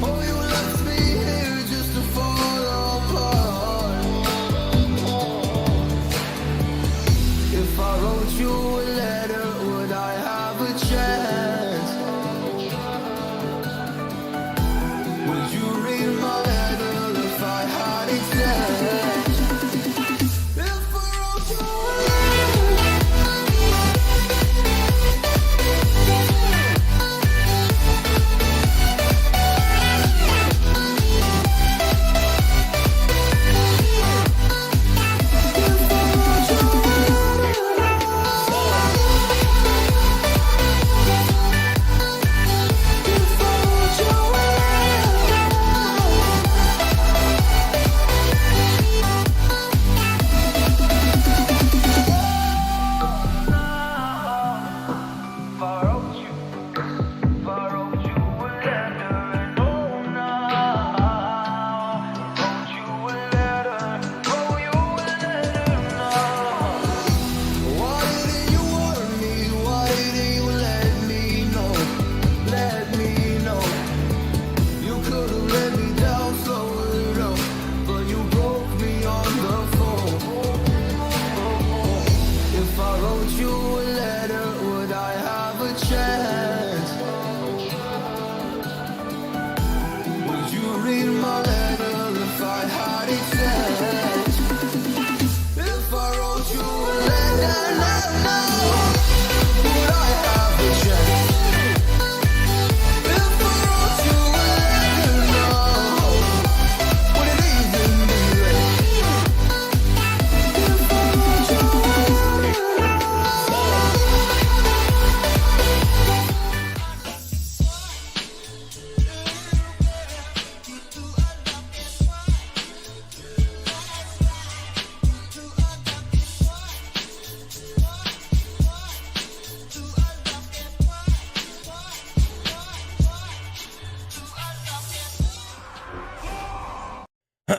Oh, you left me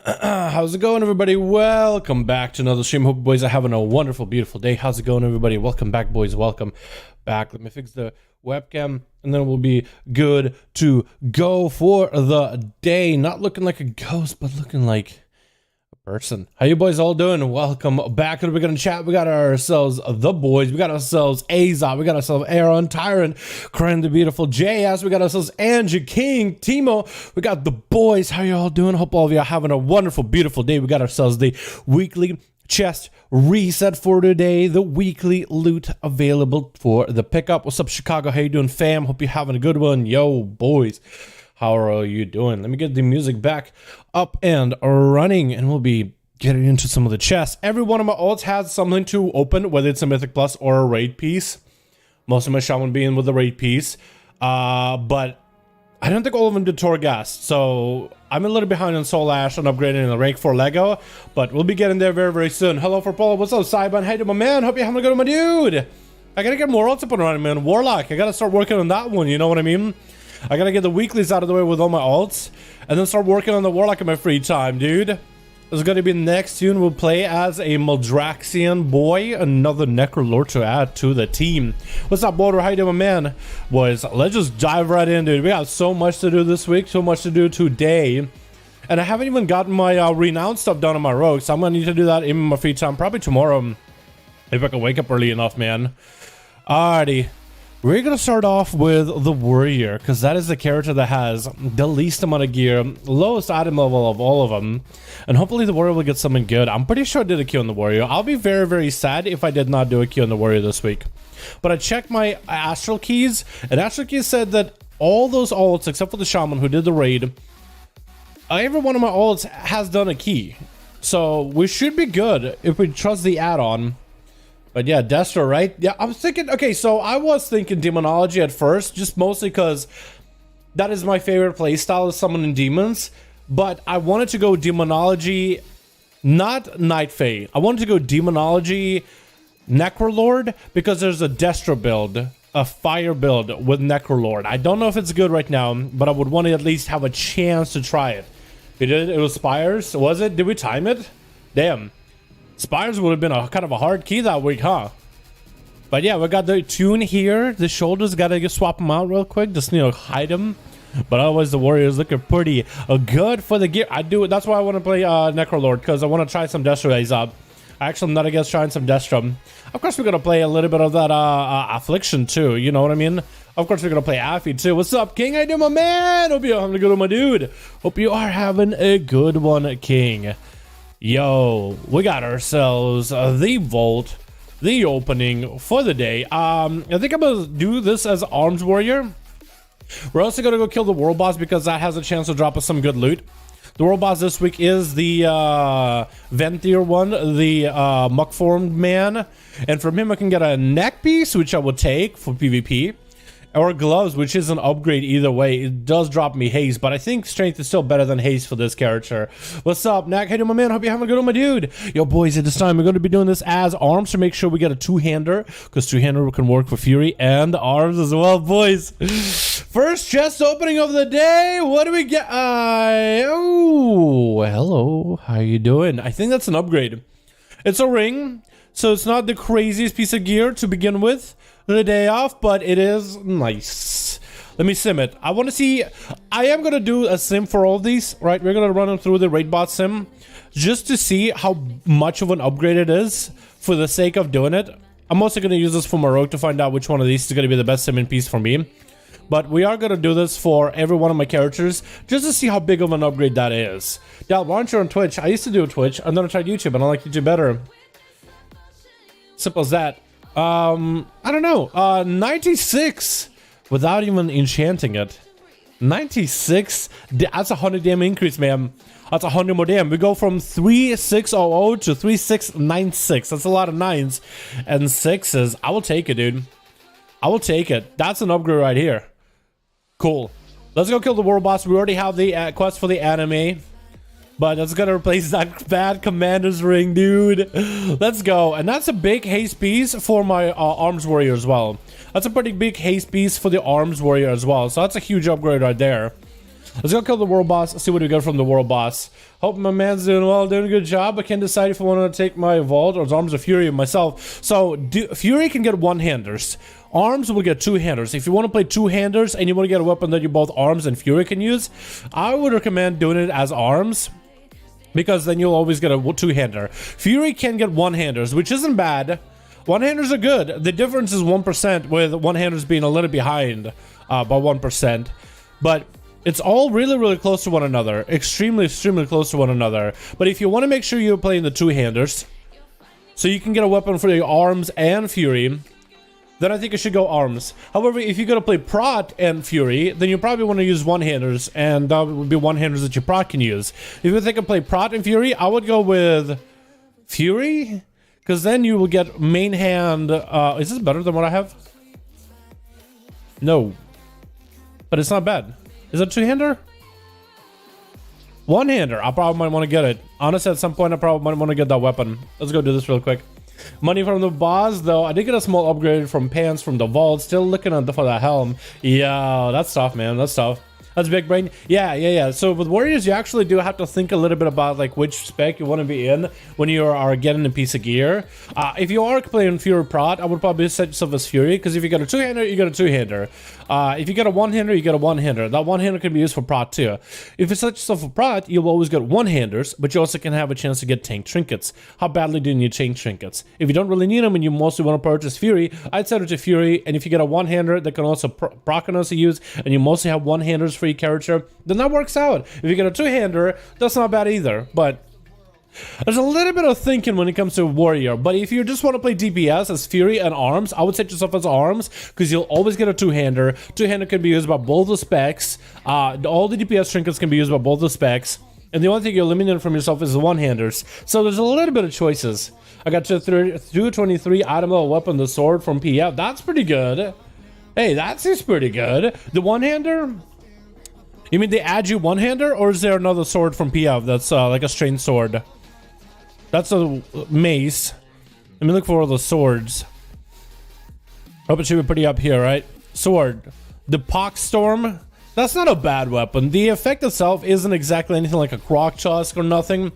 How's it going, everybody? Welcome back to another stream. Hope boys are having a wonderful, beautiful day. How's it going, everybody? Welcome back, boys. Welcome back. Let me fix the webcam and then we'll be good to go for the day. Not looking like a ghost, but looking like a person. How you boys all doing? Welcome back to the beginning chat. We got ourselves the boys. We got ourselves Azov. We got ourselves Aaron, Tyrant, Kren the Beautiful, JS. We got ourselves Angie, King, Timo. We got the boys. How you all doing? Hope all of you are having a wonderful, beautiful day. We got ourselves the weekly chest reset for today, the weekly loot available for the pickup. What's up, Chicago? How you doing, fam? Hope you're having a good one. Yo, boys, how are you doing? Let me get the music back up and running, and we'll be getting into some of the chests. Every one of my ults has something to open, whether it's a Mythic Plus or a raid piece. Most of my Shaman being with the raid piece, but I don't think all of them did Torghast, so I'm a little behind on Soul Ash on upgrading the rank 4 Lego, but we'll be getting there very, very soon. Hello for Paul. What's up, Cyban? Hey, my man. Hope you're having a good one, my dude. I gotta get more ults up and running, man. Warlock, I gotta start working on that one, you know what I mean? I gotta get the weeklies out of the way with all my ults, and then start working on the Warlock in my free time, dude. This is gonna be next soon. We'll play as a Maldraxian boy, another Necrolord to add to the team. What's up, Border? How you doing, man? Boys, let's just dive right in, dude. We got so much to do this week, so much to do today. And I haven't even gotten my renowned stuff done on my rogue, so I'm gonna need to do that in my free time, probably tomorrow, if I can wake up early enough, man. Alrighty. We're going to start off with the Warrior, because that is the character that has the least amount of gear, lowest item level of all of them, and hopefully the Warrior will get something good. I'm pretty sure I did a Q on the Warrior. I'll be very, very sad if I did not do a Q on the Warrior this week. But I checked my Astral Keys, and Astral Keys said that all those ults, except for the Shaman who did the raid, every one of my ults has done a key. So we should be good if we trust the add-on. But yeah, Destro, right? Yeah, I was thinking, okay, so I was thinking Demonology at first, just mostly because that is my favorite playstyle, is summoning demons. But I wanted to go Demonology, not Night Fae. I wanted to go Demonology Necrolord, because there's a Destro build, a fire build with Necrolord. I don't know if it's good right now, but I would want to at least have a chance to try it. We did it, it was Spires, was it? Did we time it? Damn. Spires would have been a kind of a hard key that week, huh? But yeah, we got the tune here. The shoulders, gotta swap them out real quick. Just, you know, hide them. But otherwise, the Warriors looking pretty good for the gear. I do. That's why I want to play Necrolord, because I want to try some Destro Azab. Actually, I'm not against trying some Destro. Of course, we're gonna play a little bit of that Affliction too. You know what I mean? Of course, we're gonna play Affy too. What's up, King? How you doing, my man? Hope you're having a good one, my dude. Hope you are having a good one, King. Yo, we got ourselves the vault, the opening for the day. I think I'm gonna do this as Arms Warrior. We're also gonna go kill the world boss, because that has a chance to drop us some good loot. The world boss this week is the Venthyr one, the Muck-formed man, and from him I can get a neck piece, which I will take for PvP, or gloves, which is an upgrade either way. It does drop me haste, but I think strength is still better than haste for this character. What's up, Knack? Hey, my man. Hope you're having a good one, my dude. Yo, boys, at this time, we're going to be doing this as arms to make sure we get a two-hander, because two-hander can work for Fury and arms as well, boys. First chest opening of the day. What do we get? Oh, hello. How you doing? I think that's an upgrade. It's a ring, so it's not the craziest piece of gear to begin with the day off, but it is nice. Let me sim it. I want to see. I am gonna do a sim for all these, right? We're gonna run them through the raid bot sim just to see how much of an upgrade it is for the sake of doing it. I'm also gonna use this for my rogue to find out which one of these is gonna be the best simming piece for me, but we are gonna do this for every one of my characters just to see how big of an upgrade that is. Dal, why aren't you on Twitch? I used to do Twitch, and then I tried YouTube, and I like YouTube better. Simple as that. I don't know, 96 without even enchanting it. 96, that's a 100 damn increase, man. That's 100 more damn. We go from 3600 to 3696. That's a lot of 9s and 6s. I will take it, dude. I will take it. That's an upgrade right here. Cool. Let's go kill the world boss. We already have the quest for the anime, but that's gonna replace that bad commander's ring, dude. Let's go. And that's a big haste piece for my arms warrior as well. That's a pretty big haste piece for the arms warrior as well. So that's a huge upgrade right there. Let's go kill the world boss. Let's see what we get from the world boss. Hope my man's doing well, doing a good job. I can't decide if I want to take my vault or Arms of Fury myself. So Fury can get one-handers. Arms will get two-handers. If you want to play two-handers and you want to get a weapon that you both Arms and Fury can use, I would recommend doing it as Arms, because then you'll always get a two-hander. Fury can get one-handers, which isn't bad. One-handers are good. The difference is 1%, with one-handers being a little behind by 1%. But it's all really, really close to one another. Extremely, extremely close to one another. But if you want to make sure you're playing the two-handers, so you can get a weapon for the Arms and Fury, then I think you should go Arms. However, if you're going to play Prot and Fury, then you probably want to use one-handers, and that would be one-handers that your Prot can use. If you think of play Prot and Fury, I would go with Fury, because then you will get main hand. Is this better than what I have? No. But it's not bad. Is it two-hander? One-hander. I probably might want to get it. Honestly, at some point, I probably might want to get that weapon. Let's go do this real quick. Money from the boss, though. I did get a small upgrade from pants from the vault. Still looking for that helm. Yeah, that's tough, man. That's tough. That's big brain. Yeah. So with warriors, you actually do have to think a little bit about like which spec you want to be in when you are getting a piece of gear. If you are playing Fury Prot, I would probably set yourself as Fury, because if you get a two-hander, you get a two-hander. If you get a one-hander, you get a one-hander. That one-hander can be used for Prot too. If you set yourself for Prot, you'll always get one-handers, but you also can have a chance to get tank trinkets. How badly do you need tank trinkets? If you don't really need them and you mostly want to purchase Fury, I'd set it to Fury. And if you get a one-hander that can also Proc can also use, and you mostly have one-handers for your character, then that works out. If you get a two-hander, that's not bad either. But there's a little bit of thinking when it comes to warrior. But if you just want to play DPS as Fury and Arms, I would set yourself as Arms, because you'll always get a two-hander. Two-hander can be used by both the specs. All the DPS trinkets can be used by both the specs. And the only thing you're eliminating from yourself is the one-handers. So there's a little bit of choices. I got 223 item level weapon, the sword from PF. That's pretty good. Hey, that seems pretty good. The one-hander? You mean they add you one-hander, or is there another sword from PF that's like a strange sword? That's a mace. Let me look for all the swords. Hope it should be pretty up here, right? Sword. The Pox Storm. That's not a bad weapon. The effect itself isn't exactly anything like a Croc Tusk or nothing,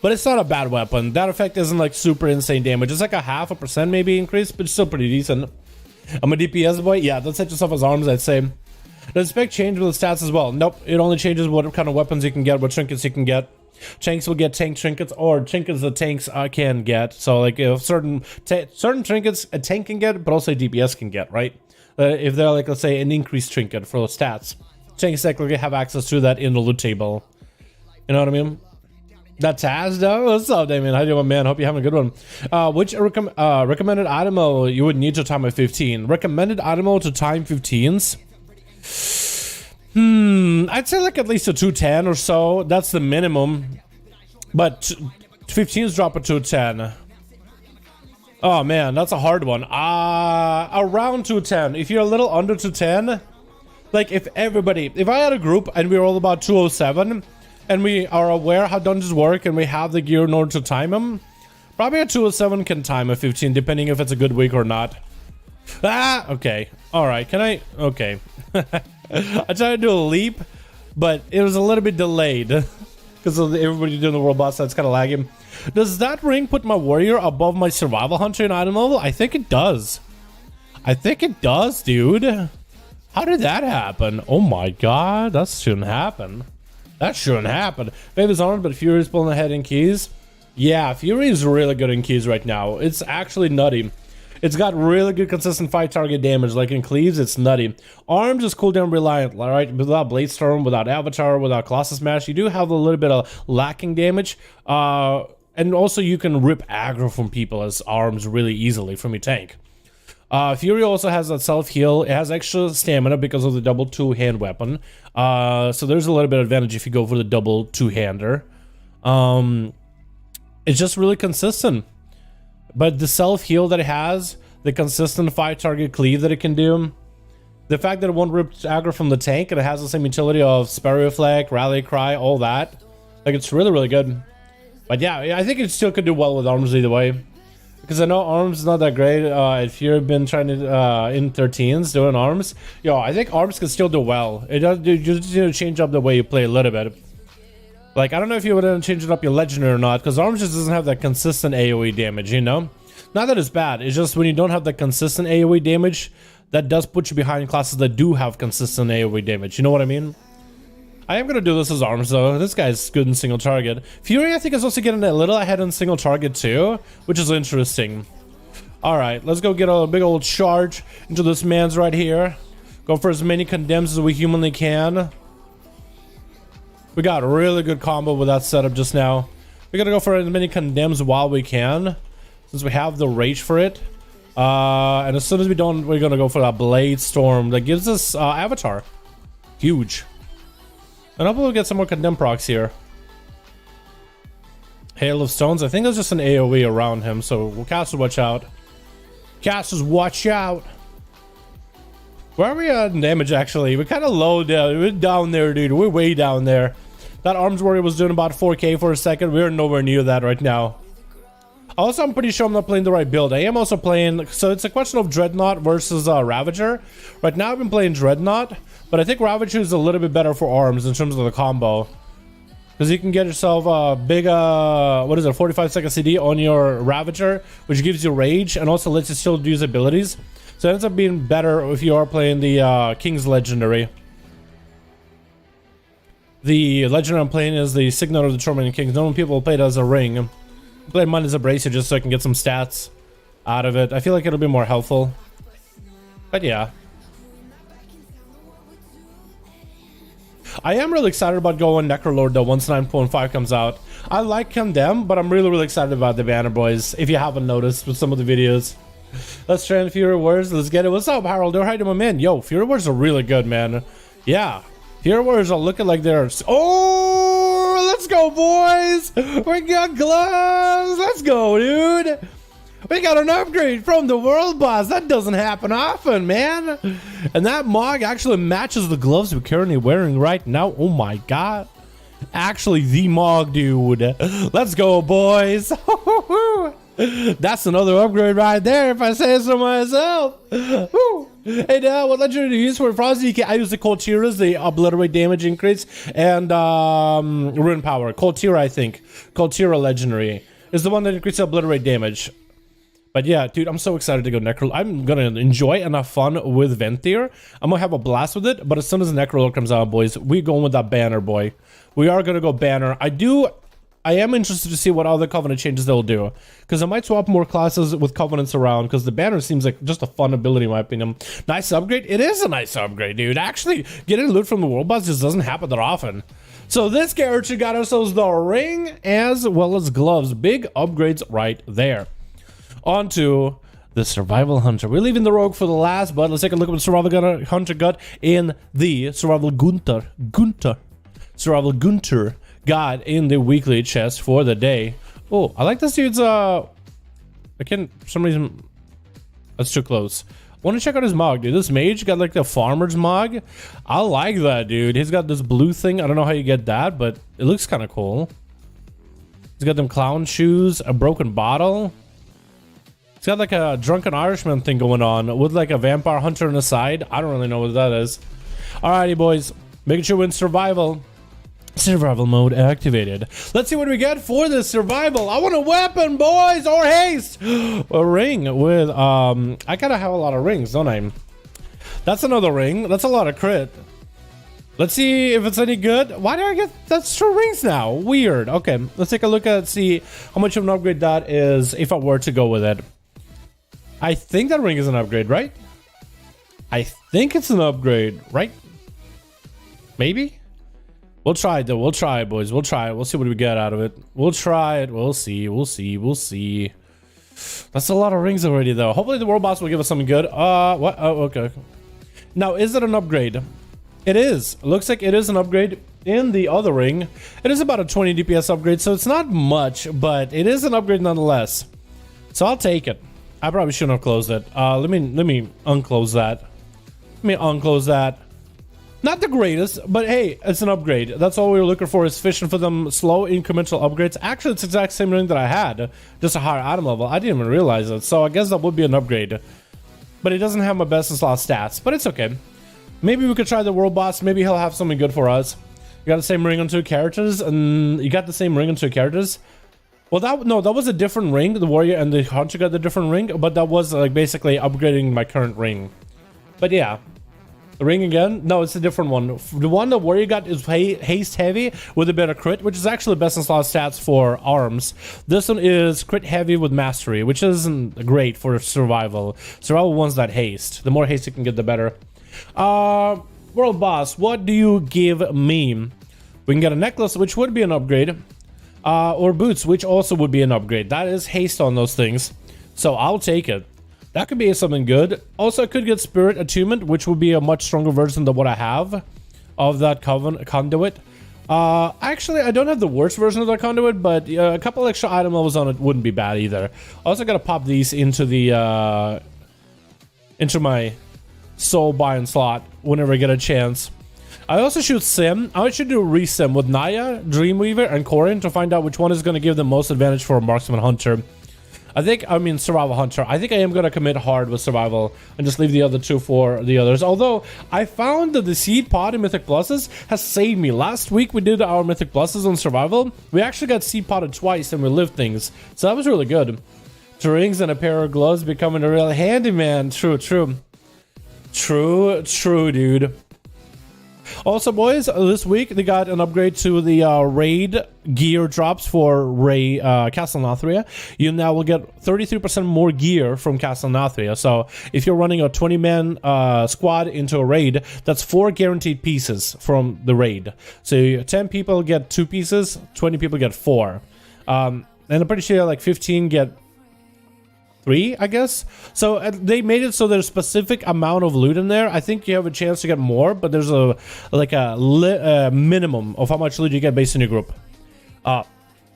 but it's not a bad weapon. That effect isn't like super insane damage. It's like a 0.5% maybe increase, but it's still pretty decent. I'm a DPS boy. Yeah, let's set yourself as Arms, I'd say. Does spec change with the stats as well? Nope. It only changes what kind of weapons you can get, what trinkets you can get. Tanks will get tank trinkets, or trinkets that tanks can get. So like certain trinkets a tank can get, but also a DPS can get, right? If they're like, let's say, an increased trinket for the stats, tanks technically have access to that in the loot table. You know what I mean? That's Taz though. What's up, Damien? How you doing, man? Hope you're having a good one. Which recommended item you would need to time at 15? Recommended item to time 15s? I'd say like at least a 210 or so. That's the minimum. But 15s drop a 210. Oh man, that's a hard one. Around 210. If you're a little under 210, like if I had a group and we were all about 207, and we are aware how dungeons work and we have the gear in order to time them, probably a 207 can time a 15, depending if it's a good week or not. Okay. Alright, can I? Okay. I tried to do a leap, but it was a little bit delayed because of everybody doing the world boss. That's kind of lagging. Does that ring put my warrior above my survival hunter in item level? I think it does. I think it does, dude. How did that happen? Oh my god, that shouldn't happen. That shouldn't happen. Famous arms, but Fury's pulling ahead in keys. Yeah, Fury is really good in keys right now. It's actually nutty. It's got really good consistent 5 target damage. Like in cleaves, it's nutty. Arms is cooldown reliant, right? Without Blade Storm, without Avatar, without Colossus Smash, you do have a little bit of lacking damage. And also you can rip aggro from people as arms really easily from your tank. Fury also has that self-heal. It has extra stamina because of the double two-hand weapon. So there's a little bit of advantage if you go for the double two-hander. It's just really consistent. But the self-heal that it has, the consistent 5-target cleave that it can do, the fact that it won't rip aggro from the tank, and it has the same utility of Spell Reflect, Rally Cry, all that. Like, it's really, really good. But yeah, I think it still could do well with arms either way. Because I know arms is not that great. If you've been trying to in 13s doing arms, yo, I think arms can still do well. It does. You just need to change up the way you play a little bit. Like, I don't know if you would change it up your legendary or not, because arms just doesn't have that consistent AoE damage, you know? Not that it's bad, it's just when you don't have the consistent AoE damage, that does put you behind classes that do have consistent AoE damage, you know what I mean? I am gonna do this as arms though. This guy's good in single target. Fury, I think, is also getting a little ahead in single target too, which is interesting. Alright, let's go get a big old charge into this man's right here. Go for as many condemns as we humanly can. We got a really good combo with that setup just now. We gotta go for as many condemns while we can, since we have the rage for it. And as soon as we don't, we're gonna go for that blade storm that gives us avatar. Huge. And hopefully we'll get some more condemn procs here. Hail of Stones. I think there's just an AoE around him, so we'll casters watch out. Casters watch out. Where are we at in damage actually? We're kind of low down. We're down there, dude. We're way down there. That arms warrior was doing about 4k for a second. We're nowhere near that right now. Also, I'm pretty sure I'm not playing the right build. I am also playing, so it's a question of Dreadnought versus Ravager. Right now I've been playing Dreadnought, but I think Ravager is a little bit better for arms in terms of the combo. Because you can get yourself a big, what is it, 45-second CD on your Ravager, which gives you rage and also lets you still use abilities. So it ends up being better if you are playing the King's Legendary. The Legendary I'm playing is the Signet of the Tormenting Kings. Normal people play it as a ring. Play mine as a bracer just so I can get some stats out of it. I feel like it'll be more helpful. But yeah. I am really excited about going Necrolord though once 9.5 comes out. I like Condemn, but I'm really excited about the banner, boys, if you haven't noticed with some of the videos. Let's try Fury Warriors. Let's get it. What's up, Harold? How you doing, man? Yo, Fury Warriors are really good, man. Yeah. Fury Warriors are looking like they're... Oh, let's go, boys. We got gloves. Let's go, dude. We got an upgrade from the world boss. That doesn't happen often, man. And that mog actually matches the gloves we're currently wearing right now. Oh, my God. Actually, the mog, dude. Let's go, boys. That's another upgrade right there, if I say so myself. Woo. Hey, what legendary do you use for Frosty? I use the Coltira's, the obliterate damage increase, and Rune Power. Coltira, I think. Coltira legendary is the one that increases obliterate damage. But yeah, dude, I'm so excited to go Necrolord. I'm gonna enjoy and have fun with Venthyr. I'm gonna have a blast with it, but as soon as Necrolord comes out, boys, we're going with that banner, boy. We are gonna go banner. I am interested to see what other Covenant changes they'll do, because I might swap more classes with Covenants around, because the banner seems like just a fun ability in my opinion. Nice upgrade? It is a nice upgrade, dude. Actually, getting loot from the world boss just doesn't happen that often. So this character got ourselves the ring as well as gloves. Big upgrades right there. On to the Survival Hunter. We're leaving the Rogue for the last, but let's take a look at what Survival Hunter got in the Survival Survival Gunter got in the weekly chest for the day. Oh, I like this dude's I can't, for some reason, that's too close. I want to check out his mog, dude. This mage got like the farmer's mog. I like that, dude. He's got this blue thing. I don't know how you get that, but it looks kind of cool. He's got them clown shoes, a broken bottle. He's got like a drunken Irishman thing going on with like a vampire hunter on the side. I don't really know what that is. Alrighty, boys. Making sure we're in survival. Survival mode activated. Let's see what we get for this survival. I want a weapon, boys, or haste. A ring with I gotta have a lot of rings, don't I? That's another ring. That's a lot of crit. Let's see if it's any good. Why do I get that's 2 rings now? Weird. Okay, let's take a look at see how much of an upgrade that is if I were to go with it. I think that ring is an upgrade, right? I think it's an upgrade, right? Maybe. We'll try it though. We'll try it, boys. We'll try it. We'll see what we get out of it. We'll try it. We'll see. We'll see. We'll see. That's a lot of rings already though. Hopefully the world boss will give us something good. What? Oh, okay. Now, is it an upgrade? It is. It looks like it is an upgrade in the other ring. It is about a 20 DPS upgrade, so it's not much, but it is an upgrade nonetheless. So I'll take it. I probably shouldn't have closed it. Let me unclose that. Let me unclose that. Not the greatest, but hey, it's an upgrade. That's all we were looking for, is fishing for them slow incremental upgrades. Actually, it's the exact same ring that I had, just a higher item level. I didn't even realize it, so I guess that would be an upgrade. But it doesn't have my best in slot stats, but it's okay. Maybe we could try the world boss. Maybe he'll have something good for us. You got the same ring on 2 characters, and you got the same ring on 2 characters. Well, that was a different ring. The warrior and the hunter got the different ring, but that was like basically upgrading my current ring. But yeah. The ring again? No, it's a different one. The one the warrior got is haste heavy with a better crit, which is actually best in slot stats for arms. This one is crit heavy with mastery, which isn't great for survival. Survival wants that haste. The more haste you can get, the better. World boss, what do you give me? We can get a necklace, which would be an upgrade. Or boots, which also would be an upgrade. That is haste on those things. So I'll take it. That could be something good. Also, I could get Spirit Attunement, which would be a much stronger version than what I have of that Conduit. Actually, I don't have the worst version of that Conduit, but a couple extra item levels on it wouldn't be bad either. I also gotta pop these into the into my soul buying slot whenever I get a chance. I also should sim. I should do a resim with Naya, Dreamweaver, and Corin to find out which one is going to give the most advantage for a marksman hunter. Survival hunter. I think I am going to commit hard with survival and just leave the other 2 for the others. Although, I found that the seed pod in Mythic Pluses has saved me. Last week we did our Mythic Pluses on survival. We actually got seed podded twice and we lived things. So that was really good. 2 rings and a pair of gloves becoming a real handyman. True, dude. Also, boys, this week they got an upgrade to the raid gear drops for Castle Nathria. You now will get 33% more gear from Castle Nathria. So if you're running a 20-man squad into a raid, that's 4 guaranteed pieces from the raid. So 10 people get 2 pieces, 20 people get 4. And I'm pretty sure like 15 get 3, I guess. So they made it so there's a specific amount of loot in there. I think you have a chance to get more, but there's a minimum of how much loot you get based on your group.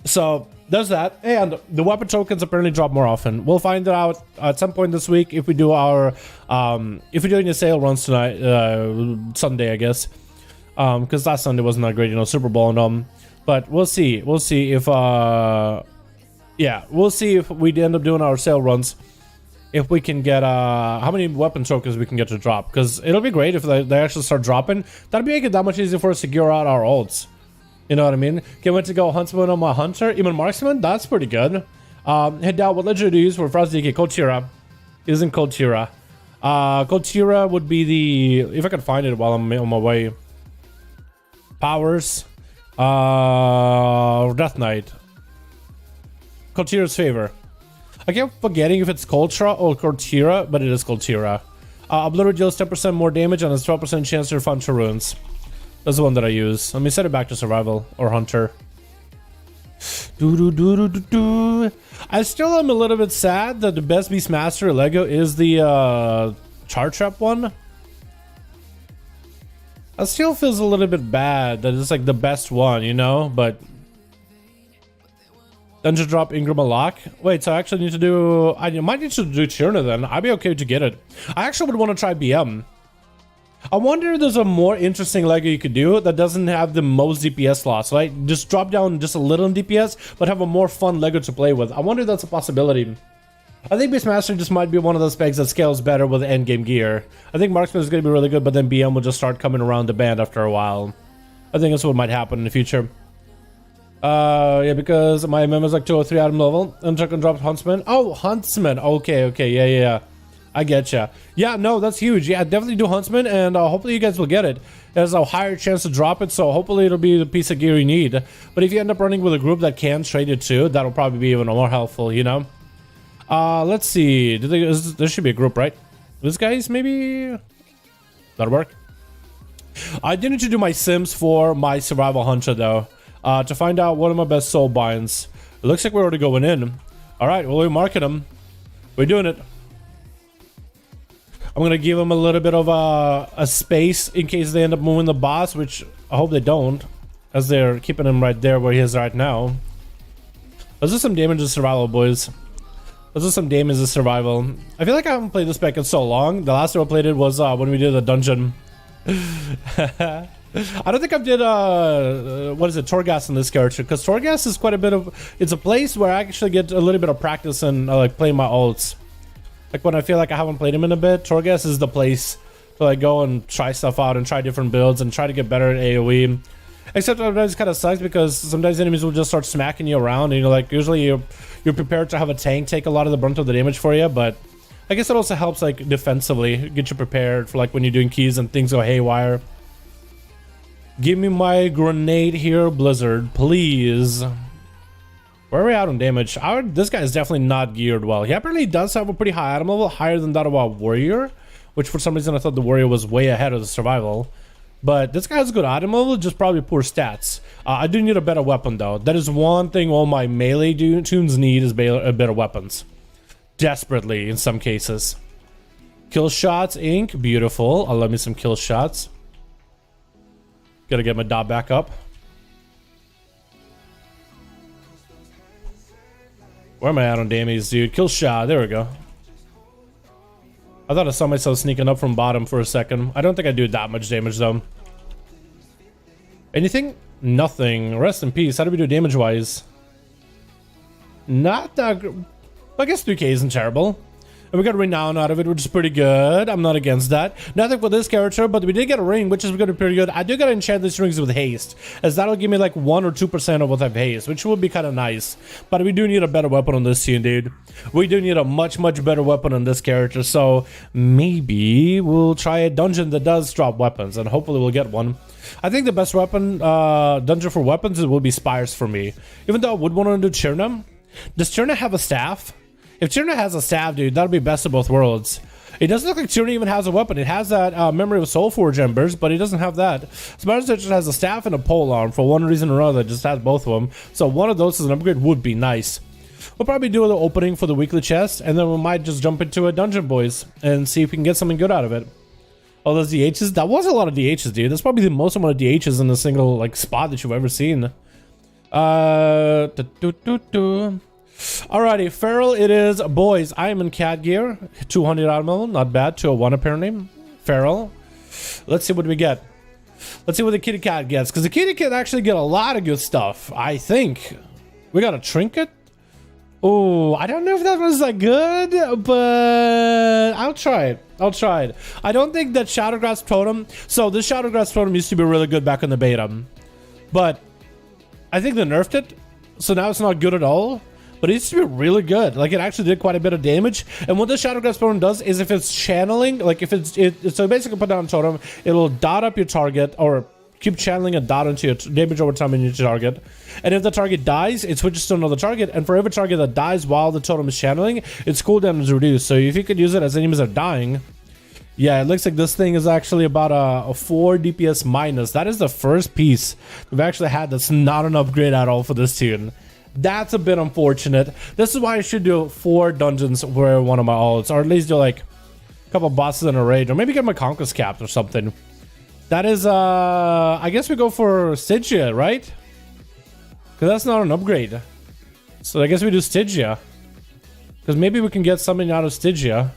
So there's that, and the weapon tokens apparently drop more often. We'll find it out at some point this week if we do our if we're doing the sale runs tonight, Sunday, I guess, because last Sunday wasn't that great, Super Bowl and but we'll see if yeah, we'll see if we end up doing our sale runs, if we can get how many weapon tokens we can get to drop, because it'll be great if they actually start dropping. That'd make it that much easier for us to gear out our ults. You know what I mean? Can't wait to go huntsman on my hunter. Even marksman, that's pretty good. Head down. What legend do you use for Frosty DK? Koltira. Isn't Koltira. Koltira would be the, if I can find it while I'm on my way. Powers. Death Knight. Koltira's favor. I keep forgetting if it's Koltra or Koltira, but it is Koltira. Obliterate deals 10% more damage and has 12% chance to refund to runes. That's the one that I use. Let me set it back to survival or hunter. I still am a little bit sad that the best Beastmaster Lego is the Char Trap one. It still feels a little bit bad that it's like the best one, but Dungeon drop Ingram a lock. Wait, so I actually need to do, I might need to do Chirna then. I'd be okay to get it. I actually would want to try BM. I wonder if there's a more interesting Lego you could do that doesn't have the most DPS slots, right? Just drop down just a little in DPS, but have a more fun Lego to play with. I wonder if that's a possibility. I think Beastmaster just might be one of those specs that scales better with endgame gear. I think Marksman is going to be really good, but then BM will just start coming around the band after a while. I think that's what might happen in the future. Yeah, because my MM is like 203 item level, and Chuck and dropped Huntsman. Oh, Huntsman. Okay, yeah. I getcha. Yeah, no, that's huge. Yeah, definitely do Huntsman, and hopefully you guys will get it. There's a higher chance to drop it, so hopefully it'll be the piece of gear you need. But if you end up running with a group that can trade it too, that'll probably be even more helpful, Let's see. There should be a group, right? This guy's maybe... That'll work. I did need to do my sims for my survival hunter, though. To find out what are my best soul binds. It looks like we're already going in. Alright, well, we're marking them. We're doing it. I'm going to give them a little bit of a space in case they end up moving the boss, which I hope they don't, as they're keeping him right there where he is right now. Let's do some damage to survival, boys. Let's do some damage to survival. I feel like I haven't played this spec in so long. The last time I played it was when we did the dungeon I don't think I did what is it, Torghast in this character, because Torghast is quite a bit of, it's a place where I actually get a little bit of practice in like playing my ults. Like when I feel like I haven't played him in a bit, Torghast is the place to like go and try stuff out and try different builds and try to get better at AoE. Except sometimes it kind of sucks because sometimes enemies will just start smacking you around, and you're like, usually you're prepared to have a tank take a lot of the brunt of the damage for you, but I guess it also helps like defensively, get you prepared for like when you're doing keys and things go haywire. Give me my grenade here, Blizzard, please. Where are we at on damage? This guy is definitely not geared well. He apparently does have a pretty high item level, higher than that of a warrior, which for some reason I thought the warrior was way ahead of the survival. But this guy has a good item level, just probably poor stats. I do need a better weapon though. That is one thing all my melee tunes need is better weapons. Desperately in some cases. Kill shots, Inc. Beautiful. I'll let me some kill shots. Gotta get my dot back up. Where am I at on damage, dude? Kill shot. There we go. I thought I saw myself sneaking up from bottom for a second. I don't think I do that much damage though. Anything? Nothing. Rest in peace. How do we do damage wise? Not that. I guess 3k isn't terrible. And we got Renown out of it, which is pretty good. I'm not against that. Nothing for this character, but we did get a ring, which is going to be pretty good. I do got to enchant these rings with haste, as that'll give me like 1 or 2% of what I've haste, which would be kind of nice. But we do need a better weapon on this team, dude. We do need a much better weapon on this character, so maybe we'll try a dungeon that does drop weapons, and hopefully we'll get one. I think the best weapon, dungeon for weapons, it will be Spires for me. Even though I would want to do Chirna. Does Chirna have a staff? If Chirna has a staff, dude, that'll be best of both worlds. It doesn't look like Chirna even has a weapon. It has that Memory of Soulforge Embers, but it doesn't have that. Spires just has a staff and a pole arm for one reason or another. It just has both of them. So one of those as an upgrade would be nice. We'll probably do the opening for the weekly chest, and then we might just jump into a dungeon, boys, and see if we can get something good out of it. Oh, those DHs? That was a lot of DHs, dude. That's probably the most amount of DHs in a single like spot that you've ever seen. Alrighty, Feral it is, boys. I am in cat gear, 200 armor, not bad. 201 apparently. Feral. Let's see what we get. Let's see what the kitty cat gets, because the kitty cat actually get a lot of good stuff. I think we got a trinket. Oh, I don't know if that was that good, but I'll try it. I'll try it. I don't think that Shadowgrass Totem. So this Shadowgrass Totem used to be really good back in the beta, but I think they nerfed it, so now it's not good at all. But it used to be really good. Like, it actually did quite a bit of damage. And what the Shadowgrass Totem does is if it's channeling, like if so basically put down a totem, it'll dot up your target or keep channeling a dot into your damage over time in your target. And if the target dies, it switches to another target. And for every target that dies while the totem is channeling, its cooldown is reduced. So if you could use it as enemies are dying, yeah, it looks like this thing is actually about a 4 DPS minus. That is the first piece we've actually had that's not an upgrade at all for this tune. That's a bit unfortunate. This is why I should do 4 dungeons where one of my ults, or at least do like a couple bosses in a raid, or maybe get my Conquest Caps or something. That is, I guess we go for Stygia, right? Because that's not an upgrade. So I guess we do Stygia. Because maybe we can get something out of Stygia.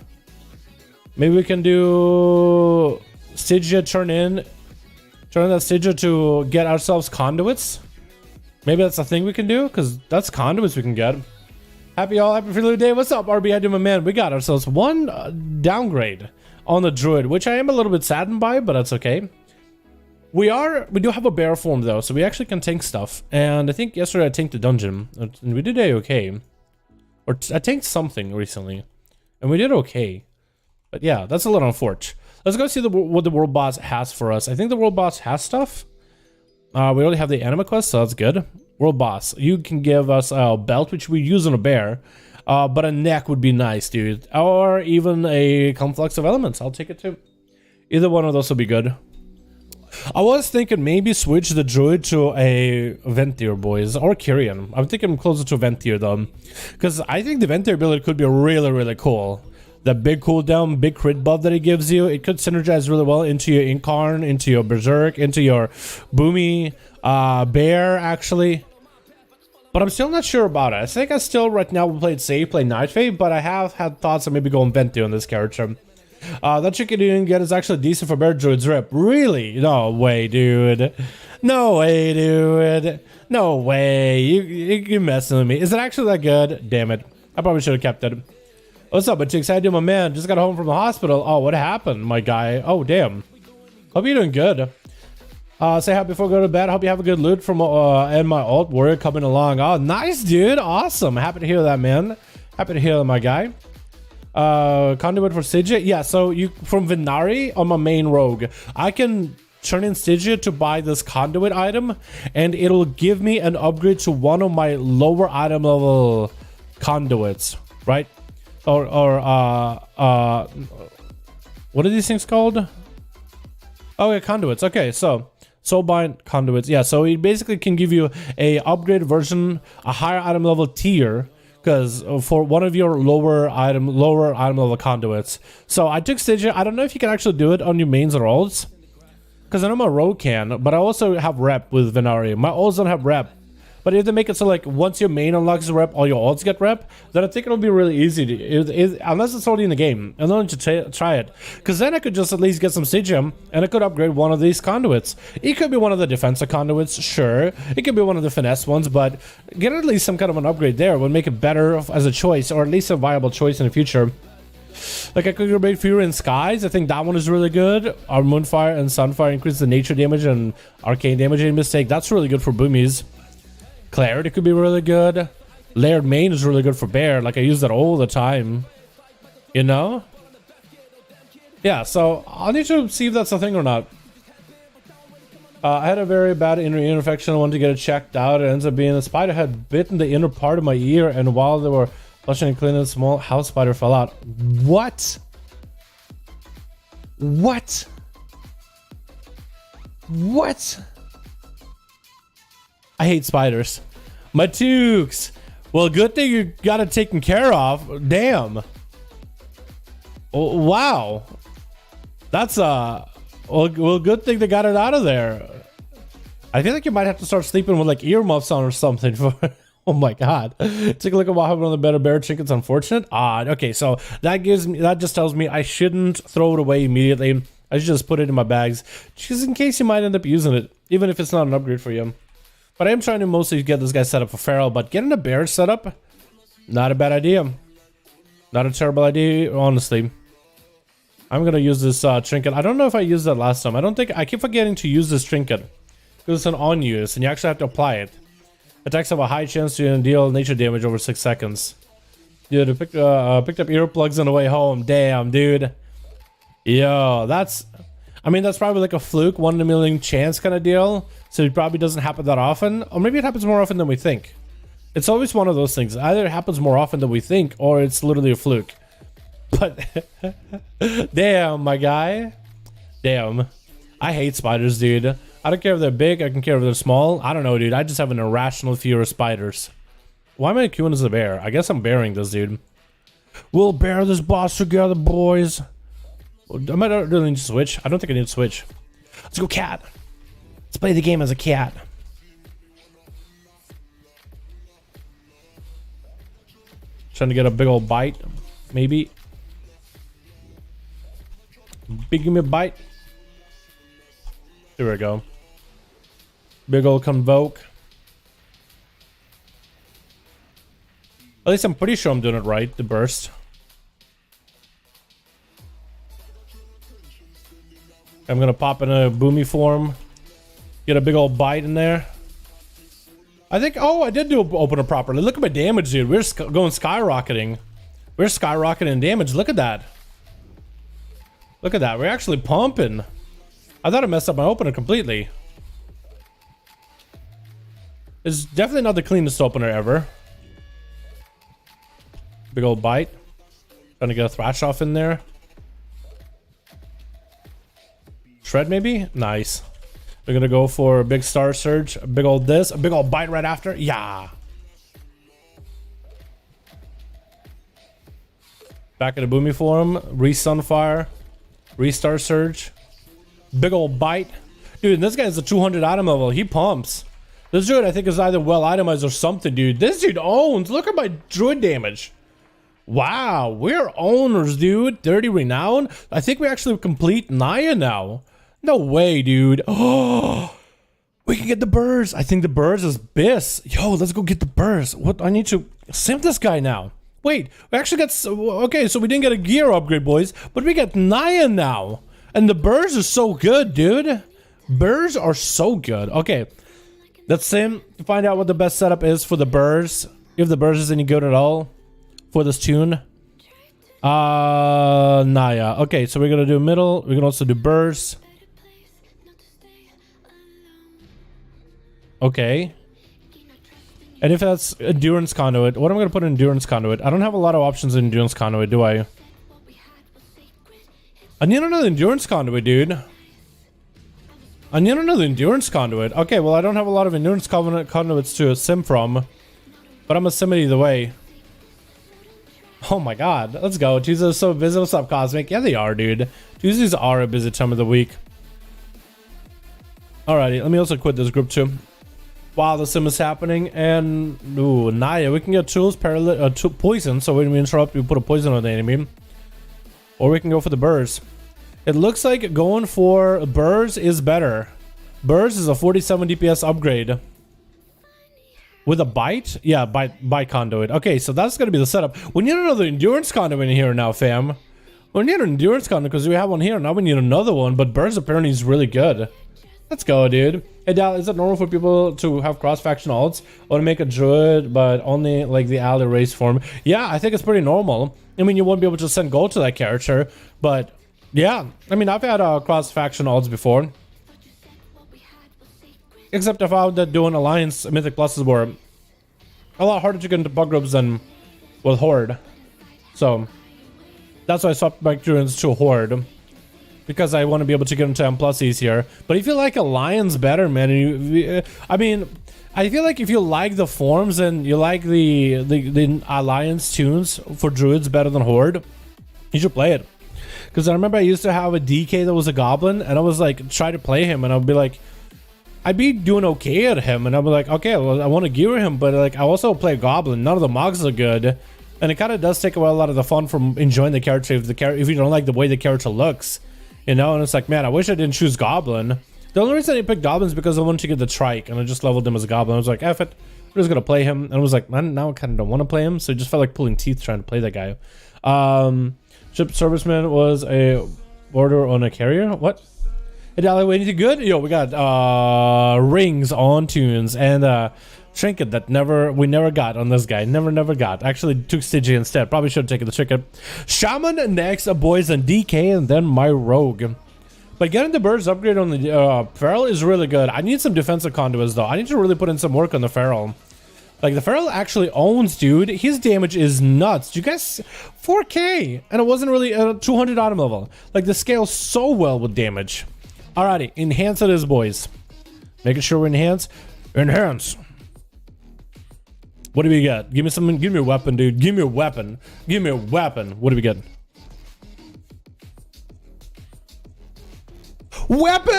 Maybe we can do Stygia, turn in that Stygia to get ourselves Conduits. Maybe that's a thing we can do, because that's Conduits we can get. Happy Freely Day. What's up, RB? I do my man. We got ourselves one downgrade on the Druid, which I am a little bit saddened by, but that's okay. We do have a bear form though, so we actually can tank stuff. And I think yesterday I tanked the dungeon, and we did okay. Or I tanked something recently, and we did okay. But yeah, that's a little unfortunate. Let's go see what the world boss has for us. I think the world boss has stuff. We already have the anima quest, so that's good. World boss, you can give us a belt, which we use on a bear, but a neck would be nice, dude. Or even a conflux of elements. I'll take it too. Either one of those will be good. I was thinking maybe switch the druid to a Ventier, boys, or Kyrian. I'm thinking closer to Ventier though, because I think the Ventier ability could be really cool. The big cooldown, big crit buff that it gives you, it could synergize really well into your Incarn, into your Berserk, into your Boomy, Bear, actually. But I'm still not sure about it. I think I still, right now, will play it safe, play Night Fae, but I have had thoughts of maybe going Venti on this character. That chicken you didn't get is actually decent for bear druids rip. Really? No way, dude. No way, dude. No way. You're messing with me. Is it actually that good? Damn it. I probably should have kept it. What's up, but chicks? How you doing, my man? Just got home from the hospital. Oh, what happened, my guy? Oh, damn. Hope you're doing good. Say hi before I go to bed. Hope you have a good loot from and my alt warrior coming along. Oh, nice, dude. Awesome. Happy to hear that, man. Happy to hear that, my guy. Conduit for Stygia. Yeah, so you from Venari on my main rogue, I can turn in Stygia to buy this conduit item, and it'll give me an upgrade to one of my lower item level conduits, right? Or what are these things called? Oh yeah, conduits. Okay, so soulbind conduits. Yeah, so it basically can give you a upgraded version, a higher item level tier, because for one of your lower item level conduits. So I took Stygia. I don't know if you can actually do it on your mains or ults, because I know my rogue can, but I also have rep with Venari. My ults don't have rep, but if they make it so like once your main unlocks rep, all your ults get rep, then I think it'll be really easy to, unless it's already in the game, and then to try it, because then I could just at least get some Stygia, and I could upgrade one of these conduits. It could be one of the defensive conduits, sure. It could be one of the finesse ones, but get at least some kind of an upgrade there would make it better as a choice, or at least a viable choice in the future. Like I could upgrade Fury and Skies. I think that one is really good. Our Moonfire and Sunfire increase the nature damage and arcane damage in mistake. That's really good for boomies. Clarity could be really good. Layered main is really good for bear. Like I use that all the time. You know? Yeah, so I'll need to see if that's a thing or not. I had a very bad inner ear infection. I wanted to get it checked out. It ends up being a spider had bitten the inner part of my ear, and while they were flushing and cleaning, a small house spider fell out. What? What? What? I hate spiders. My toques. Well, good thing you got it taken care of. Damn. Oh, wow. That's well, good thing they got it out of there. I feel like you might have to start sleeping with like earmuffs on or something for. Oh my god. Take a look at what happened on the better bear trinkets. Unfortunate. Odd. Okay, so that just tells me I shouldn't throw it away immediately. I should just put it in my bags, just in case you might end up using it, even if it's not an upgrade for you. But I am trying to mostly get this guy set up for feral, but getting a bear set up, not a bad idea. Not a terrible idea, honestly. I'm gonna use this trinket. I don't know if I used that last time. I keep forgetting to use this trinket, because it's an on use, and you actually have to apply it. Attacks have a high chance to deal nature damage over 6 seconds. Dude, I picked up earplugs on the way home. Damn, dude. Yo, that's probably like a fluke, 1 in a million chance kind of deal. So it probably doesn't happen that often. Or maybe it happens more often than we think. It's always one of those things. Either it happens more often than we think, or it's literally a fluke. But, damn, my guy. Damn. I hate spiders, dude. I don't care if they're big, I don't care if they're small. I don't know, dude. I just have an irrational fear of spiders. Why am I queuing as a bear? I guess I'm bearing this, dude. We'll bear this boss together, boys. I might not really need to switch. I don't think I need to switch. Let's go cat. Let's play the game as a cat. Trying to get a big old bite, maybe. Big give me a bite. Here we go. Big old convoke. At least I'm pretty sure I'm doing it right, the burst. I'm gonna pop in a boomy form. Get a big old bite in there. I think, oh, I did do open it properly. Look at my damage, dude. We're going skyrocketing. We're skyrocketing damage. Look at that. Look at that. We're actually pumping. I thought I messed up my opener completely. It's definitely not the cleanest opener ever. Big old bite. Trying to get a thrash off in there. Shred maybe? Nice. We're gonna go for a big star surge. A big old this. A big old bite right after. Yeah. Back in the boomy form. Re-sunfire. Re-star surge. Big old bite. Dude, this guy is a 200 item level. He pumps. This dude, I think, is either well itemized or something, dude. This dude owns. Look at my druid damage. Wow, we're owners, dude. 30 renown. I think we actually complete Naya now. No way, dude. Oh, we can get the birds. I think the birds is Biss. Yo, let's go get the birds. What? I need to simp this guy now. Wait, we actually got... Okay, so we didn't get a gear upgrade, boys, but we got Naya now. And the birds are so good, dude. Birds are so good. Okay, let's sim to find out what the best setup is for the birds. If the birds is any good at all for this tune. Naya. Okay, so we're gonna do middle. We can also do birds. Okay. And if that's endurance conduit, what am I gonna put in endurance conduit? I don't have a lot of options in endurance conduit, do I? I need another endurance conduit, dude. I need another endurance conduit. Okay, well, I don't have a lot of endurance conduits to sim from, but I'm a sim it either way. Oh my god, let's go. Tuesdays are so busy. What's up, Cosmic? Yeah, they are, dude. Tuesdays are a busy time of the week. Alrighty, let me also quit this group too while the sim is happening. And ooh, Naya, we can get tools, poison. So when we interrupt, we put a poison on the enemy, or we can go for the birds. It looks like going for birds is better. Birds is a 47 DPS upgrade. With a bite? Yeah, bite conduit. Okay, so that's gonna be the setup. We need another endurance conduit in here now, fam. We need an endurance conduit because we have one here. Now we need another one, but birds apparently is really good. Let's go, dude. Hey, Dal, is it normal for people to have cross-faction alts or to make a druid, but only like the ally race form? Yeah, I think it's pretty normal. I mean, you won't be able to send gold to that character, but yeah. I mean, I've had cross-faction alts before. Except I found that doing Alliance Mythic Pluses were a lot harder to get into bug groups than with Horde. So, that's why I swapped my druids to Horde. Because I want to be able to get into M+ easier. But if you like Alliance better, man, I mean, I feel like if you like the forms and you like the Alliance tunes for druids better than Horde, you should play it. Because I remember I used to have a DK that was a goblin, and I was like, try to play him, and I'd be like, I'd be doing okay at him, and I'd be like, okay, well, I want to gear him, but like, I also play goblin. None of the mogs are good, and it kind of does take away a lot of the fun from enjoying the character if you don't like the way the character looks. You know, and it's like, man, I wish I didn't choose Goblin. The only reason I picked Goblin is because I wanted to get the Trike, and I just leveled him as a Goblin. I was like, F it, I'm just gonna play him. And I was like, man, now I kind of don't want to play him, so it just felt like pulling teeth trying to play that guy. Ship Serviceman was a order on a carrier? What? Hey, Dally, we need good? Yo, we got rings on tunes, and trinket that we never got on this guy. Never got. Actually took Stygia instead. Probably should have taken the trinket. Shaman next, boys, and DK, and then my rogue. But getting the birds upgrade on the feral is really good. I need some defensive conduits though. I need to really put in some work on the feral. Like, the feral actually owns, dude. His damage is nuts. Do you guys... 4k! And it wasn't really a 200 item level. Like, the scales so well with damage. Alrighty, enhance it is, boys. Making sure we enhance. Enhance! What do we get? Give me something. Give me a weapon, dude. Give me a weapon. Give me a weapon. What do we get? Weapon,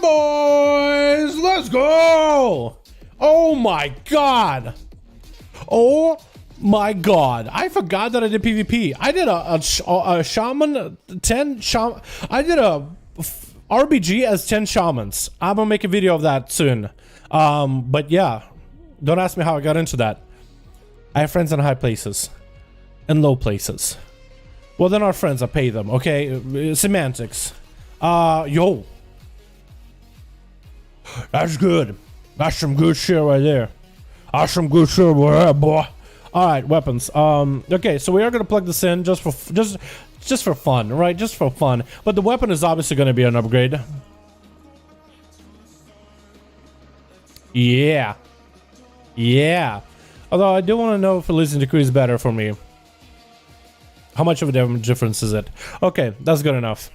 boys! Let's go! Oh my god! Oh my god! I forgot that I did PvP. I did a shaman 10 shaman. I did a RBG as 10 shamans. I'm gonna make a video of that soon. But yeah. Don't ask me how I got into that. I have friends in high places and low places. Well, they're not friends. I pay them. Okay, semantics. Yo, that's good. That's some good shit right there. That's some good shit right there, boy. All right, weapons. Okay, so we are gonna plug this in just for fun, right? Just for fun. But the weapon is obviously gonna be an upgrade. Yeah. Yeah. Although I do want to know if Elysian Decree is better for me. How much of a damage difference is it? Okay, that's good enough.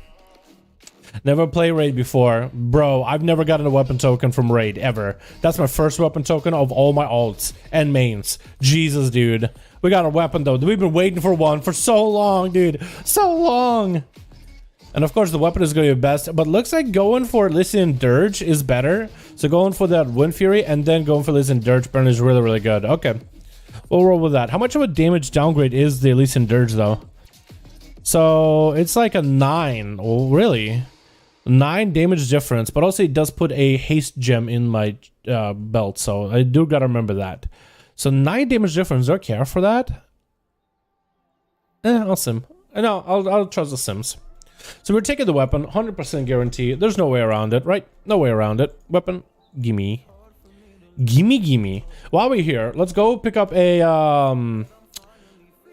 Never played Raid before. Bro, I've never gotten a weapon token from Raid, ever. That's my first weapon token of all my alts and mains. Jesus, dude. We got a weapon, though. We've been waiting for one for so long, dude. So long. And of course, the weapon is going to be best. But looks like going for Elysian Dirge is better. So going for that Wind Fury and then going for Elysian Dirge burn is really, really good. Okay. We'll roll with that. How much of a damage downgrade is the Elysian Dirge though? So it's like a 9. Oh, really? 9 damage difference, but also it does put a haste gem in my belt, so I do gotta remember that. So 9 damage difference. Do I care for that? I'll sim. No, I'll trust the sims. So we're taking the weapon, 100% guarantee. There's no way around it, right? No way around it. Weapon, gimme. Gimme. While we're here, let's go pick up a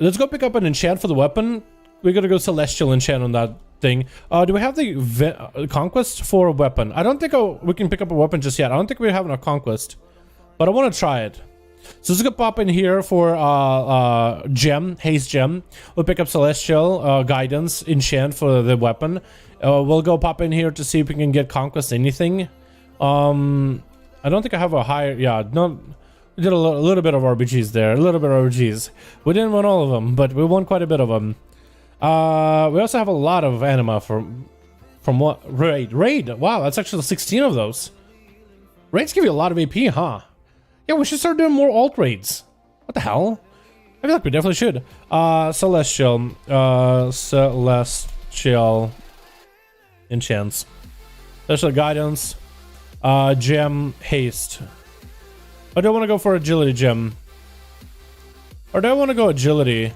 let's go pick up an enchant for the weapon. We're gonna go celestial enchant on that thing. Do we have the conquest for a weapon? I don't think we can pick up a weapon just yet. I don't think we're having a conquest, but I want to try it. So let's go pop in here for gem, haste gem. We'll pick up celestial guidance enchant for the weapon. We'll go pop in here to see if we can get conquest anything. I don't think I have a higher. Yeah, no. We did a little bit of RBGs there. A little bit of RBGs. We didn't win all of them, but we won quite a bit of them. We also have a lot of anima from what? Raid. Wow, that's actually 16 of those. Raids give you a lot of AP, huh? Yeah, we should start doing more alt raids. What the hell? I feel like we definitely should. Celestial enchants. Special guidance. Gem haste. I don't want to go for agility gem. Or do I want to go agility?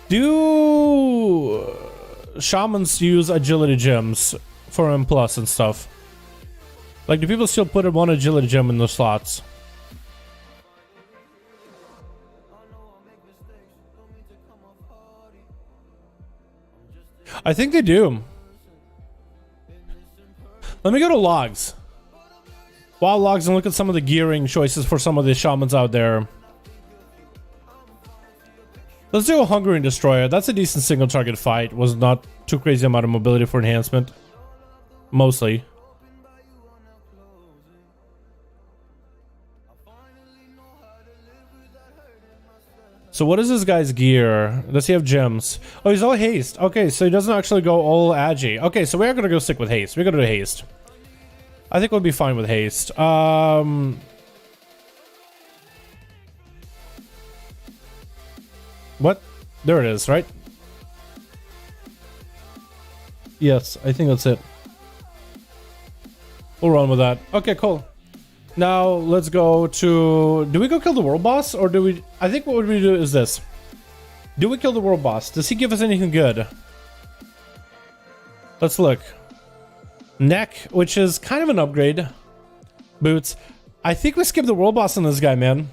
Do shamans use agility gems for M+ and stuff? Like, do people still put one agility gem in the slots? I think they do. Let me go to logs. WoW logs and look at some of the gearing choices for some of the shamans out there. Let's do a Hungering Destroyer. That's a decent single target fight. Was not too crazy amount of mobility for enhancement. Mostly. So what is this guy's gear? Does he have gems? Oh, he's all haste. Okay, so he doesn't actually go all agi. Okay, so we're gonna go stick with haste. We're gonna do haste. I think we'll be fine with haste. What? There it is, right? Yes, I think that's it. We'll run with that. Okay, cool. Now let's go to... Do we go kill the world boss or do we... I think what we do is this. Do we kill the world boss? Does he give us anything good? Let's look. Neck, which is kind of an upgrade. Boots. I think we skip the world boss on this guy, man.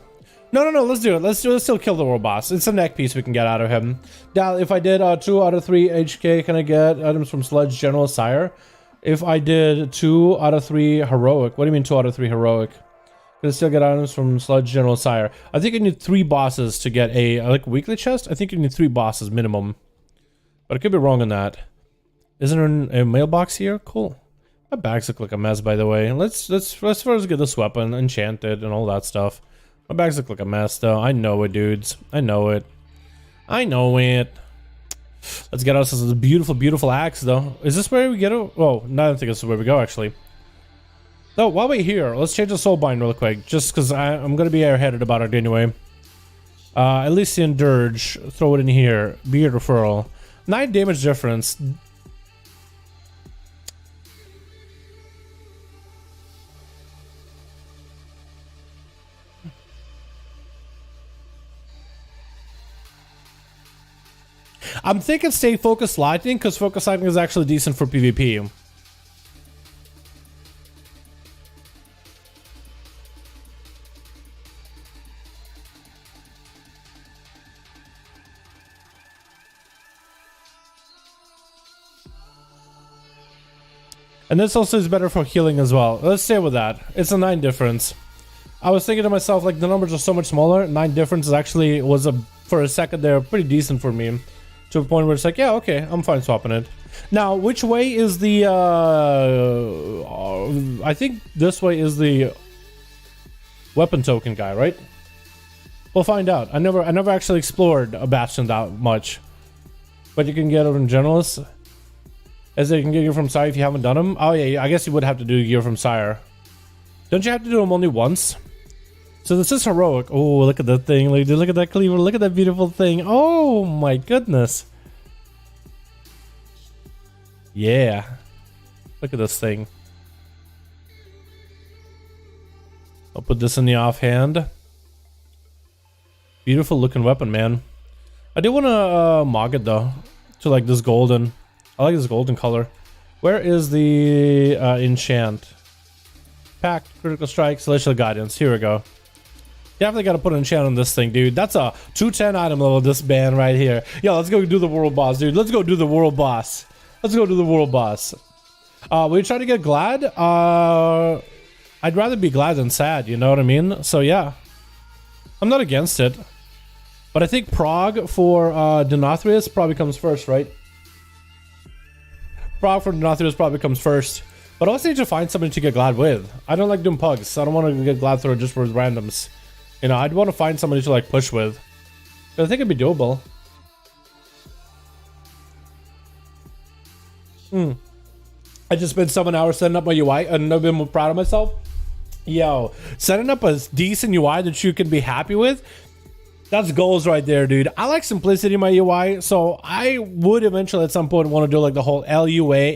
No, let's do it. Let's still kill the world boss. It's a neck piece we can get out of him. Now, if I did 2 out of 3 HK, can I get items from Sludge General Sire? If I did 2 out of 3 heroic, what do you mean 2 out of 3 heroic? Can I still get items from Sludge General Sire? I think you need 3 bosses to get a like weekly chest. I think you need 3 bosses minimum, but I could be wrong on that. Isn't there a mailbox here? Cool. My bags look like a mess, by the way. Let's first get this weapon enchanted and all that stuff. My bags look like a mess, though. I know it, dudes. I know it. I know it. Let's get us this beautiful, beautiful axe, though. Is this where we get it? Oh, no, I don't think this is where we go, actually. No, while we're here, let's change the soulbind real quick, just because I'm going to be airheaded about it anyway. Elysian Dirge, throw it in here. Beard referral. 9 damage difference. I'm thinking stay focused lightning, because focus lightning is actually decent for PvP. And this also is better for healing as well. Let's stay with that. It's a 9 difference. I was thinking to myself, like, the numbers are so much smaller. 9 difference is actually was for a second there pretty decent for me. To a point where it's like, yeah, okay, I'm fine swapping it. Now, which way is the, I think this way is the weapon token guy, right? We'll find out. I never actually explored a Bastion that much. But you can get it from Generalists. As you can get gear from Sire if you haven't done them. Oh yeah, I guess you would have to do gear from Sire. Don't you have to do them only once? So this is heroic. Oh, look at that thing. Look at that cleaver. Look at that beautiful thing. Oh my goodness. Yeah. Look at this thing. I'll put this in the offhand. Beautiful looking weapon, man. I do want to mog it though. To like this golden. I like this golden color. Where is the enchant? Pact, critical strike, celestial guidance. Here we go. Definitely got to put an enchant on this thing, dude. That's a 210 item level, this band right here. Yo, let's go do the world boss, dude. Let's go do the world boss. Let's go do the world boss. We try to get glad. I'd rather be glad than sad, you know what I mean? So yeah. I'm not against it. But I think Prague for Denathrius probably comes first, right? Prague for Denathrius probably comes first. But I also need to find somebody to get glad with. I don't like doing pugs. I don't want to get glad through just for randoms. You know, I'd want to find somebody to like push with. But I think it'd be doable. I just spent 7 hours setting up my UI and I've been more proud of myself. Yo, setting up a decent UI that you can be happy with, that's goals right there, dude. I like simplicity in my UI, so I would eventually at some point want to do like the whole LUI,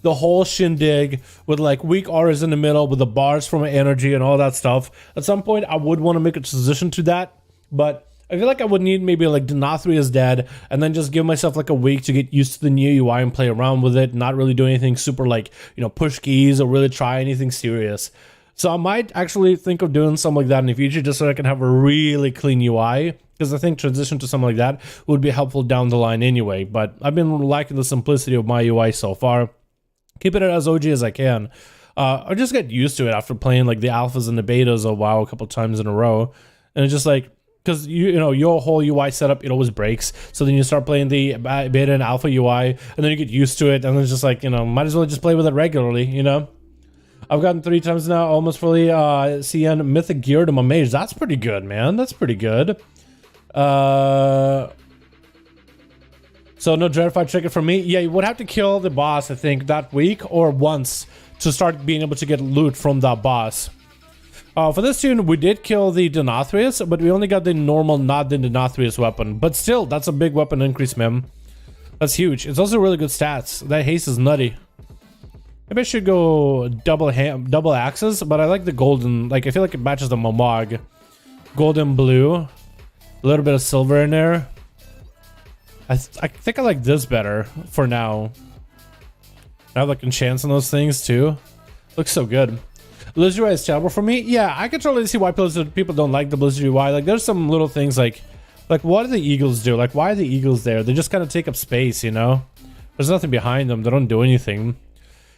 the whole shindig with like weak auras in the middle with the bars from energy and all that stuff. At some point, I would want to make a transition to that, but I feel like I would need maybe like Denathri is dead and then just give myself like a week to get used to the new UI and play around with it, not really do anything super like, you know, push keys or really try anything serious. So I might actually think of doing something like that in the future just so I can have a really clean UI, because I think transition to something like that would be helpful down the line anyway. But I've been liking the simplicity of my UI so far. Keep it as OG as I can. I just get used to it after playing like the alphas and the betas of WoW a couple times in a row. And it's just like, because you know your whole UI setup, it always breaks. So then you start playing the beta and alpha UI, and then you get used to it, and it's just like, you know, might as well just play with it regularly, you know. I've gotten 3 times now, almost fully CN Mythic Gear to my mage. That's pretty good, man. That's pretty good. So no Dreadfight trigger for me. Yeah, you would have to kill the boss, I think, that week or once to start being able to get loot from that boss. For this tune, we did kill the Denathrius, but we only got the normal, not the Denathrius weapon. But still, that's a big weapon increase, man. That's huge. It's also really good stats. That haste is nutty. Maybe I should go double axes, but I like the golden. Like, I feel like it matches the Momog. Golden blue. A little bit of silver in there. I think I like this better for now. I have like enchants on those things too. Looks so good. Blizzard UI is terrible for me. Yeah, I can totally see why people don't like the Blizzard UI. Like, there's some little things like what do the eagles do? Like, why are the eagles there? They just kind of take up space, you know? There's nothing behind them. They don't do anything.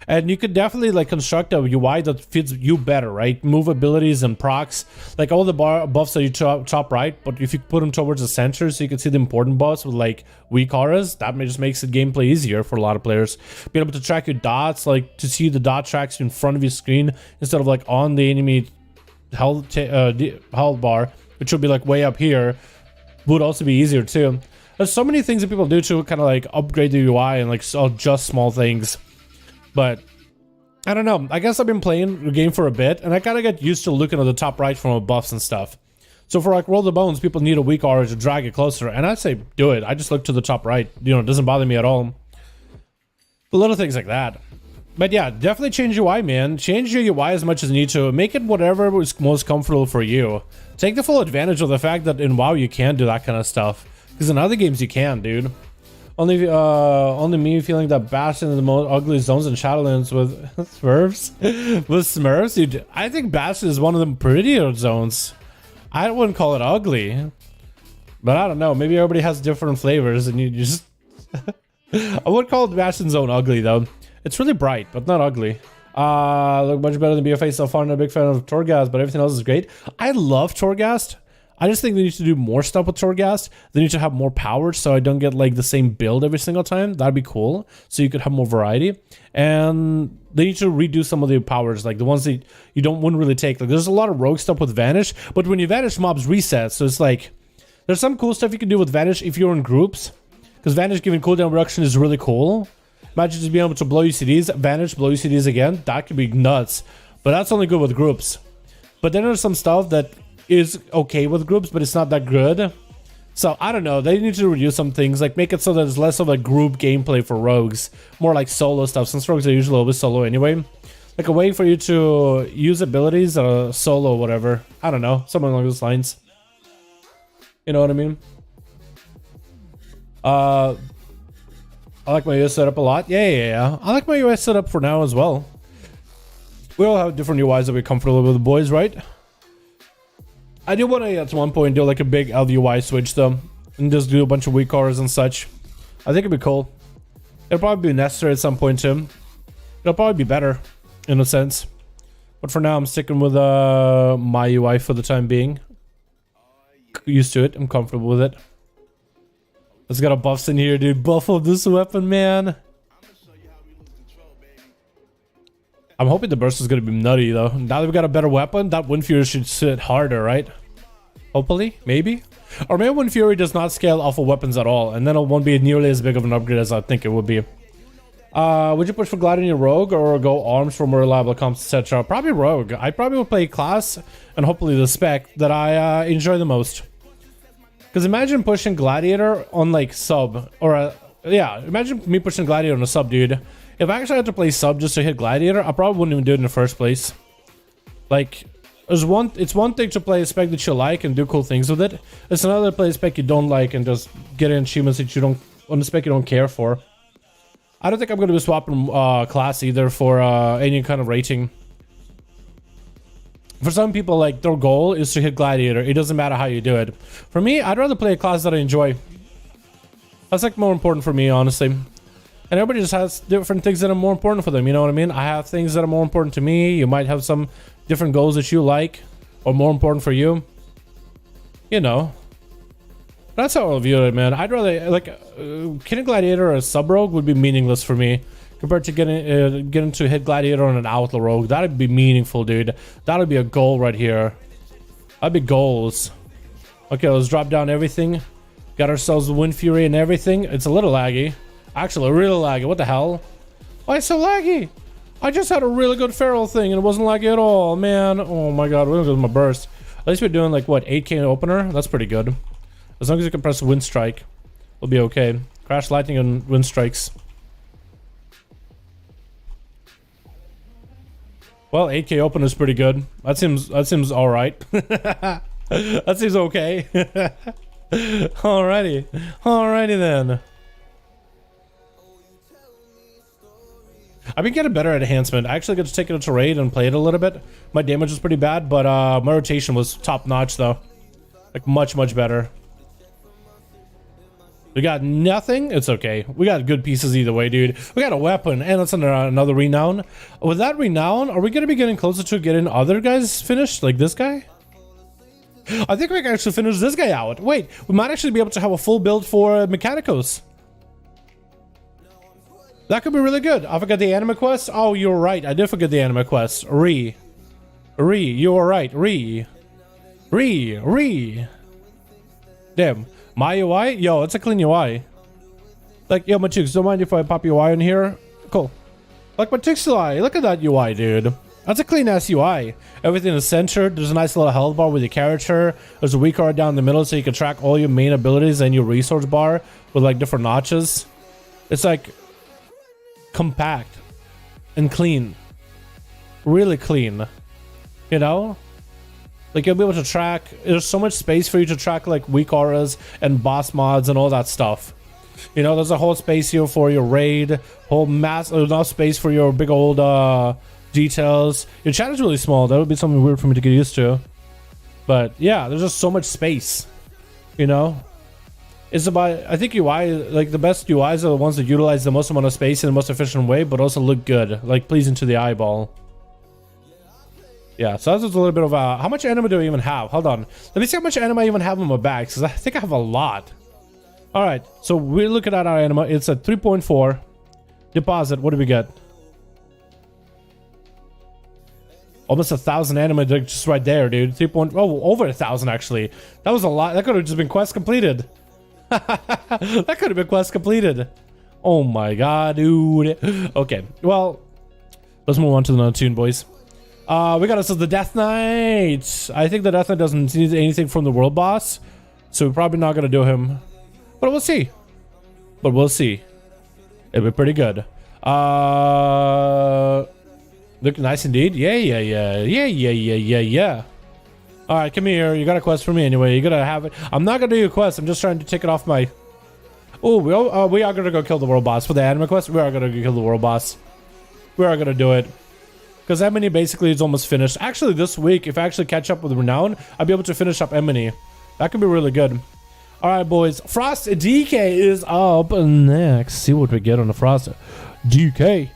And you could definitely like construct a UI that fits you better, right? Move abilities and procs, like all the buffs that you top right, but if you put them towards the center so you can see the important buffs with like weak auras, that just makes the gameplay easier for a lot of players. Being able to track your dots, like to see the dot tracks in front of your screen instead of like on the enemy health bar, which would be like way up here, would also be easier too. There's so many things that people do to kind of like upgrade the UI and like adjust small things. But I don't know. I guess I've been playing the game for a bit, and I kind of get used to looking at the top right from buffs and stuff. So for like Roll the Bones, people need a weak aura to drag it closer, and I'd say do it. I just look to the top right. You know, it doesn't bother me at all. Little things like that. But yeah, definitely change UI, man. Change your UI as much as you need to. Make it whatever is most comfortable for you. Take the full advantage of the fact that in WoW you can do that kind of stuff. Because in other games you can, dude. Only me feeling that Bastion in the most ugly zones in Shadowlands with Smurfs. With Smurfs, dude. I think Bastion is one of the prettier zones. I wouldn't call it ugly. But I don't know. Maybe everybody has different flavors and you just... I would call Bastion zone ugly though. It's really bright, but not ugly. Look much better than BFA so far. I'm not a big fan of Torghast, but everything else is great. I love Torghast. I just think they need to do more stuff with Torghast. They need to have more power so I don't get like the same build every single time. That'd be cool. So you could have more variety. And they need to redo some of the powers, like the ones that you wouldn't really take. Like there's a lot of rogue stuff with Vanish, but when you Vanish, mobs reset. So it's like, there's some cool stuff you can do with Vanish if you're in groups. Because Vanish giving cooldown reduction is really cool. Imagine just being able to blow UCDs, Vanish, blow UCDs again. That could be nuts. But that's only good with groups. But then there's some stuff that is okay with groups, but it's not that good. So I don't know, they need to reduce some things, like make it so that it's less of a group gameplay for rogues, more like solo stuff, since rogues are usually always solo anyway. Like a way for you to use abilities solo or whatever. I don't know, something along those lines. You know what I mean? I like my US setup a lot. Yeah. I like my US setup for now as well. We all have different UIs that we're comfortable with, boys, right? I do want to, at one point, do like a big LUI switch, though. And just do a bunch of weak cores and such. I think it'd be cool. It'll probably be necessary at some point, too. It'll probably be better, in a sense. But for now, I'm sticking with my UI for the time being. Used to it. I'm comfortable with it. Let's get a buffs in here, dude. Buff up this weapon, man. I'm hoping the burst is going to be nutty, though. Now that we got a better weapon, that Wind Fury should sit harder, right? Hopefully, maybe. Or maybe Wind Fury does not scale off of weapons at all, and then it won't be nearly as big of an upgrade as I think it would be. Would you push for Gladiator Rogue or go arms for more reliable comps, etc.? Probably Rogue. I probably would play class and hopefully the spec that I enjoy the most. Because imagine pushing Gladiator on like sub, or yeah, imagine me pushing Gladiator on a sub, dude. If I actually had to play sub just to hit Gladiator, I probably wouldn't even do it in the first place. Like, it's one thing to play a spec that you like and do cool things with it. It's another to play a spec you don't like and just get in achievements that you don't, on the spec you don't care for. I don't think I'm going to be swapping class either for any kind of rating. For some people, like, their goal is to hit Gladiator. It doesn't matter how you do it. For me, I'd rather play a class that I enjoy. That's like more important for me, honestly. And everybody just has different things that are more important for them, you know what I mean? I have things that are more important to me. You might have some different goals that you like or more important for you. You know. That's how I'll view it, man. I'd rather, like, killing Gladiator or a sub-rogue would be meaningless for me compared to getting to hit Gladiator on an Outlaw Rogue. That'd be meaningful, dude. That'd be a goal right here. That'd be goals. Okay, let's drop down everything. Got ourselves the Wind Fury and everything. It's a little laggy. Actually, really laggy. What the hell? Why so laggy? I just had a really good feral thing and it wasn't laggy at all, man. Oh my god, we're gonna go with my burst. At least we're doing like, what, 8k opener? That's pretty good. As long as you can press Wind Strike, we'll be okay. Crash Lightning and Wind Strikes. Well, 8k opener is pretty good. That seems alright. That seems okay. Alrighty then. I've been getting better at enhancement. I actually got to take it into raid and play it a little bit. My damage was pretty bad, but my rotation was top notch though. Like much better. We got nothing. It's okay. We got good pieces either way, dude. We got a weapon and it's another renown. With that renown, are we going to be getting closer to getting other guys finished? Like this guy? I think we can actually finish this guy out. Wait, we might actually be able to have a full build for Mechanicos. That could be really good. I forgot the anime quest. Oh, you're right. I did forget the anime quest. You were right. Damn. My UI? Yo, it's a clean UI. Like, yo, my chicks, don't mind if I pop UI in here? Cool. Like my chicks UI. Look at that UI, dude. That's a clean ass UI. Everything is centered. There's a nice little health bar with your character. There's a weak card down the middle so you can track all your main abilities and your resource bar with like different notches. It's like compact and clean. Really clean. You know? Like you'll be able to track, there's so much space for you to track like weak auras and boss mods and all that stuff. You know, there's a whole space here for your raid, enough space for your big old details. Your chat is really small. That would be something weird for me to get used to. But yeah, there's just so much space. You know? It's about, I think UI, like the best UIs are the ones that utilize the most amount of space in the most efficient way, but also look good, like pleasing to the eyeball. Yeah, so that's just a little bit of how much anima do I even have? Hold on. Let me see how much anima I even have in my bag, because I think I have a lot. Alright, so we're looking at our anima. It's at 3.4. Deposit, what do we get? Almost 1,000 anima just right there, dude. Oh, over 1,000 actually. That was a lot. That could have just been quest completed. That could have been quest completed. Oh my god, dude. Okay, well, let's move on to the tune, boys. We got ourselves the Death Knight. I think the Death Knight doesn't need anything from the world boss, so we're probably not gonna do him. But we'll see. But we'll see. It'll be pretty good. Look nice indeed. Yeah. Alright, come here. You got a quest for me anyway. You gotta have it. I'm not gonna do your quest. I'm just trying to take it off my... Oh, we are gonna go kill the world boss. For the anime quest, we are gonna go kill the world boss. We are gonna do it. Because Emily basically is almost finished. Actually, this week, if I actually catch up with Renown, I'll be able to finish up Emily. That could be really good. Alright, boys. Frost DK is up next. See what we get on the Frost DK.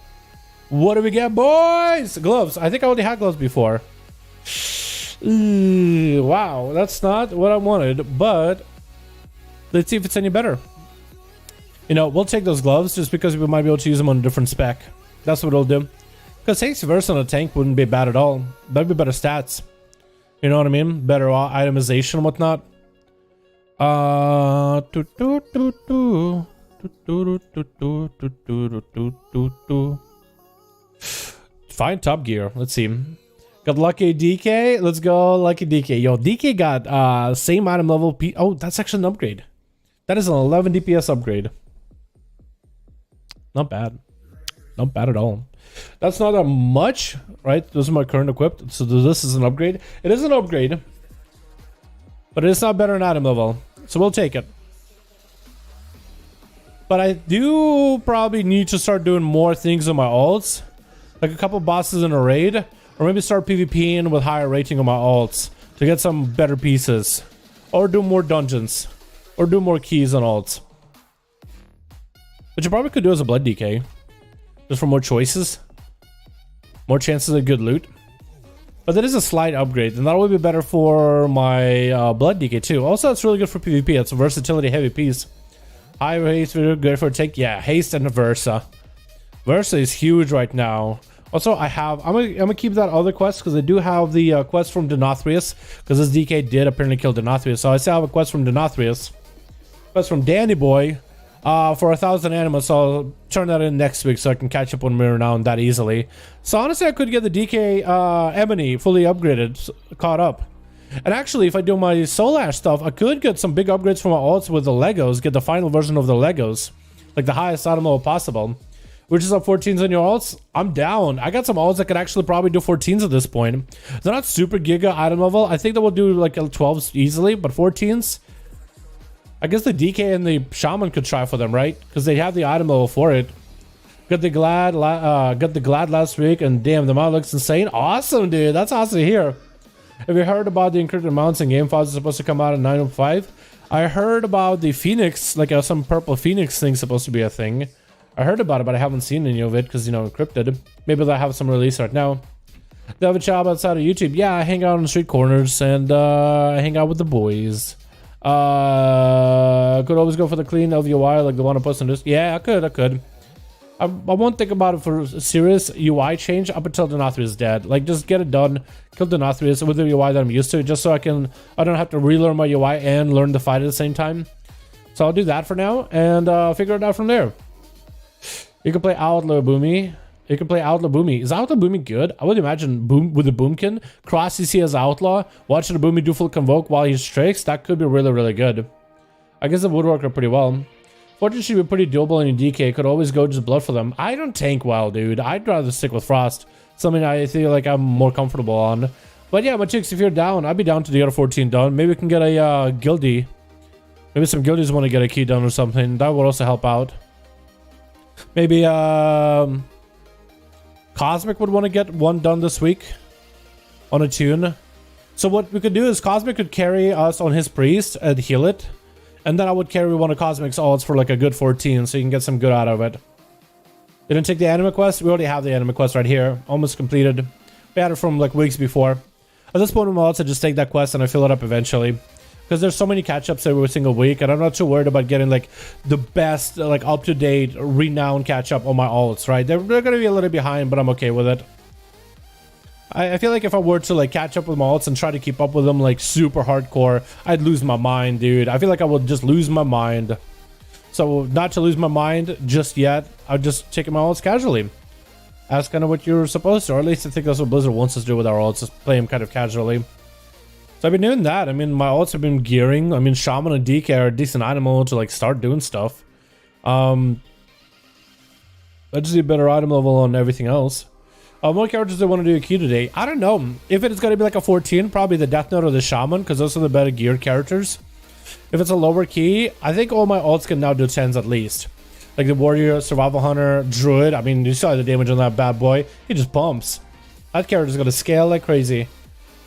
What do we get, boys? Gloves. I think I already had gloves before. Wow, that's not what I wanted, but let's see if it's any better. You know, we'll take those gloves just because we might be able to use them on a different spec. That's what it'll do. Because haste verse on a tank wouldn't be bad at all. That'd be better stats. You know what I mean? Better itemization and whatnot. Fine top gear. Let's see. Got Lucky DK. Let's go Lucky DK. Yo, DK got same item level P. Oh, that's actually an upgrade. That is an 11 DPS upgrade. Not bad. Not bad at all. That's not that much, right? This is my current equipped. So this is an upgrade. It is an upgrade. But it's not better than item level. So we'll take it. But I do probably need to start doing more things on my alts. Like a couple bosses in a raid. Or maybe start PvPing with higher rating on my alts to get some better pieces. Or do more dungeons. Or do more keys on alts. Which you probably could do as a blood DK. Just for more choices. More chances of good loot. But that is a slight upgrade. And that will be better for my blood DK too. Also, it's really good for PvP. It's a versatility heavy piece. High haste, very good for a take. Yeah, haste and Versa. Versa is huge right now. Also, I'm gonna keep that other quest because I do have the quest from Denothrius, because this DK did apparently kill Denothrius. So I still have a quest from Denothrius, quest from Danny Boy, for 1,000 animals. So I'll turn that in next week so I can catch up on Mirror now that easily. So honestly, I could get the DK Ebony fully upgraded, caught up. And actually, if I do my Solash stuff, I could get some big upgrades from my alts with the Legos, get the final version of the Legos, like the highest item level possible. Which is up 14s on your alts. I'm down. I got some alts that could actually probably do 14s at this point. They're not super giga item level. I think that will do like 12s easily, but 14s, I guess the DK and the Shaman could try for them, right? Because they have the item level for it. Got the Glad last week, and damn, the mount looks insane. Awesome, dude. That's awesome to hear. Have you heard about the encrypted mounts and game files are supposed to come out at 9:05? I heard about the Phoenix, like some purple Phoenix thing supposed to be a thing. I heard about it, but I haven't seen any of it because, you know, encrypted. Maybe they'll have some release right now. They have a job outside of YouTube. Yeah, I hang out on the street corners and I hang out with the boys. Could always go for the clean LVUI like the one I posted on this. Yeah, I could. I won't think about it for a serious UI change up until Denothrius is dead. Like, just get it done. Kill Denothrius with the UI that I'm used to, just so I don't have to relearn my UI and learn the fight at the same time. So I'll do that for now and figure it out from there. You can play Outlaw Boomy. Is Outlaw Boomy good? I would imagine Boom with the Boomkin. Cross CC as Outlaw. Watching the Boomy do full convoke while he strikes. That could be really, really good. I guess the woodworker pretty well. Fortune should be pretty doable in DK. Could always go just blood for them. I don't tank well, dude. I'd rather stick with Frost. Something I feel like I'm more comfortable on. But yeah, my chicks, if you're down, I'd be down to the other 14 done. Maybe we can get a guildie. Maybe some guildies want to get a key done or something. That would also help out. Maybe Cosmic would want to get one done this week on a tune. So what we could do is Cosmic could carry us on his priest and heal it. And then I would carry one of Cosmic's alts for like a good 14 so you can get some good out of it. Didn't take the anime quest? We already have the anime quest right here. Almost completed. We had it from like weeks before. At this point, I'm also just take that quest and I fill it up eventually. Because there's so many catch-ups every single week, and I'm not too worried about getting like the best, like up-to-date, renowned catch-up on my alts, right? They're gonna be a little behind, but I'm okay with it. I feel like if I were to like catch up with my alts and try to keep up with them like super hardcore, I'd lose my mind, dude. I feel like I would just lose my mind. So not to lose my mind just yet, I'm just taking my alts casually. That's kind of what you're supposed to, or at least I think that's what Blizzard wants us to do with our ults, just play them kind of casually. So I've been doing that. I mean, my ults have been gearing. I mean, Shaman and DK are a decent item to like start doing stuff. I just need a better item level on everything else. What characters do I want to do a queue today? I don't know. If it's going to be like a 14, probably the Death Note or the Shaman, because those are the better geared characters. If it's a lower key, I think all my ults can now do 10s at least. Like the Warrior, Survival Hunter, Druid. I mean, you saw the damage on that bad boy. He just pumps. That character's going to scale like crazy.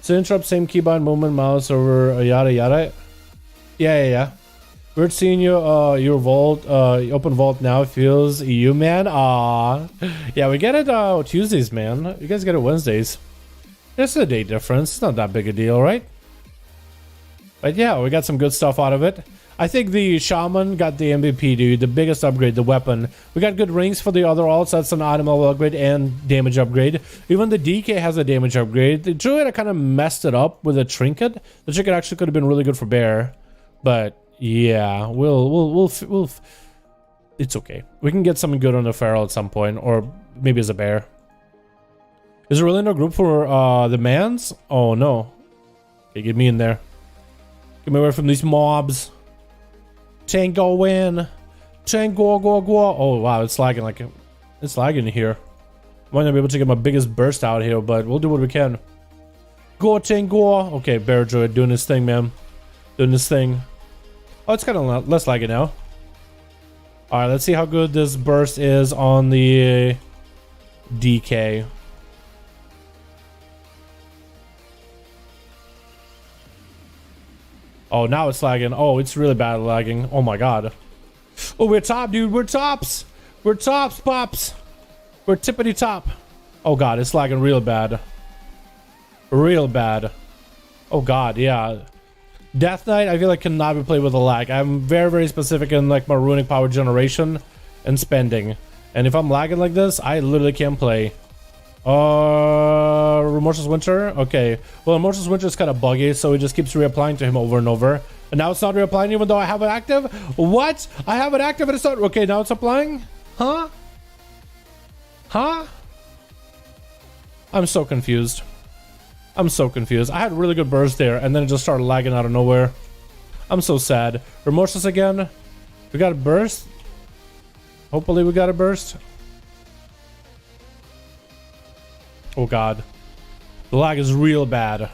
So interrupt, same keybind, movement, mouse, over yada yada. Yeah. Weird seeing you, your vault, open vault now feels EU, man. Aw. Yeah, we get it Tuesdays, man. You guys get it Wednesdays. There's a day difference. It's not that big a deal, right? But yeah, we got some good stuff out of it. I think the Shaman got the MVP, dude. The biggest upgrade, the weapon. We got good rings for the other alts. That's an item level upgrade and damage upgrade. Even the DK has a damage upgrade. The Druid, I kind of messed it up with a trinket. The trinket actually could have been really good for Bear. But yeah, we'll it's okay. We can get something good on the Feral at some point, or maybe as a Bear. Is there really no group for the Mans? Oh no. Okay, get me in there. Get me away from these mobs. Tango win. Tango go. Oh wow, it's lagging like it's lagging here. Might not be able to get my biggest burst out here, but we'll do what we can. Go Tango. Okay, Bear Druid doing his thing, man. Doing his thing. Oh, it's kind of less laggy now. All right, let's see how good this burst is on the DK. Oh, now it's lagging. Oh, it's really bad lagging. Oh my god. Oh, we're top, dude. We're tops. We're tops, pops. We're tippity top. Oh god, it's lagging real bad. Real bad. Oh god, yeah. Death Knight, I feel like cannot be played with a lag. I'm very, very specific in like my runic power generation and spending. And if I'm lagging like this, I literally can't play. Remorseless Winter? Okay. Well, Remorseless Winter is kind of buggy, so it just keeps reapplying to him over and over. And now it's not reapplying even though I have it active? What? I have it active and it's not... Okay, now it's applying? Huh? Huh? I'm so confused. I'm so confused. I had a really good burst there, and then it just started lagging out of nowhere. I'm so sad. Remorseless again. We got a burst. Hopefully we got a burst. Oh god. The lag is real bad. I'm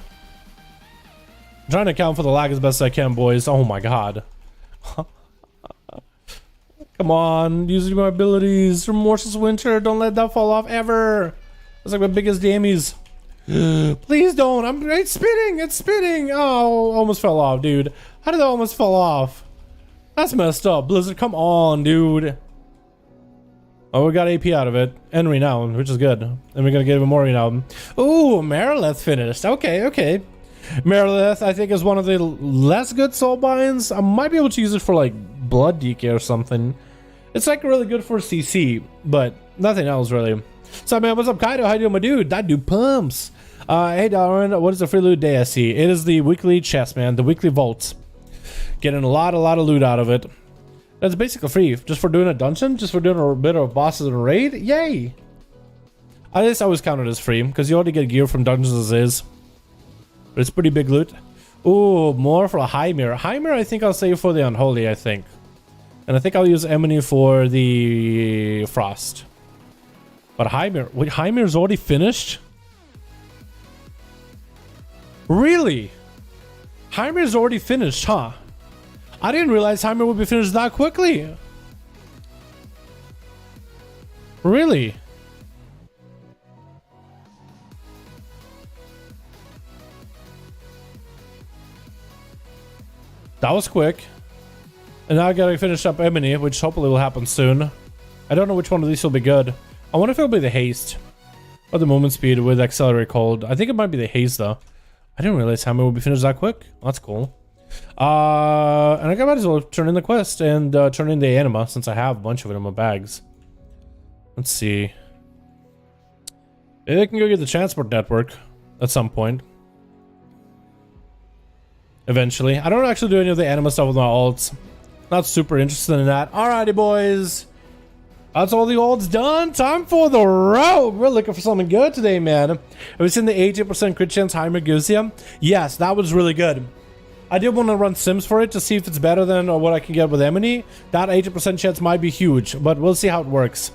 trying to account for the lag as best I can, boys. Oh my god. Come on, using my abilities. Remorseless Winter, don't let that fall off ever. That's like my biggest dammies. Please don't. It's spinning. It's spinning. Oh, almost fell off, dude. How did that almost fall off? That's messed up. Blizzard, come on, dude. Oh, we got AP out of it. And renown, which is good. And we're gonna get even more renown. Ooh, Marileth finished. Okay. Marileth, I think, is one of the less good soul binds. I might be able to use it for like blood DK or something. It's like really good for CC, but nothing else really. So man, what's up, Kaido? How you doing, my dude? That dude pumps. Hey Dalaran, what is the free loot day I see? It is the weekly chest, man. The weekly vaults. Getting a lot of loot out of it. That's basically free, just for doing a dungeon, just for doing a bit of bosses and raid. Yay! At least I always count it as free, because you already get gear from dungeons as is. But it's pretty big loot. Ooh, more for a High Mirror. High Mirror, I think I'll save for the Unholy, I think. And I think I'll use Emily for the Frost. But High Mirror, wait, High Mirror's already finished? Really? High Mirror's already finished, huh? I didn't realize High Mirror would be finished that quickly. Really? That was quick. And now I gotta finish up Ebony, which hopefully will happen soon. I don't know which one of these will be good. I wonder if it'll be the Haste. Or the Movement Speed with Accelerate Cold. I think it might be the Haste though. I didn't realize Hammer would be finished that quick. That's cool. And I might as well turn in the quest and turn in the anima since I have a bunch of it in my bags. Let's see. Maybe I can go get the transport network at some point. Eventually. I don't actually do any of the anima stuff with my alts. Not super interested in that. Alrighty, boys. That's all the old's done. Time for the rogue. We're looking for something good today, man. Have we seen the 80% crit chance ONYXIA? Yes, that was really good. I did want to run sims for it to see if it's better than what I can get with Emily. That 80% chance might be huge, but we'll see how it works.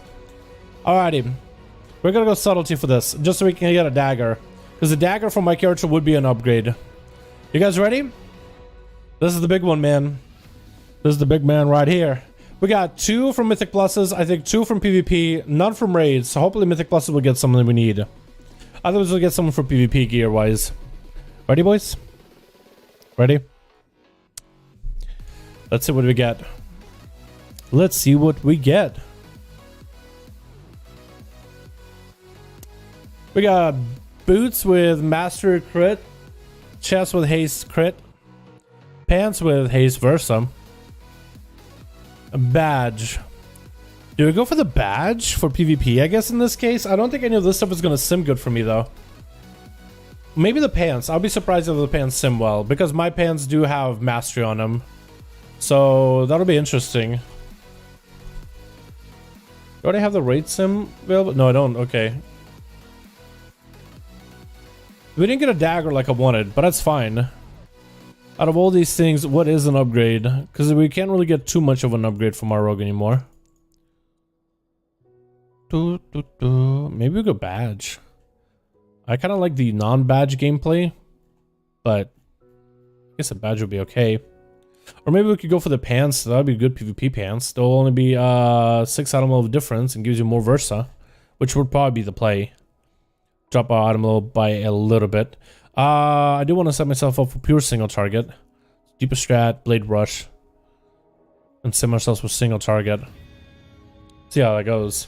Alrighty. We're gonna go subtlety for this, just so we can get a dagger. Because the dagger from my character would be an upgrade. You guys ready? This is the big one, man. This is the big man right here. We got 2 from Mythic Pluses, I think 2 from PvP, none from raids, so hopefully Mythic Pluses will get something we need. Otherwise we'll get someone for PvP gear-wise. Ready, boys? Ready? Let's see what we get. Let's see what we get. We got boots with Master Crit, chest with Haste Crit, pants with Haste Versa. A badge. Do we go for the badge for PvP, I guess, in this case? I don't think any of this stuff is going to sim good for me, though. Maybe the pants. I'll be surprised if the pants sim well, because my pants do have mastery on them. So, that'll be interesting. Do I have the raid sim available? No, I don't. Okay. We didn't get a dagger like I wanted, but that's fine. Out of all these things, what is an upgrade? Because we can't really get too much of an upgrade from our rogue anymore. Maybe we go badge. I kind of like the non-badge gameplay, but I guess a badge would be okay. Or maybe we could go for the pants. That would be good PvP pants. They'll only be 6 item level difference and gives you more Versa, which would probably be the play. Drop our item level by a little bit. I do want to set myself up for pure single target. Deeper strat, blade rush. And sim ourselves with single target. See how that goes.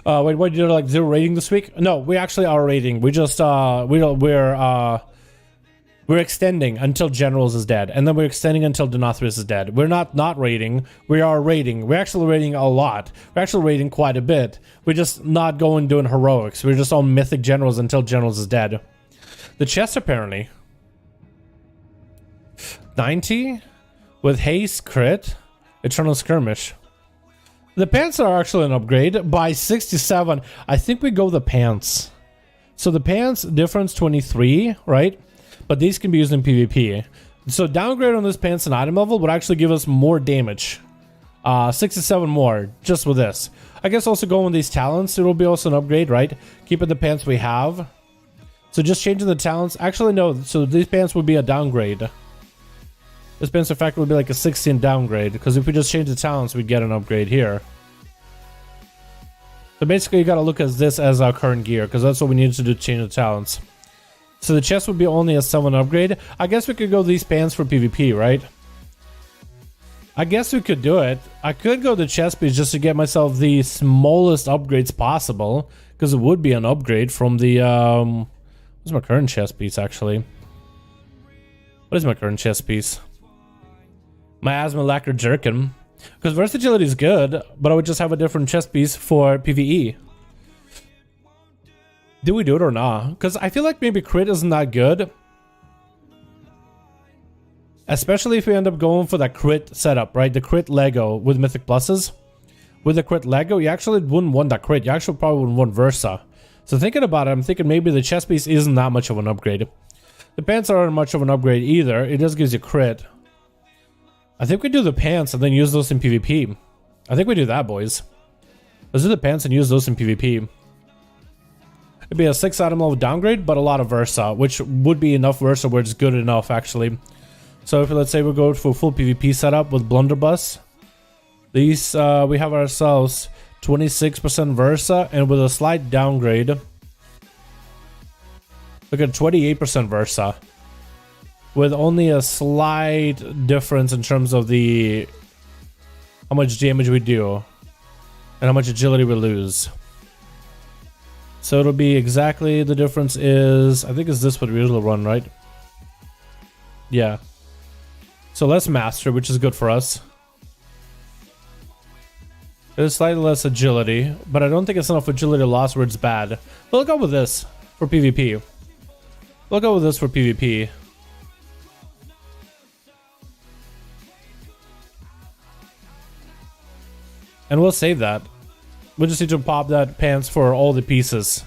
Wait, what, you like 0 rating this week? No, we actually are rating. We just we're extending until Generals is dead, and then we're extending until Denathrius is dead. We're not rating. We are rating. We're actually rating a lot. We're actually rating quite a bit. We're just not going doing heroics. We're just on mythic generals until Generals is dead. The chest apparently 90 with haste crit, eternal skirmish. The pants are actually an upgrade by 67. I think we go the pants. So the pants difference 23, right? But these can be used in PvP. So downgrade on this pants and item level would actually give us more damage. 67 more just with this. I guess also going with these talents, it will be also an upgrade, right? Keeping the pants we have. So just changing the talents. Actually, no. So these pants would be a downgrade. This pants effect would be like a 16 downgrade. Because if we just change the talents, we'd get an upgrade here. So basically, you got to look at this as our current gear. Because that's what we need to do to change the talents. So the chest would be only a 7 upgrade. I guess we could go these pants for PvP, right? I guess we could do it. I could go the chest piece just to get myself the smallest upgrades possible. Because it would be an upgrade from the... What's my current chest piece, actually? What is my current chest piece? My Asthma Lacquer Jerkin. Because versatility is good, but I would just have a different chest piece for PvE. Do we do it or not? Because I feel like maybe crit isn't that good. Especially if we end up going for that crit setup, right? The crit Lego with Mythic Pluses. With the crit Lego, you actually wouldn't want that crit. You actually probably wouldn't want Versa. So thinking about it, I'm thinking maybe the chest piece isn't that much of an upgrade. The pants aren't much of an upgrade either. It just gives you crit. I think we do the pants and then use those in PvP. I think we do that, boys. Let's do the pants and use those in PvP. It'd be a 6 item level downgrade, but a lot of Versa, which would be enough Versa where it's good enough, actually. So if let's say we go for full PvP setup with Blunderbuss, these we have ourselves 26% Versa, and with a slight downgrade, look at 28% Versa, with only a slight difference in terms of the how much damage we do and how much agility we lose. So it'll be exactly the difference is, I think is this what we usually run, right? Yeah. So less master, which is good for us. There's slightly less agility, but I don't think it's enough agility loss where it's bad. We'll go with this for PvP. We'll go with this for PvP. And we'll save that. We just need to pop that pants for all the pieces.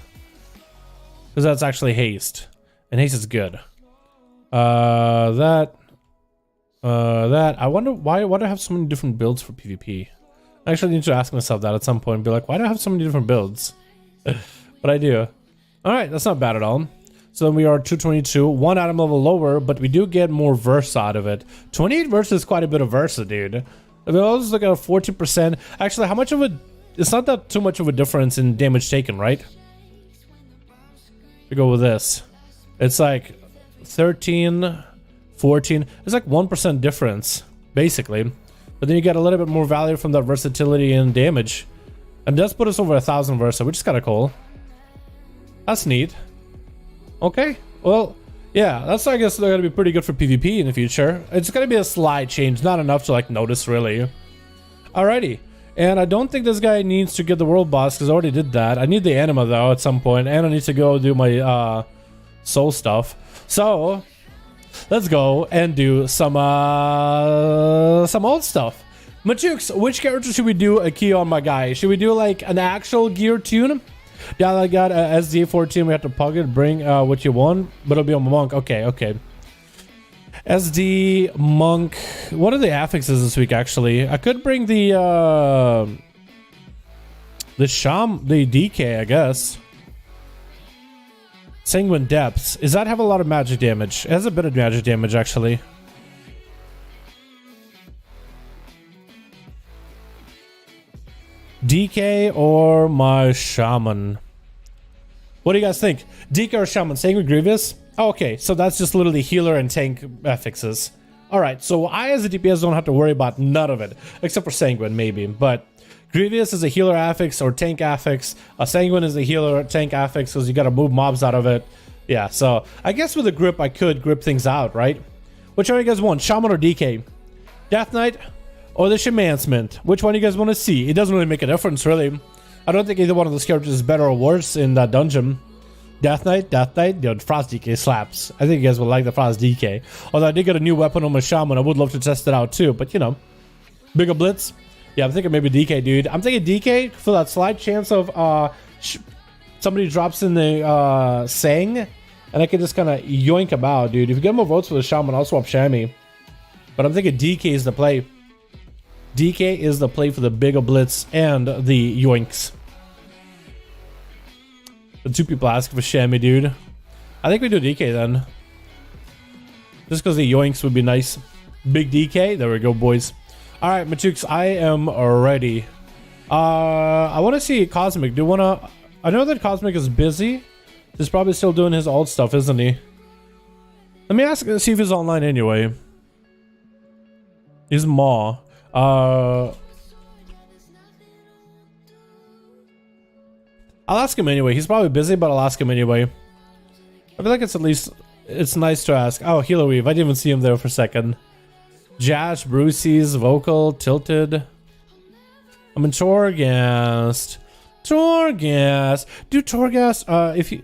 Because that's actually haste. And haste is good. That. I wonder why do I have so many different builds for PvP? I actually need to ask myself that at some point and be like, why do I have so many different builds? But I do. Alright, that's not bad at all. So then we are 222, 1 atom level lower, but we do get more versa out of it. 28 versa is quite a bit of versa, dude. I mean, I'll just look at a 14%. Actually, how much of a... It's not that too much of a difference in damage taken, right? We go with this. It's like 13, 14. It's like 1% difference, basically. But then you get a little bit more value from that versatility and damage. And it does put us over 1,000 versa, which is kind of cool. That's neat. Okay, well, yeah, that's, I guess, they're gonna be pretty good for PvP in the future. It's gonna be a slight change, not enough to, like, notice, really. Alrighty. And I don't think this guy needs to get the world boss, because I already did that. I need the anima, though, at some point, and I need to go do my, soul stuff. So, let's go and do some old stuff. Majukes, which character should we do a key on, my guy? Should we do, like, an actual gear tune? Yeah, I got SD 14. We have to plug it. Bring what you want, but it'll be on monk. Okay, okay. SD monk. What are the affixes this week? Actually, I could bring the DK, I guess. Sanguine depths. Does that have a lot of magic damage? It has a bit of magic damage, actually. DK or my shaman? What do you guys think? DK or shaman? Sanguine Grievous? Oh, okay, so that's just literally healer and tank affixes. Alright, so I as a DPS don't have to worry about none of it. Except for Sanguine, maybe. But Grievous is a healer affix or tank affix. Sanguine is a healer or tank affix because you gotta move mobs out of it. Yeah, so I guess with a grip I could grip things out, right? Which one do you guys want? Shaman or DK? Death Knight? Or the Shamancement? Which one do you guys want to see? It doesn't really make a difference, really. I don't think either one of those characters is better or worse in that dungeon. Death Knight, dude, Frost DK slaps. I think you guys will like the Frost DK. Although I did get a new weapon on my Shaman, I would love to test it out too, but you know. Bigger Blitz? Yeah, I'm thinking maybe DK, dude. I'm thinking DK for that slight chance of somebody drops in the Sang, and I can just kind of yoink him out, dude. If you get more votes for the Shaman, I'll swap Shammy. But I'm thinking DK is the play. DK is the play for the bigger blitz and the yoinks. The two people asking for Shammy, dude. I think we do DK then. Just because the yoinks would be nice. Big DK. There we go, boys. Alright, Machooks, I am ready. I want to see Cosmic. Do you want to... I know that Cosmic is busy. He's probably still doing his old stuff, isn't he? Let me ask, see if he's online anyway. He's Maw. I'll ask him anyway. He's probably busy, but I'll ask him anyway. I feel like it's at least... It's nice to ask. Oh, Healer Weave. I didn't even see him there for a second. Jash, Brucey's, Vocal, Tilted. I'm in Torghast. Torghast. Do Torghast, if you...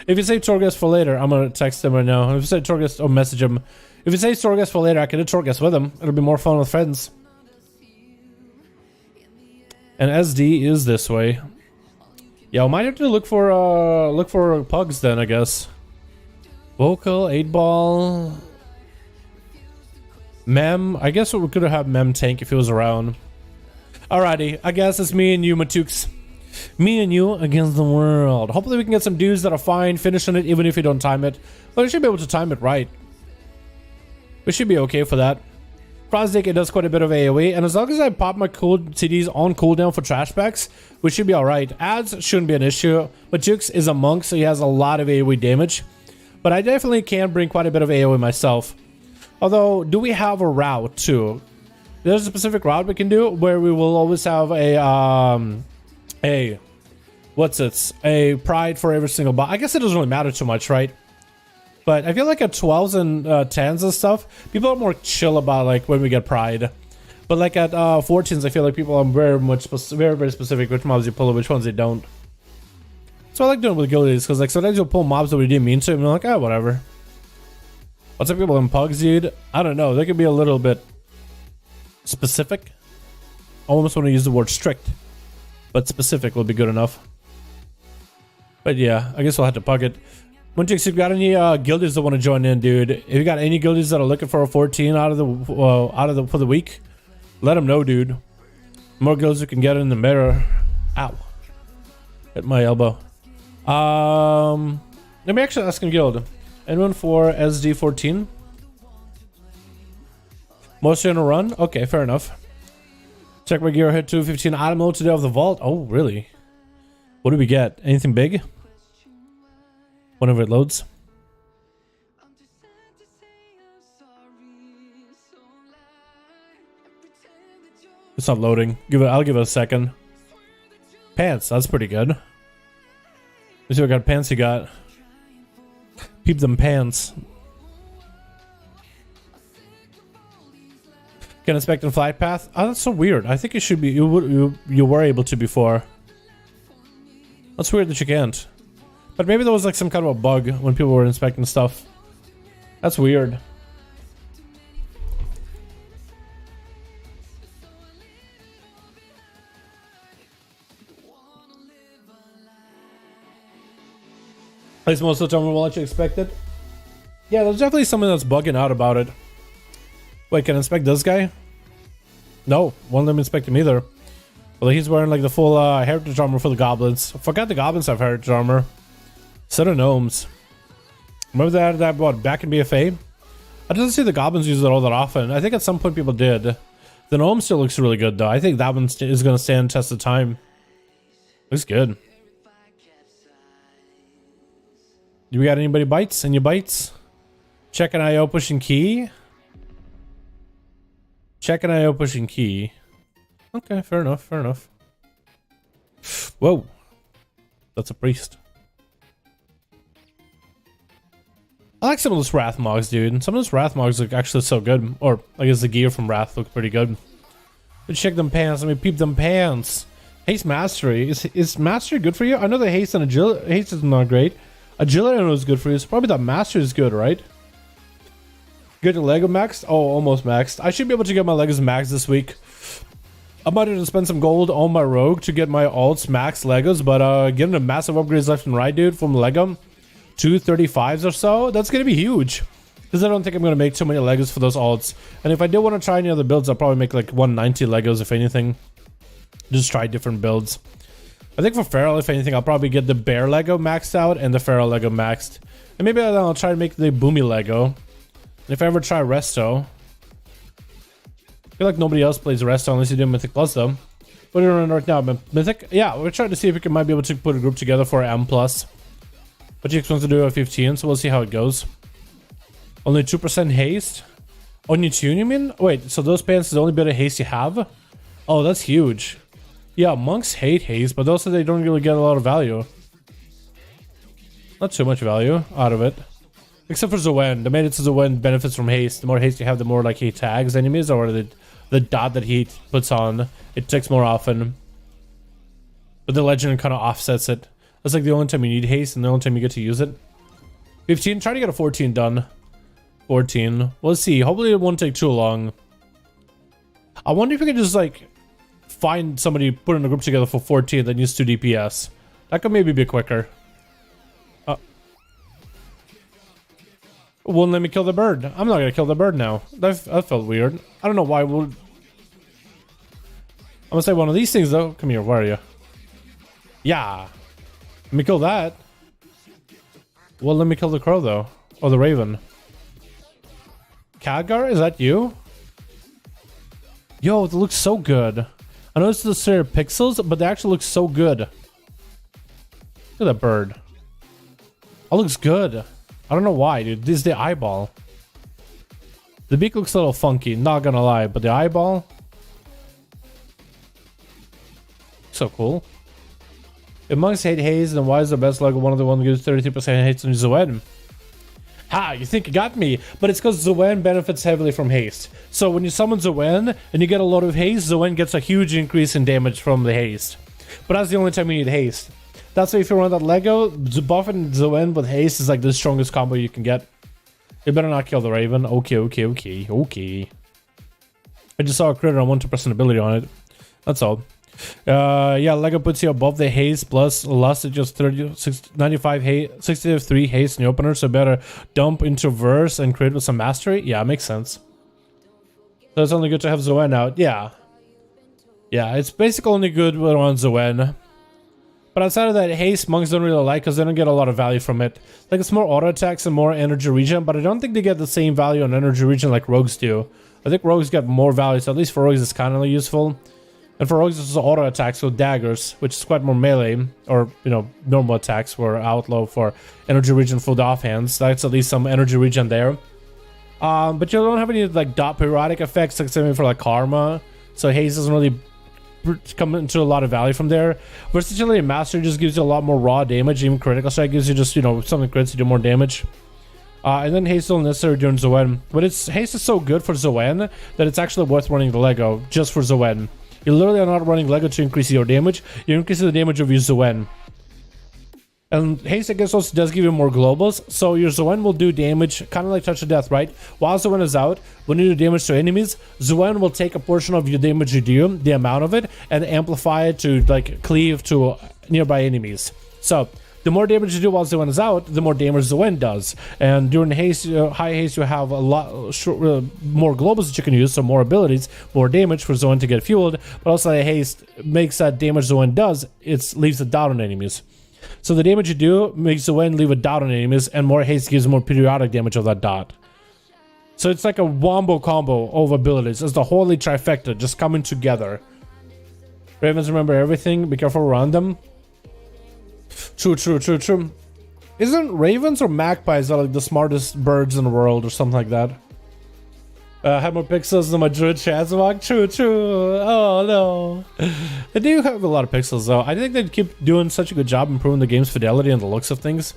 If you say Torghast for later, I'm gonna text him right now. If you say Torghast, or message him. If you say Torghast for later, I can do Torghast with him. It'll be more fun with friends. And SD is this way. Yeah, I might have to look for pugs then, I guess. Vocal, 8-ball, Mem. I guess we could have Mem tank if he was around. Alrighty, I guess it's me and you, Matooks. Me and you against the world. Hopefully we can get some dudes that are fine, finish on it, even if you don't time it. But we should be able to time it right. We should be okay for that. Frostdick, it does quite a bit of AoE, and as long as I pop my cool CDs on cooldown for trash packs, we should be alright. Ads shouldn't be an issue, but Jukes is a monk, so he has a lot of AoE damage. But I definitely can bring quite a bit of AoE myself. Although, do we have a route too? There's a specific route we can do where we will always have a pride for every single bot. I guess it doesn't really matter too much, right? But I feel like at 12s and 10s and stuff, people are more chill about like when we get pride. But like at 14s, I feel like people are very very specific which mobs you pull and which ones they don't. So I like doing it with guildies because like sometimes you'll pull mobs that we didn't mean to, and you're like, oh, whatever. What's up, people in pugs, dude? I don't know. They could be a little bit specific. I almost want to use the word strict, but specific will be good enough. But yeah, I guess we'll have to pug it. Munchix, if you got any guildies that want to join in, dude, if you got any guildies that are looking for a 14 for the week, let them know, dude. The more guilds we can get in the mirror. Ow. Hit my elbow. Let me actually ask a guild. Anyone for SD14? Mostly on a run? Okay, fair enough. Check my gear, hit 215 item load today of the vault. Oh, really? What do we get? Anything big? Whenever it loads. It's not loading. I'll give it a second. Pants, that's pretty good. Let's see what kind of pants you got. Peep them pants. Can inspect and flight path? Oh, that's so weird. I think it should be. You were able to before. That's weird that you can't. But maybe there was like some kind of a bug when people were inspecting stuff. That's weird. At least most of the time we'll let you expect it. Yeah, there's definitely something that's bugging out about it. Wait, can I inspect this guy? No, won't let me inspect him either. Well, he's wearing like the full heritage armor for the goblins. I forgot the goblins have heritage armor. Set of gnomes. Remember they added that what, back in BFA? I didn't see the goblins use it all that often. I think at some point people did. The gnome still looks really good though. I think that one is going to stand test of time. Looks good. Do we got anybody bites? Any bites? Check an IO pushing key. Check an IO pushing key. Okay, fair enough, fair enough. Whoa. That's a priest. I like some of those Wrath Mogs, dude. Some of those Wrath Mogs look actually so good. Or, I guess the gear from Wrath look pretty good. Let's check them pants. Let me peep them pants. Haste Mastery. Is Mastery good for you? I know the Haste and Agility. Haste is not great. Agility I know is good for you. It's probably that Mastery is good, right? Get your Lego maxed? Oh, almost maxed. I should be able to get my Legos maxed this week. I might have to spend some gold on my rogue to get my alts max Legos, but getting the massive upgrades left and right, dude, from Lego. 235s or so, that's gonna be huge. Because I don't think I'm gonna make too many Legos for those alts. And if I did want to try any other builds, I'll probably make like 190 Legos, if anything. Just try different builds. I think for Feral, if anything, I'll probably get the Bear Lego maxed out and the Feral Lego maxed. And maybe I'll try to make the Boomy Lego. And if I ever try Resto, I feel like nobody else plays Resto unless you do Mythic Plus though. What are we running right now? Mythic? Yeah, we're trying to see if we might be able to put a group together for M+. But you wants to do a 15, so we'll see how it goes. Only 2% haste? Only 2, you mean? Wait, so those pants is the only bit of haste you have? Oh, that's huge. Yeah, monks hate haste, but also they don't really get a lot of value. Not too much value out of it. Except for Zoen. The minute Zoen benefits from haste. The more haste you have, the more like he tags enemies, or the dot that he puts on, it ticks more often. But the legend kind of offsets it. That's like the only time you need haste and the only time you get to use it. 15, try to get a 14 done. 14. We'll see. Hopefully it won't take too long. I wonder if we could just like find somebody putting a group together for 14 that needs 2 DPS. That could maybe be quicker. Won't let me kill the bird. I'm not gonna kill the bird now. That felt weird. I don't know why. I'm gonna say one of these things though. Come here, where are you? Yeah. Let me kill that. Well, let me kill the crow though. Or the raven. Khadgar, is that you? Yo, it looks so good. I know it's the sort of pixels, but they actually look so good. Look at that bird. Oh, looks good. I don't know why, dude. This is the eyeball. The beak looks a little funky, not gonna lie, but the eyeball... So cool. If monks hate haze, then why is the best Lego one of the one that gives 33% haste on Zoen? Ha! You think you got me, but it's because Zoen benefits heavily from haste. So when you summon Zoen and you get a lot of haste, Zoen gets a huge increase in damage from the haste. But that's the only time you need haste. That's why if you run that Lego, buffing Zoen with haste is like the strongest combo you can get. You better not kill the Raven. Okay. I just saw a crit on 1% ability on it. That's all. Yeah, Lego puts you above the haste plus lust at just 95 haste, 63 haste in the opener, so better dump into verse and crit with some mastery. Yeah, makes sense. So it's only good to have Zoen out. Yeah, it's basically only good when on Zoen. But outside of that, haste monks don't really like because they don't get a lot of value from it. Like, it's more auto attacks and more energy regen, but I don't think they get the same value on energy regen like rogues do. I think rogues get more value, so at least for rogues it's kind of useful. And for rogues it's auto attacks with daggers, which is quite more melee, or, you know, normal attacks for outlaw for energy regen for the offhands. That's at least some energy regen there. But you don't have any like dot periodic effects like something for like karma, so haste doesn't really come into a lot of value from there. Versatility and mastery just gives you a lot more raw damage. Even critical strike gives you just, you know, something crits to do more damage. And then haste is still necessary during Zoen, but haste is so good for Zoen that it's actually worth running the Lego just for Zoen. You literally are not running Lego to increase your damage, you're increasing the damage of your Zoen. And haste, I guess, also does give you more globals, so your Zoen will do damage, kind of like Touch of Death, right? While Zoen is out, when you do damage to enemies, Zoen will take a portion of your damage you do, the amount of it, and amplify it to, like, cleave to nearby enemies. So, the more damage you do while Zoen is out, the more damage Zoen does. And during haste, high haste, you have a lot more globals that you can use, so more abilities, more damage for Zoen to get fueled, but also the haste makes that damage Zoen does, it leaves a dot on enemies. So the damage you do makes Zoen leave a dot on enemies, and more haste gives more periodic damage of that dot. So it's like a wombo combo of abilities. It's the holy trifecta just coming together. Ravens remember everything. Be careful around them. True. Isn't ravens or magpies are like the smartest birds in the world or something like that? Have more pixels than my druid Shazwag. True. Oh no. They do have a lot of pixels though. I think they keep doing such a good job improving the game's fidelity and the looks of things.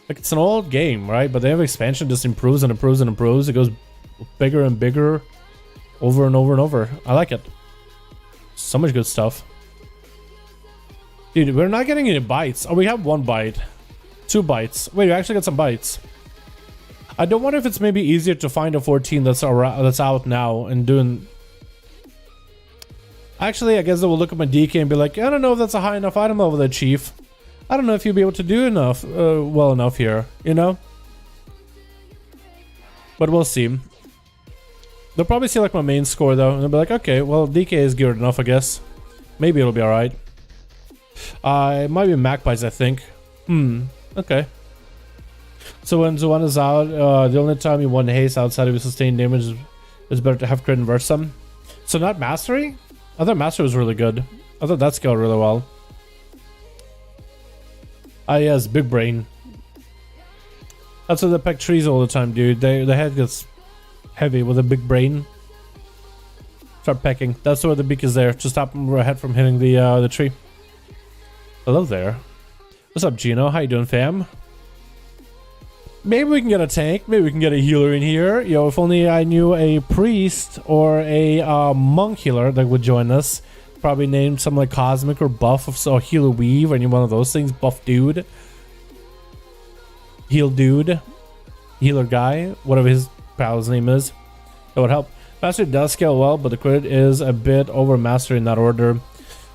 Like, it's an old game, right? But they have expansion just improves and improves and improves. It goes bigger and bigger over and over and over. I like it. So much good stuff. Dude, we're not getting any bites. Oh, we have 1 bite. 2 bites. Wait, we actually got some bites. I don't wonder if it's maybe easier to find a 14 that's out now and doing... Actually, I guess I will look at my DK and be like, I don't know if that's a high enough item level there, Chief. I don't know if you'll be able to do enough, well enough here, you know? But we'll see. They'll probably see like my main score though, and they'll be like, okay, well, DK is geared enough, I guess. Maybe it'll be alright. It might be magpies, I think. Okay. So when Zoan is out, the only time you want haste outside of your sustained damage is better to have crit and verse them. So not mastery? I thought mastery was really good. I thought that scaled really well. Ah yes, big brain. That's why they peck trees all the time, dude. The head gets heavy with a big brain. Start pecking. That's why the beak is there, to stop our head from hitting the tree. Hello there. What's up, Gino? How you doing, fam? Maybe we can get a tank. Maybe we can get a healer in here. Yo, if only I knew a priest or a monk healer that would join us. Probably named something like Cosmic or Buff, or Healer Weave, or any one of those things. Buff Dude. Heal Dude. Healer Guy. Whatever his pal's name is. That would help. Mastery does scale well, but the crit is a bit over Mastery in that order.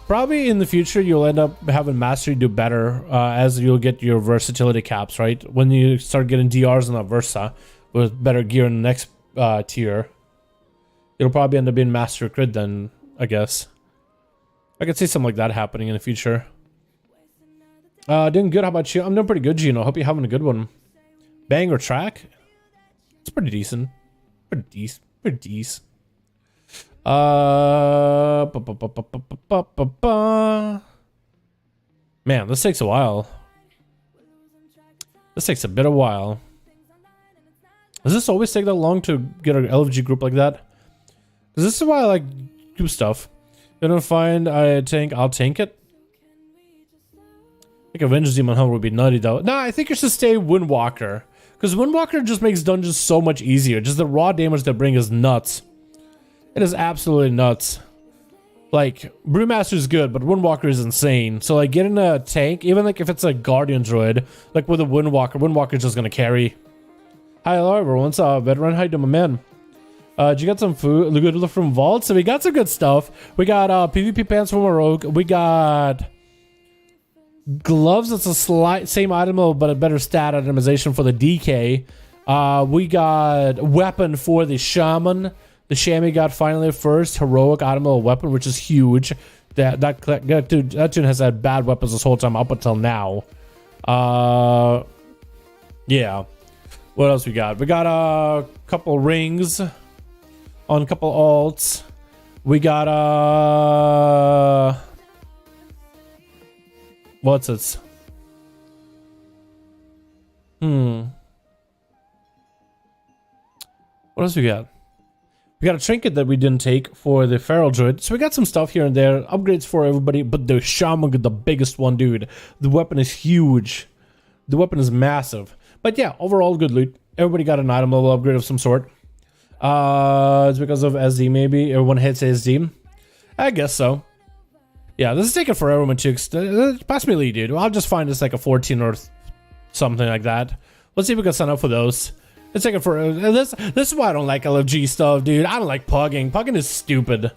Probably in the future, you'll end up having Mastery do better as you'll get your versatility caps, right? When you start getting DRs on that Versa with better gear in the next tier, it'll probably end up being Mastery crit then, I guess. I could see something like that happening in the future. Doing good. How about you? I'm doing pretty good, Gino. Hope you're having a good one. Banger track? It's pretty decent. Pretty decent. Man, this takes a while. This takes a bit of a while. Does this always take that long to get an LFG group like that? Because this is why I like group stuff. If I don't find a tank, I'll tank it. I think Avengers Demon Hunter would be nutty though. Nah, I think you should stay Windwalker. Because Windwalker just makes dungeons so much easier. Just the raw damage they bring is nuts. It is absolutely nuts. Like, Brewmaster is good, but Windwalker is insane. So, like, getting a tank, even like if it's a Guardian Druid, like with a Windwalker is just gonna carry. Hi, hello everyone. What's up, veteran? How you doing, my man? Did you get some food? Good look from Vault. So we got some good stuff. We got PvP pants from a rogue. We got gloves. That's a slight same item level, but a better stat itemization for the DK. We got weapon for the shaman. The shaman got finally first heroic item level weapon, which is huge. That tune has had bad weapons this whole time up until now. Yeah. What else we got? We got a couple rings on a couple alts. We got what's it? What else we got? We got a trinket that we didn't take for the feral druid. So we got some stuff here and there. Upgrades for everybody. But the shaman got the biggest one, dude. The weapon is huge. The weapon is massive. But yeah, overall good loot. Everybody got an item level upgrade of some sort. It's because of SD maybe. Everyone hits SD. I guess so. Yeah, this is taking forever, Machooks. Pass me a lead, dude. I'll just find this like a 14 or something like that. Let's see if we can sign up for those. It's taking forever. This is why I don't like LFG stuff, dude. I don't like pugging. Pugging is stupid.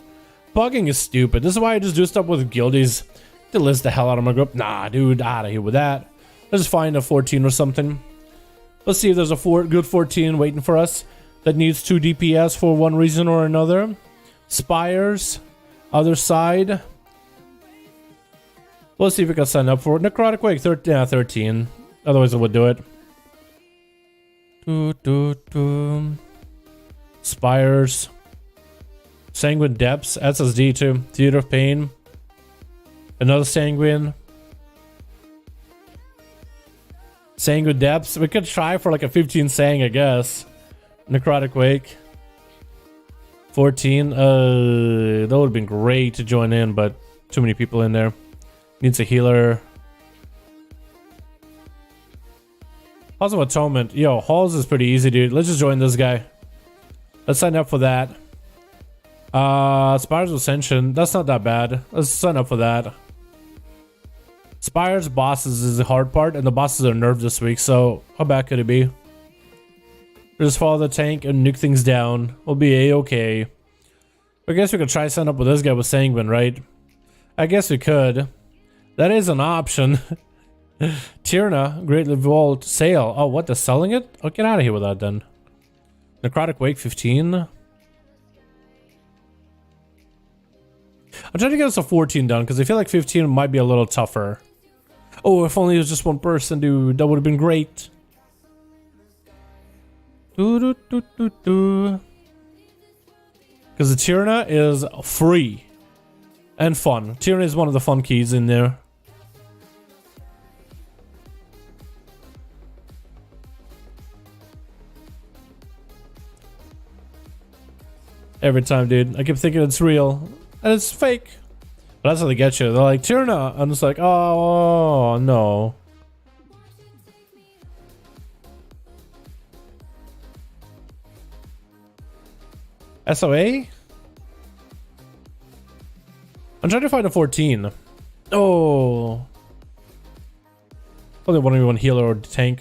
Pugging is stupid. This is why I just do stuff with guildies. To list the hell out of my group. Nah, dude. Out of here with that. Let's find a 14 or something. Let's see if there's a good 14 waiting for us that needs 2 DPS for one reason or another. Spires. Other side. Let's see if we can sign up for it. Necrotic Wake. 13. Otherwise I would do it. Spires. Sanguine Depths. SSD too. Theater of Pain. Another Sanguine. Sanguine Depths. We could try for like a 15 Sang, I guess. Necrotic Wake. 14. That would have been great to join in, but too many people in there. Needs a healer. Halls of Atonement. Yo, Halls is pretty easy, dude. Let's just join this guy. Let's sign up for that. Spires of Ascension. That's not that bad. Let's sign up for that. Spires bosses is the hard part, and the bosses are nerfed this week, so how bad could it be? Just follow the tank and nuke things down. We'll be a-okay. I guess we could try sign up with this guy with Sanguine, right? I guess we could. That is an option. Tyrna, Greatly Vault, Sale. Oh, what? They're selling it? Oh, get out of here with that then. Necrotic Wake 15. I'm trying to get us a 14 done because I feel like 15 might be a little tougher. Oh, if only it was just one person, dude. That would have been great. Because the Tyrna is free and fun. Tyrna is one of the fun keys in there. Every time, dude. I keep thinking it's real. And it's fake. But that's how they get you. They're like, Tyrna. I'm just like, oh, no. SOA? I'm trying to find a 14. Oh. Only one healer or tank.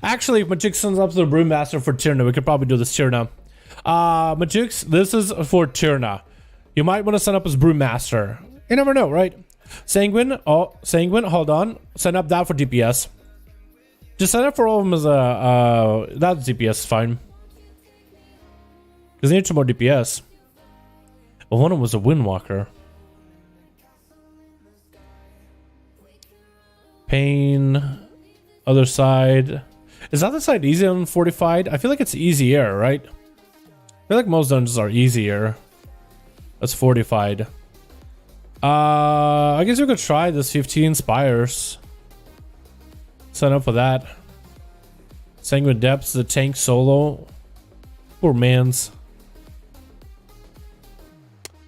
Actually, if Majix sends up to the Brewmaster for Tyrna, we could probably do this Tyrna. Majix, this is for Tyrna. You might want to sign up as Brewmaster. You never know, right? Sanguine, oh, Sanguine, hold on. Sign up that for DPS. Just sign up for all of them as a, that DPS is fine. Because they need some more DPS. But one of them was a Windwalker. Pain. Other side. Is other side easy on Fortified? I feel like it's easier, right? I feel like most dungeons are easier. That's Fortified. I guess we could try this 15 Spires. Sign up for that. Sanguine Depths, the tank solo. Poor man's.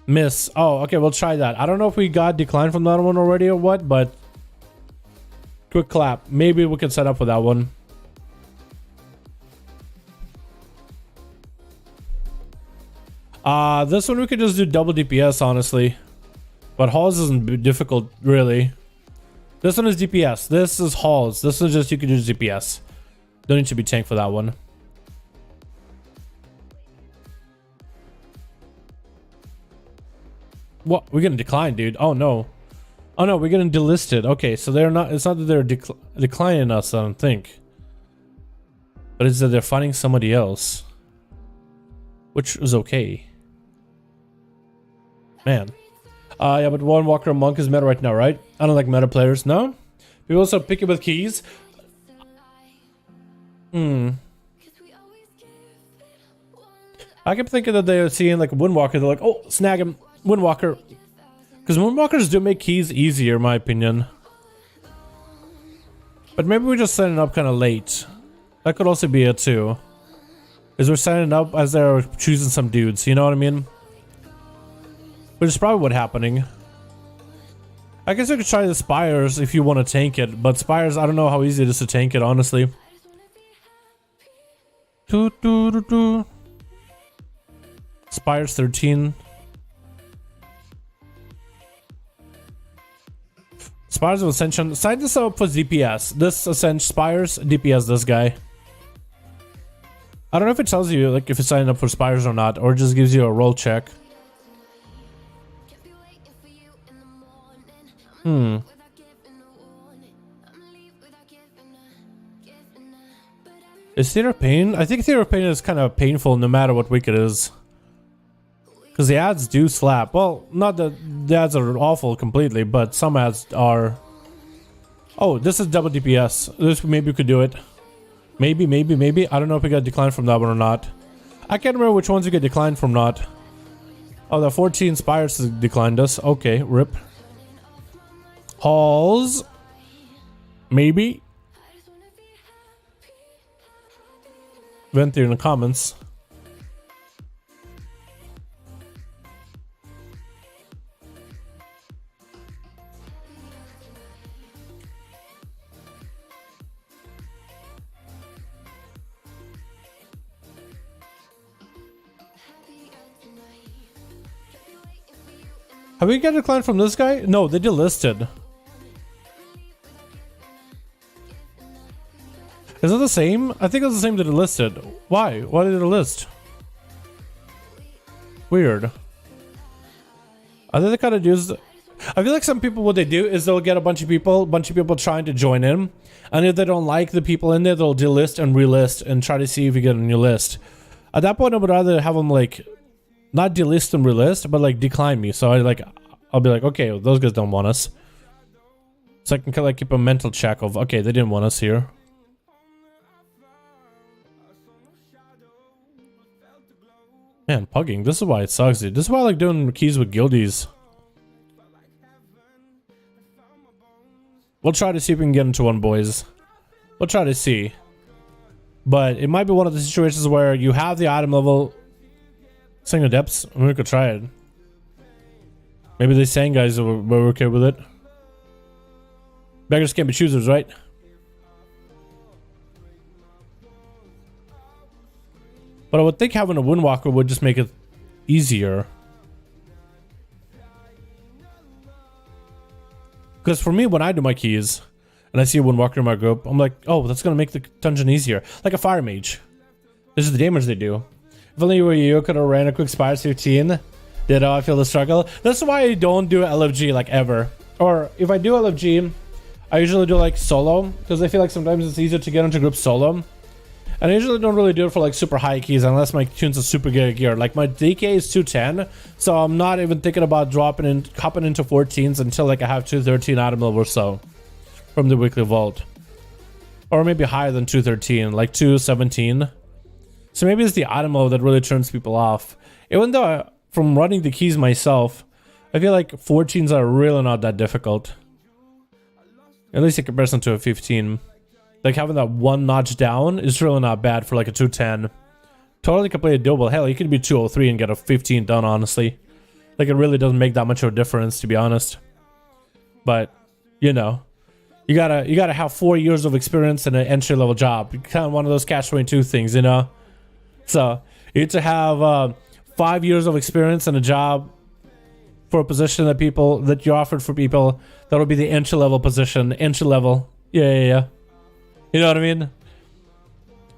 Miss. Oh, okay, we'll try that. I don't know if we got declined from that one already or what, but quick clap. Maybe we can set up for that one. This one we could just do double DPS, honestly. But Halls isn't difficult, really. This one is DPS. This is Halls. This is just, you can do DPS. Don't need to be tank for that one. What? We're gonna decline, dude. Oh no. Oh no, we're getting delisted. Okay, so they're not, it's not that they're declining us, I don't think. But it's that they're finding somebody else. Which is okay. Man. Yeah, but one Walker Monk is meta right now, right? I don't like meta players. No? People also pick it with keys. I kept thinking that they were seeing like Windwalker. They're like, oh, snag him. Windwalker. Because Windwalkers do make keys easier, in my opinion. But maybe we're just setting up kind of late. That could also be it too. Because we're setting up as they're choosing some dudes, you know what I mean? Which is probably what's happening. I guess I could try the Spires if you want to tank it. But Spires, I don't know how easy it is to tank it, honestly. Spires 13. Spires of Ascension. Sign this up for DPS. This Ascension Spires, DPS this guy. I don't know if it tells you like if you sign up for Spires or not, or it just gives you a roll check. Is Theater of Pain? I think Theater of Pain is kind of painful no matter what week it is. Because the ads do slap. Well, not that the ads are awful completely, but some ads are. Oh, this is double DPS. This maybe we could do it. Maybe. I don't know if we got declined from that one or not. I can't remember which ones we get declined from not. Oh, the 14 Spires declined us. Okay, rip. Halls. Maybe. Vent here in the comments. Have we got a decline from this guy? No, they delisted. Is it the same? I think it's the same that it listed. Why? Why did it list? Weird. I think they kind of use. I feel like some people, what they do is they'll get a bunch of people trying to join in, and if they don't like the people in there, they'll delist and relist and try to see if you get a new list. At that point, I would rather have them like not delist and relist, but like decline me. So I'll be like, okay, well, those guys don't want us. So I can kind of like keep a mental check of, okay, they didn't want us here. Man, pugging. This is why it sucks, dude. This is why I like doing keys with guildies. We'll try to see if we can get into one, boys. We'll try to see. But it might be one of the situations where you have the item level. Single depths. I mean, we could try it. Maybe they saying guys were okay with it. Beggars can't be choosers, right? But I would think having a Windwalker would just make it easier. Because for me, when I do my keys, and I see a Windwalker in my group, I'm like, oh, that's going to make the dungeon easier. Like a Fire Mage. This is the damage they do. If only you could have ran a quick Spires 15. Did I feel the struggle? That's why I don't do LFG like ever. Or if I do LFG, I usually do like solo. Because I feel like sometimes it's easier to get into group solo. And I usually don't really do it for like super high keys unless my tunes are super good gear. Like my DK is 210, so I'm not even thinking about dropping in, hopping into 14s until like I have 213 item level or so from the weekly vault, or maybe higher than 213, like 217. So maybe it's the item level that really turns people off. Even though from running the keys myself, I feel like 14s are really not that difficult, at least in comparison to a 15. Like having that one notch down is really not bad for like a 210. Totally can play a doable. Hell, you could be 203 and get a 15 done, honestly. Like it really doesn't make that much of a difference, to be honest. But, you know, you gotta have 4 years of experience in an entry level job. Kind of one of those catch-22 things, you know? So, you need to have 5 years of experience in a job for a position that you offered for people. That'll be the entry level position. Entry level. Yeah. You know what I mean?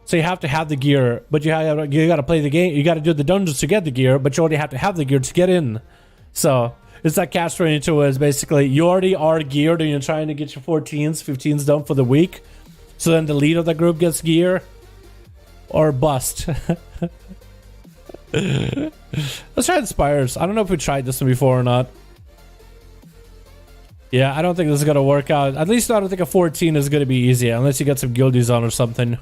So you have to have the gear, but you got to play the game. You got to do the dungeons to get the gear, but you already have to have the gear to get in. So it's that catch-22 is basically you already are geared and you're trying to get your 14s, 15s done for the week. So then the leader of the group gets gear or bust. Let's try the Spires. I don't know if we tried this one before or not. Yeah, I don't think this is going to work out. At least I don't think a 14 is going to be easy unless you get some guildies on or something.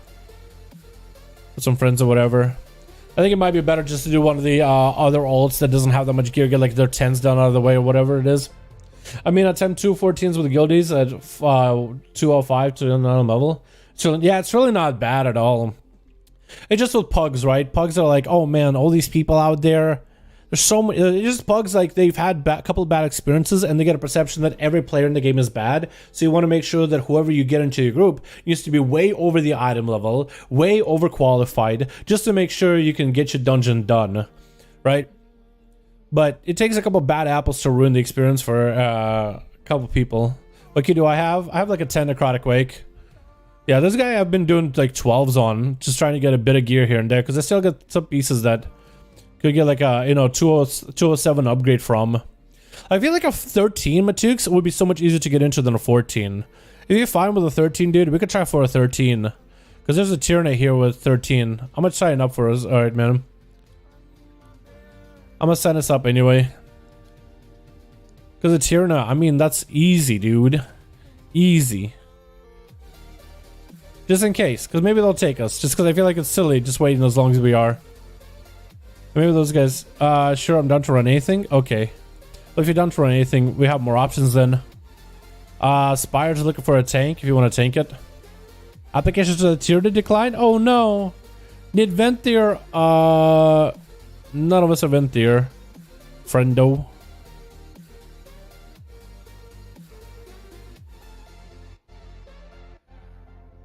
With some friends or whatever. I think it might be better just to do one of the other ults that doesn't have that much gear, get like their 10s done out of the way or whatever it is. I mean, attempt 2 14s with the guildies at 205 to another level. So yeah, it's really not bad at all. It's just with pugs, right? Pugs are like, oh man, all these people out there. There's so many. It's just pugs like they've had a couple of bad experiences and they get a perception that every player in the game is bad. So you want to make sure that whoever you get into your group needs to be way over the item level, way overqualified, just to make sure you can get your dungeon done, right? But it takes a couple of bad apples to ruin the experience for a couple people. What key do I have? I have like a 10 necrotic wake. Yeah, this guy I've been doing like 12s on, just trying to get a bit of gear here and there because I still got some pieces that could get like a 207 upgrade from. I feel like a 13 Matux would be so much easier to get into than a 14. If you're fine with a 13, dude, we could try for a 13. Because there's a Tyranny here with 13. I'm gonna sign up for us. Alright, man. I'm gonna sign us up anyway. Because a Tyranny, I mean, that's easy, dude. Easy. Just in case. Because maybe they'll take us. Just because I feel like it's silly just waiting as long as we are. Maybe those guys, sure, I'm down to run anything. Okay. Well, if you're down to run anything, we have more options then. Spires are looking for a tank if you want to tank it. Applications to the tier to decline? Oh no. Need Venthyr. None of us are Venthyr. Friendo.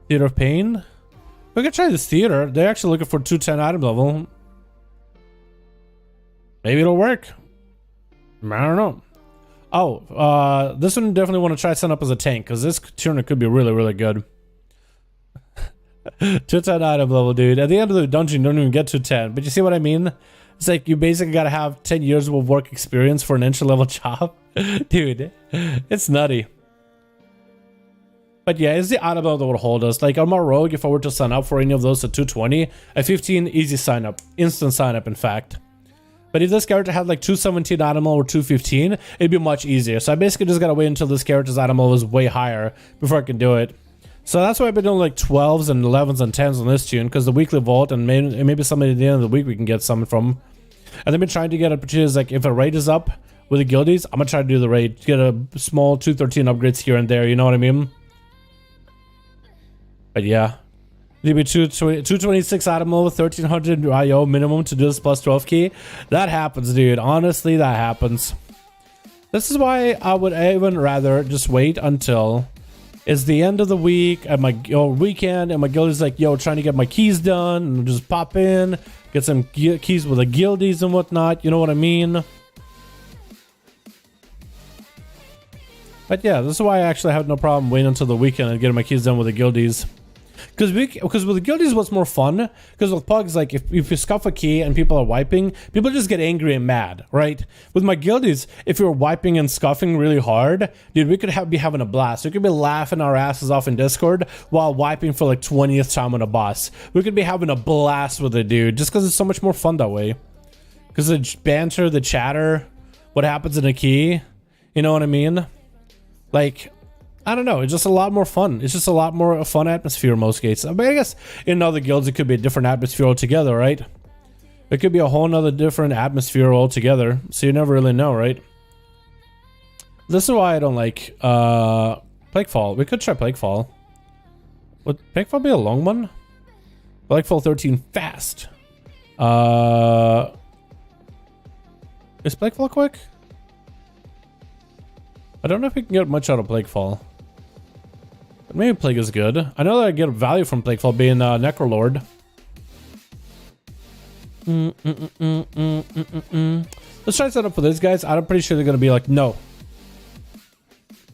Theater of Pain? We could try this theater. They're actually looking for 210 item level. Maybe it'll work. I don't know. Oh, this one definitely want to try setting up as a tank because this Tyranny could be really, really good. 210 item level, dude. At the end of the dungeon, you don't even get 210. But you see what I mean? It's like you basically gotta have 10 years of work experience for an entry level job. Dude, it's nutty. But yeah, it's the item level that would hold us. Like on my rogue, if I were to sign up for any of those at 220, at 15, easy sign up. Instant sign up, in fact. But if this character had like 217 item level or 215, it'd be much easier. So I basically just gotta wait until this character's item level is way higher before I can do it. So that's why I've been doing like 12s and 11s and 10s on this tune, because the weekly vault and maybe somebody at the end of the week we can get something from. And I've been trying to get opportunities like if a raid is up with the guildies, I'm gonna try to do the raid, get a small 213 upgrades here and there, you know what I mean? But yeah. Maybe 226 item level, 1300 IO minimum to do this plus 12 key. That happens, dude. Honestly, that happens. This is why I would even rather just wait until it's the end of the week at my weekend, and my guild is like, yo, trying to get my keys done, and just pop in, get some keys with the guildies and whatnot. You know what I mean? But yeah, this is why I actually have no problem waiting until the weekend and getting my keys done with the guildies. Because with the guildies, what's more fun? Because with pugs, like if you scuff a key and people are wiping, people just get angry and mad, right? With my guildies, if you're wiping and scuffing really hard, dude, we could be having a blast. We could be laughing our asses off in Discord while wiping for like 20th time on a boss. We could be having a blast with it, dude, just because it's so much more fun that way. Because the banter, the chatter, what happens in a key, you know what I mean? Like, I don't know, it's just a lot more fun. It's just a lot more fun atmosphere in most cases. I mean, I guess in other guilds it could be a different atmosphere altogether, right? It could be a whole nother different atmosphere altogether, so you never really know, right? This is why I don't like Plaguefall. We could try Plaguefall. Would Plaguefall be a long one? Plaguefall 13 fast. Is Plaguefall quick? I don't know if we can get much out of Plaguefall. But maybe Plague is good. I know that I get value from Plaguefall being Necrolord. Let's try to set up for this, guys. I'm pretty sure they're going to be like, no.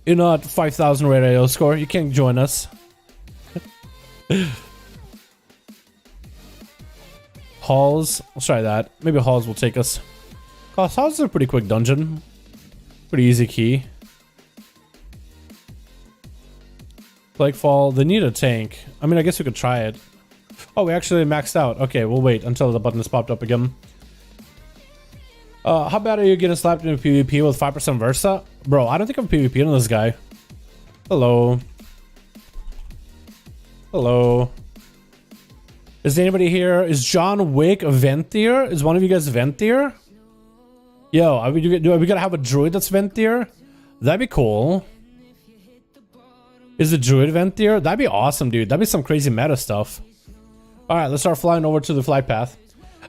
You're not 5,000 raid AO score. You can't join us. Halls. Let's try that. Maybe halls will take us. Cause halls is a pretty quick dungeon. Pretty easy key. Plaguefall. They need a tank. I mean, I guess we could try it. Oh, we actually maxed out. Okay, we'll wait until the button is popped up again. How bad are you getting slapped in PvP with 5% Versa? Bro, I don't think I'm PvP on this guy. Hello. Hello. Is anybody here? Is John Wick a Ventier? Is one of you guys Ventier? Yo, are we gonna have a druid that's Ventier? That'd be cool. Is the druid Ventier? That'd be awesome, dude. That'd be some crazy meta stuff. Alright, let's start flying over to the flight path.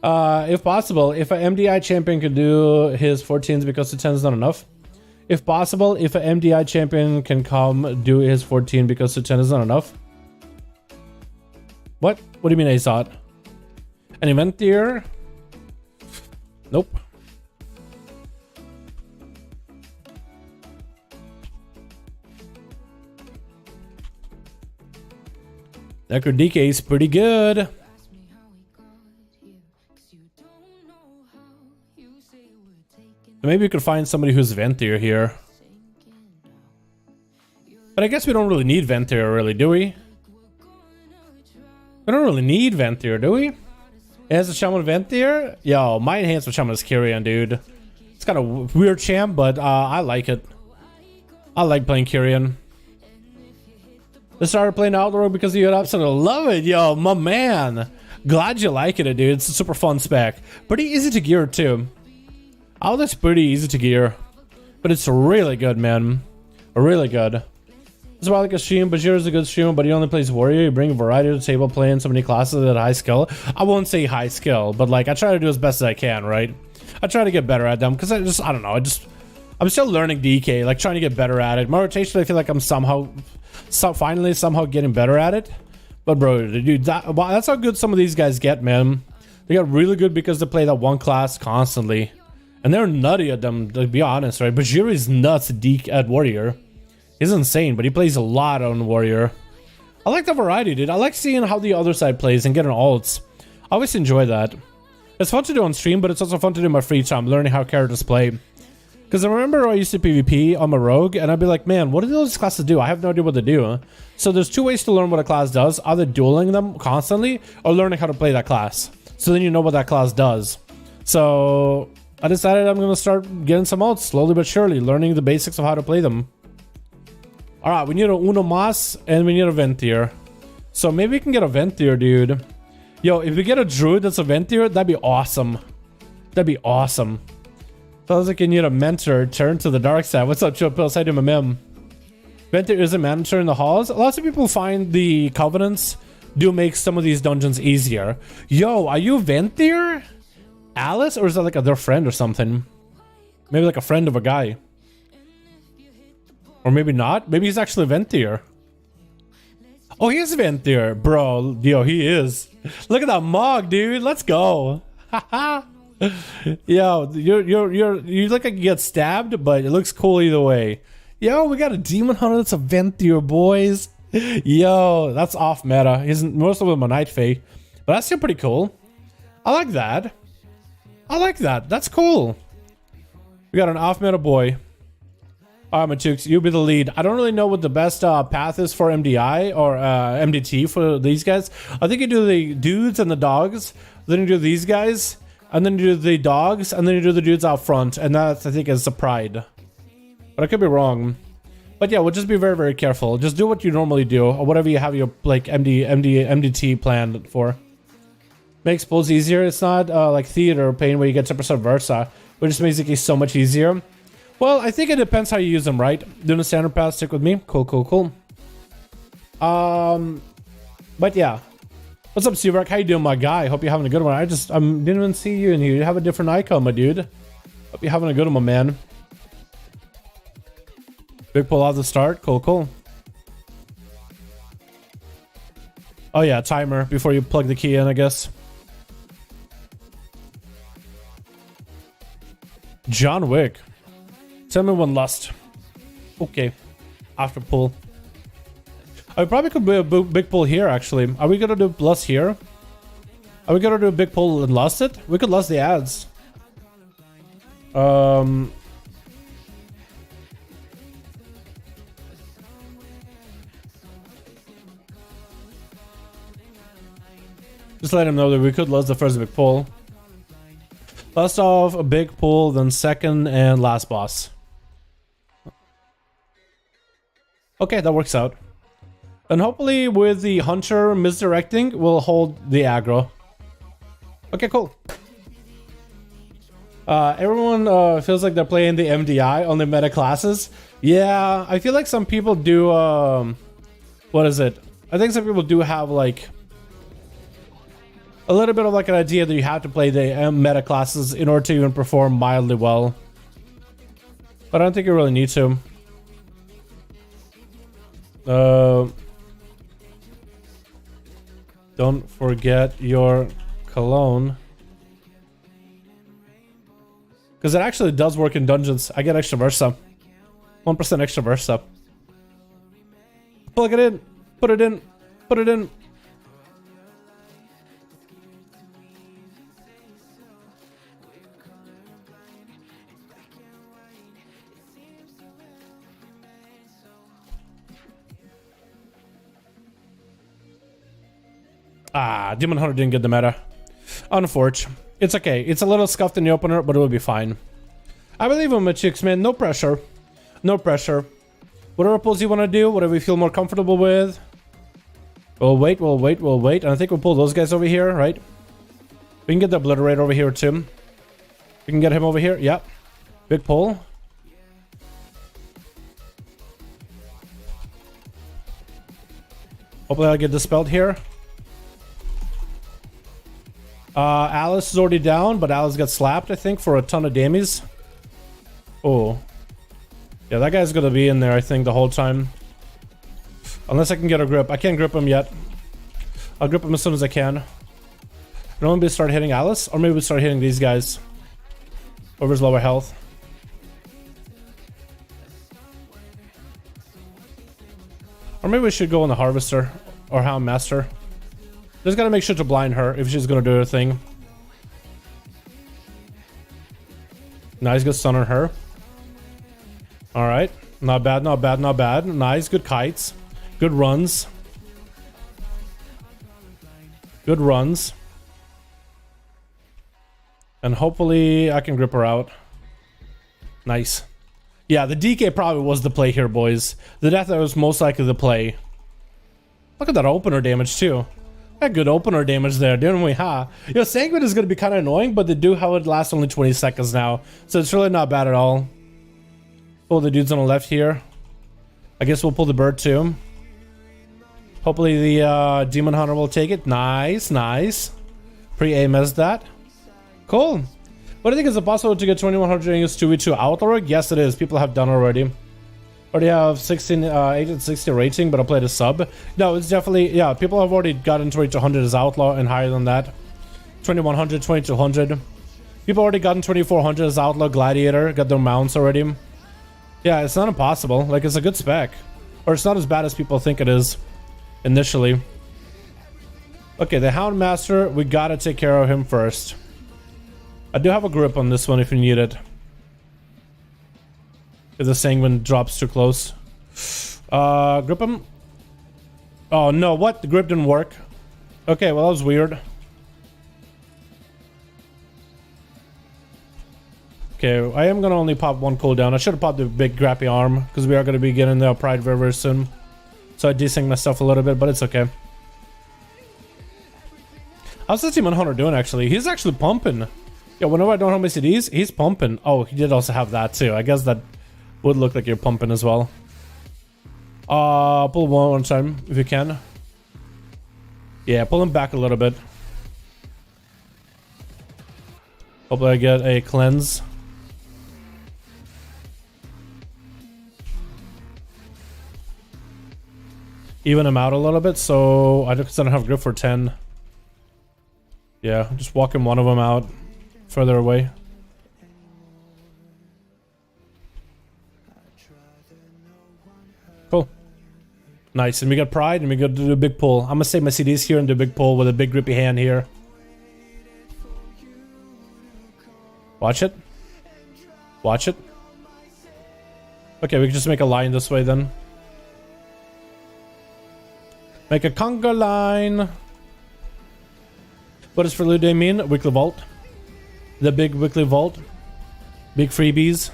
If possible, if an MDI champion could do his 14s because the 10 is not enough. If possible, if an MDI champion can come do his 14 because the 10 is not enough. What? What do you mean ASOT? An event tier? Nope. Necro DK is pretty good. Maybe we could find somebody who's Ventier here. But I guess we don't really need Ventier, really, do we? We don't really need Ventier, do we? It has a Shaman Ventier? Yo, my enhancement Shaman is Kyrian, dude. It's kind of weird champ, but I like it. I like playing Kyrian. I started playing Outlaw because you had absolutely love it, yo, my man. Glad you like it, dude. It's a super fun spec. Pretty easy to gear, too. Outla's pretty easy to gear, but it's really good, man. Really good. It's about like a stream. Bajir is a good streamer, but he only plays warrior. You bring a variety to the table, playing so many classes at high skill. I won't say high skill, but like I try to do as best as I can, right? I try to get better at them because I don't know. I'm still learning DK, like trying to get better at it. My rotation, I feel like I'm finally somehow getting better at it. But bro, dude, that's how good some of these guys get, man. They get really good because they play that one class constantly. And they're nutty at them, to be honest, right? Bajir is nuts at warrior. He's insane, but he plays a lot on warrior. I like the variety, dude. I like seeing how the other side plays and getting ults. I always enjoy that. It's fun to do on stream, but it's also fun to do in my free time, learning how characters play. Because I remember I used to PvP on my rogue, and I'd be like, man, what do those classes do? I have no idea what they do. So there's two ways to learn what a class does. Either dueling them constantly, or learning how to play that class. So then you know what that class does. So I decided I'm going to start getting some ults, slowly but surely, learning the basics of how to play them. Alright, we need a Uno Mas, and we need a Ventier. So maybe we can get a Ventier, dude. Yo, if we get a Druid that's a Ventier, that'd be awesome. That'd be awesome. Sounds like you need a mentor. Turn to the dark side. What's up, Chill Pills? How you doing, my mem? Ventier is a manager in the halls. Lots of people find the Covenants do make some of these dungeons easier. Yo, are you a Ventier? Alice, or is that like their friend or something? Maybe like a friend of a guy. Or maybe not. Maybe he's actually a Ventier. Oh, he is a Ventier. Bro, yo, he is. Look at that mog, dude. Let's go. Haha. Yo, you look like you get stabbed, but it looks cool either way. Yo, we got a Demon Hunter that's a Ventier, boys. Yo, that's off meta. Most of them are Night Fae. But that's still pretty cool. I like that. I like that. That's cool. We got an off-meta boy. Alright, Matux, you be the lead. I don't really know what the best path is for MDI or MDT for these guys. I think you do the dudes and the dogs. Then you do these guys. And then you do the dogs. And then you do the dudes out front. And that, I think, is the pride. But I could be wrong. But yeah, we'll just be very, very careful. Just do what you normally do. Or whatever you have your like MDT planned for. Makes pulls easier. It's not like theater pain where you get 10% Versa, which just makes it so much easier. Well, I think it depends how you use them, right? Doing the standard path, stick with me. Cool, cool, cool. But yeah. What's up, Seavark? How you doing, my guy? Hope you're having a good one. I didn't even see you in here. You have a different icon, my dude. Hope you're having a good one, my man. Big pull out the start. Cool, cool. Oh yeah, timer before you plug the key in, I guess. John Wick. Tell me when lust. Okay. After pull. I probably could be a big pull here, actually. Are we gonna do plus here? Are we gonna do a big pull and lost it? We could lose the ads. Just let him know that we could lose the first big pull. Last off a big pull, then second and last boss. Okay, that works out. And hopefully with the Hunter misdirecting, we'll hold the aggro. Okay, cool. Everyone feels like they're playing the MDI on the meta classes. Yeah, I feel like some people do, what is it? I think some people do have like a little bit of like an idea that you have to play the meta classes in order to even perform mildly well. But I don't think you really need to. Don't forget your cologne. Because it actually does work in dungeons. I get extra Versa. 1% extra Versa. Plug it in. Put it in. Put it in. Ah, Demon Hunter didn't get the meta. Unfortunate. It's okay. It's a little scuffed in the opener, but it will be fine. I believe in my chicks, man. No pressure. No pressure. Whatever pulls you want to do, whatever you feel more comfortable with. We'll wait, we'll wait, we'll wait. And I think we'll pull those guys over here, right? We can get the Obliterate over here, too. We can get him over here. Yep. Big pull. Hopefully I'll get dispelled here. Alice is already down, but Alice got slapped, I think, for a ton of damage. Oh. Yeah, that guy's gonna be in there, I think, the whole time. Unless I can get a grip. I can't grip him yet. I'll grip him as soon as I can. And then maybe start hitting Alice, or maybe we start hitting these guys. Over his lower health. Or maybe we should go on the Harvester, or Hound Master. Just gotta make sure to blind her if she's gonna do her thing. Nice, good stun on her. Alright. Not bad, not bad, not bad. Nice, good kites. Good runs. Good runs. And hopefully I can grip her out. Nice. Yeah, the DK probably was the play here, boys. The death was most likely the play. Look at that opener damage, too. Good opener damage there, didn't we, huh? You know, Sanguine is going to be kind of annoying, but they do have it last only 20 seconds now. So it's really not bad at all. Pull the dudes on the left here. I guess we'll pull the bird too. Hopefully the Demon Hunter will take it. Nice, nice. Pre-AMS that. Cool. What do you think? Is it possible to get 2100 against 2v2 Outlaw? Yes, it is. People have done already. Already have 860 rating, but I'll play the sub. No, it's definitely, yeah, people have already gotten 2200 as Outlaw and higher than that. 2100, 2200. People already gotten 2400 as Outlaw, Gladiator, got their mounts already. Yeah, it's not impossible. Like, it's a good spec. Or it's not as bad as people think it is initially. Okay, the Hound Master, we gotta take care of him first. I do have a grip on this one if you need it. If the Sanguine drops too close. Grip him. Oh no, what? The grip didn't work. Okay, well that was weird. Okay, I am gonna only pop one cooldown. I should have popped the big grappy arm, because we are gonna be getting the Pride very, very soon. So I desynced myself a little bit, but it's okay. How's the Demon Hunter doing actually? He's actually pumping. Yeah, whenever I don't have my CDs, he's pumping. Oh, he did also have that too. I guess that would look like you're pumping as well. Pull one time if you can. Yeah, pull him back a little bit. Hopefully I get a cleanse. Even him out a little bit, so I don't have grip for 10. Yeah, just walking one of them out further away. Cool. Nice, and we got Pride, and we got to do a big pull. I'm gonna save my CDs here and do a big pull with a big grippy hand here. Watch it. Watch it. Okay, we can just make a line this way then. Make a conga line. What does for Lude mean? Weekly vault. The big weekly vault. Big freebies.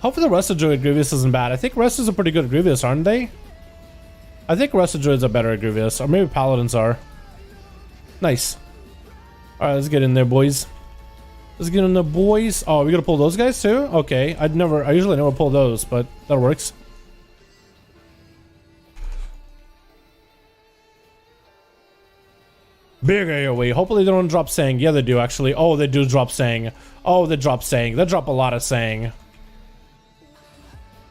Hopefully the rest of Druid Grievous isn't bad. I think rest is a pretty good Grievous, aren't they? I think rest of Druids are better at Grievous. Or maybe Paladins are. Nice. Alright, let's get in there, boys. Let's get in there, boys. Oh, we gonna pull those guys too? Okay. I usually never pull those, but that works. Big AoE. Hopefully they don't drop Sang. Yeah, they do actually. Oh, they do drop Sang. Oh, they drop Sang. They drop a lot of Sang.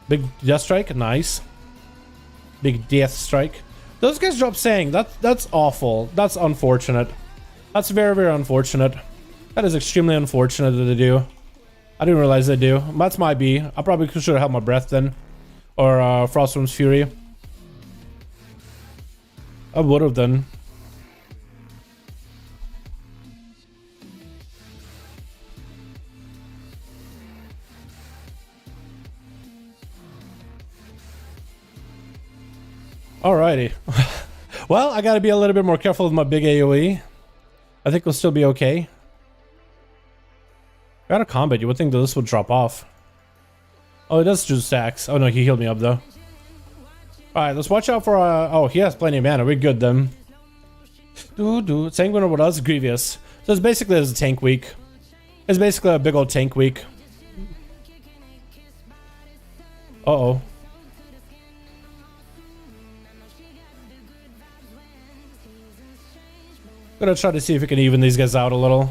Big Death Strike. Nice. Big Death Strike. Those guys drop Sang. That's awful. That's unfortunate. That's very, very unfortunate. That is extremely unfortunate that they do. I didn't realize they do. That's my B. I probably should have held my breath then. Or Frostworm's Fury. I would have done. Alrighty. Well, I gotta be a little bit more careful with my big AoE. I think we'll still be okay. Out of combat, you would think that this would drop off. Oh, it does do stacks. Oh no, he healed me up though. Alright, let's watch out for oh, he has plenty of mana. We're good then. Sanguine with us, Grievous. So it's basically a tank week. It's basically a big old tank week. Uh-oh. Gonna try to see if we can even these guys out a little.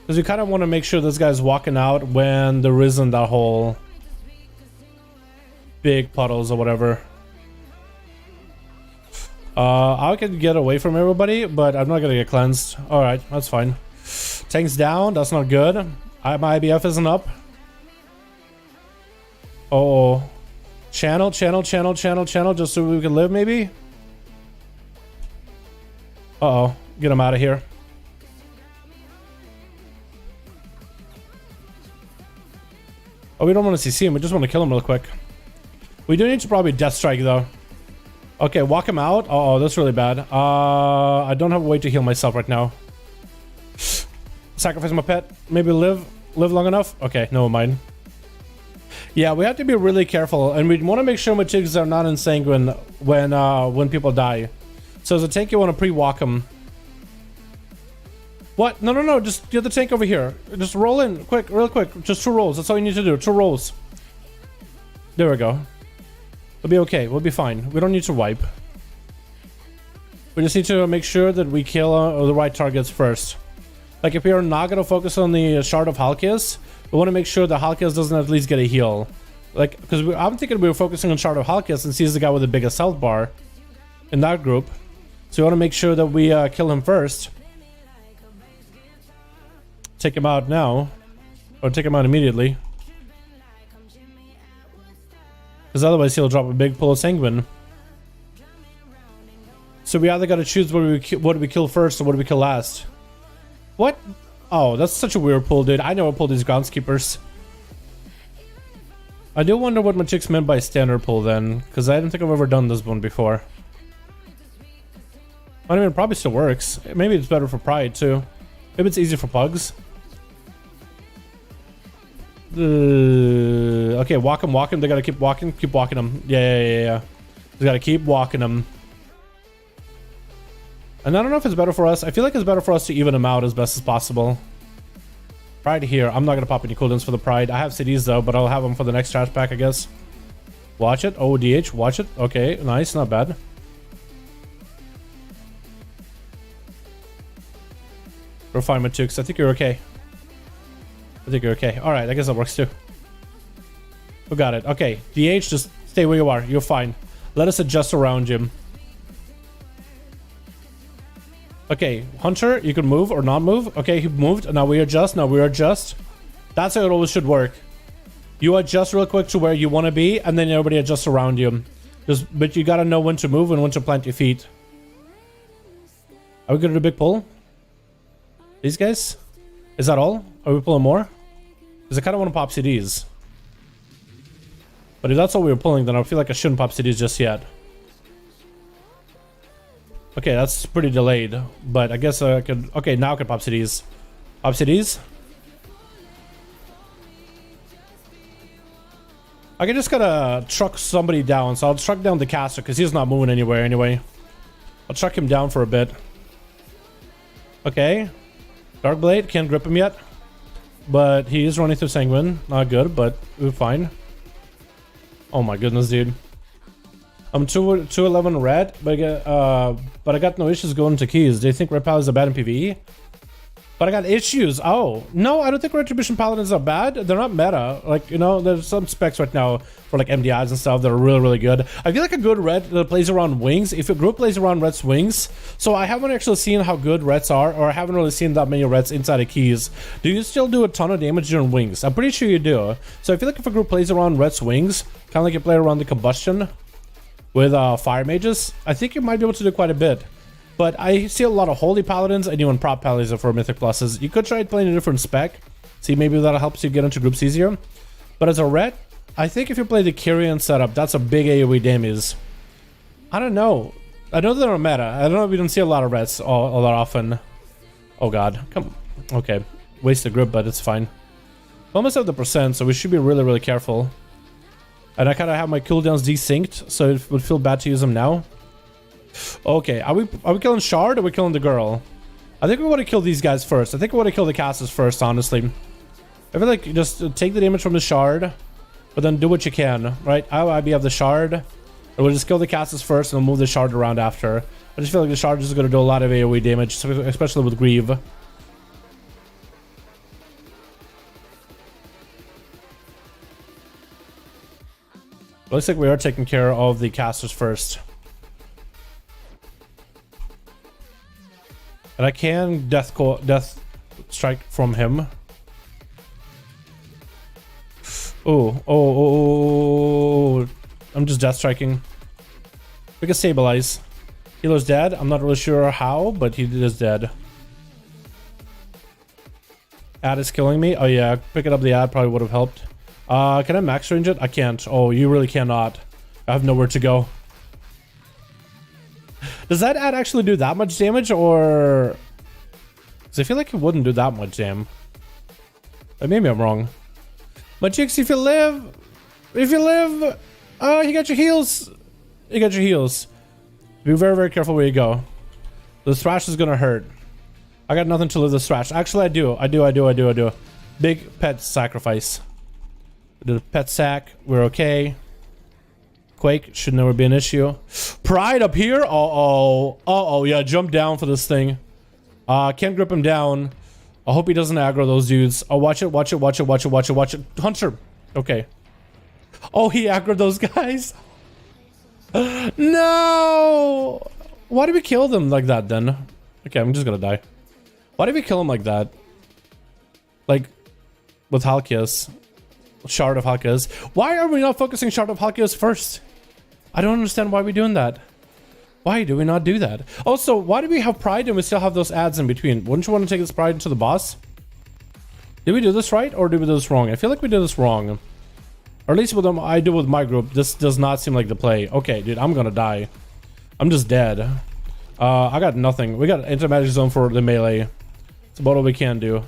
Because we kind of want to make sure this guy's walking out when there isn't that whole big puddles or whatever. I can get away from everybody, but I'm not gonna get cleansed. Alright, that's fine. Tank's down, that's not good. My IBF isn't up. Uh-oh. Channel, just so we can live maybe? Uh-oh. Get him out of here. Oh, we don't want to CC him. We just want to kill him real quick. We do need to probably Death Strike, though. Okay, walk him out. Uh-oh, that's really bad. I don't have a way to heal myself right now. Sacrifice my pet. Maybe live long enough? Okay, never mind. Yeah, we have to be really careful, and we want to make sure my chicks are not in Sanguine when people die. So as a tank, you want to pre-walk them. What? No, just get the tank over here. Just roll in, quick, real quick. Just 2 rolls, that's all you need to do, 2 rolls. There we go. We'll be okay, we'll be fine. We don't need to wipe. We just need to make sure that we kill the right targets first. Like if we are not gonna focus on the Shard of Halkias, we want to make sure that Halkias doesn't at least get a heal. Like, because I'm thinking we were focusing on Shard of Halkias and sees the guy with the biggest health bar in that group. So we want to make sure that we kill him first. Take him out now. Or take him out immediately. Because otherwise he'll drop a big pull of Sanguine. So we either got to choose what do we kill first or what do we kill last. What? Oh, that's such a weird pull, dude. I never pulled these groundskeepers. I do wonder what my chicks meant by standard pull then. Because I don't think I've ever done this one before. I mean, it probably still works. Maybe it's better for Pride too. Maybe it's easier for Pugs. Okay, walk him. They gotta keep walking them. Yeah. They gotta keep walking them. And I don't know if it's better for us. I feel like it's better for us to even them out as best as possible. Pride here. I'm not gonna pop any cooldowns for the Pride. I have CDs though, but I'll have them for the next trash pack, I guess. Watch it. Oh, DH. Watch it. Okay, nice. Not bad. Refinement chicks. I think you're okay. Alright, I guess that works too. We got it. Okay, DH, just stay where you are. You're fine. Let us adjust around you. Okay, Hunter, you can move or not move. Okay, he moved. Now we adjust. That's how it always should work. You adjust real quick to where you want to be, and then everybody adjusts around you. But you gotta know when to move and when to plant your feet. Are we gonna do a big pull? These guys? Is that all? Are we pulling more? Because I kind of want to pop CDs. But if that's all we were pulling, then I feel like I shouldn't pop CDs just yet. Okay, that's pretty delayed. But I guess I could... Okay, now I can pop CDs. Pop CDs? I can just gotta truck somebody down. So I'll truck down the caster because he's not moving anywhere anyway. I'll truck him down for a bit. Okay. Darkblade, can't grip him yet. But he is running through Sanguine. Not good, but we're fine. Oh my goodness, dude. I'm 211 red, but I got no issues going to keys. Do you think red paladins are bad in PvE? But I got issues. Oh, no, I don't think Retribution Paladins are bad. They're not meta. Like, you know, there's some specs right now for like MDIs and stuff that are really, really good. I feel like a good red that plays around wings. If a group plays around red's wings, so I haven't actually seen how good reds are, or I haven't really seen that many reds inside of keys. Do you still do a ton of damage during wings? I'm pretty sure you do. So I feel like if a group plays around red's wings, kind of like you play around the combustion with fire mages, I think you might be able to do quite a bit. But I see a lot of holy paladins and even prop paladins for mythic pluses. You could try playing a different spec. See, maybe that helps you get into groups easier. But as a red, I think if you play the Kyrian setup, that's a big AoE damage. I don't know. I know they're a meta. I don't know if we don't see a lot of reds all that often. Oh god. Come. Okay. Waste the grip, but it's fine. We almost have the percent, so we should be really, really careful. And I kind of have my cooldowns desynced, so it would feel bad to use them now. Okay, are we killing Shard or are we killing the girl? I think we want to kill these guys first. I think we want to kill the casters first, honestly. I feel like you just take the damage from the Shard, but then do what you can, right? IB have the Shard, and we'll just kill the casters first and we'll move the Shard around after. I just feel like the Shard is going to do a lot of AoE damage, especially with Grieve. Looks like we are taking care of the casters first. And I can death strike from him. Oh. I'm just death striking. We can stabilize. Healer's dead. I'm not really sure how, but he is dead. Ad is killing me. Oh yeah, picking up the ad probably would have helped. Can I max range it? I can't. Oh, you really cannot. I have nowhere to go. Does that ad actually do that much damage, or... Because I feel like it wouldn't do that much damage. Maybe I'm wrong. But chicks, if you live... you got your heals. You got your heals. Be very, very careful where you go. The thrash is gonna hurt. I got nothing to live the thrash. Actually, I do. Big pet sacrifice. The pet sack, we're okay. Quake should never be an issue. Pride up here. Uh-oh, yeah, jump down for this thing. Can't grip him down. I hope he doesn't aggro those dudes. Oh, watch it. Hunter. Okay. Oh, he aggroed those guys. No. Why did we kill them like that then? Okay, I'm just gonna die. Why did we kill him like that? Like, with Halkias. Shard of Halkias. Why are we not focusing Shard of Halkias first? I don't understand why we're doing that. Why do we not do that? Also, why do we have pride and we still have those ads in between? Wouldn't you want to take this pride into the boss? Did we do this right or did we do this wrong? I feel like we did this wrong. Or at least with them, I do with my group. This does not seem like the play. Okay, dude, I'm gonna die. I'm just dead. I got nothing. We got anti-magic zone for the melee. It's about all we can do.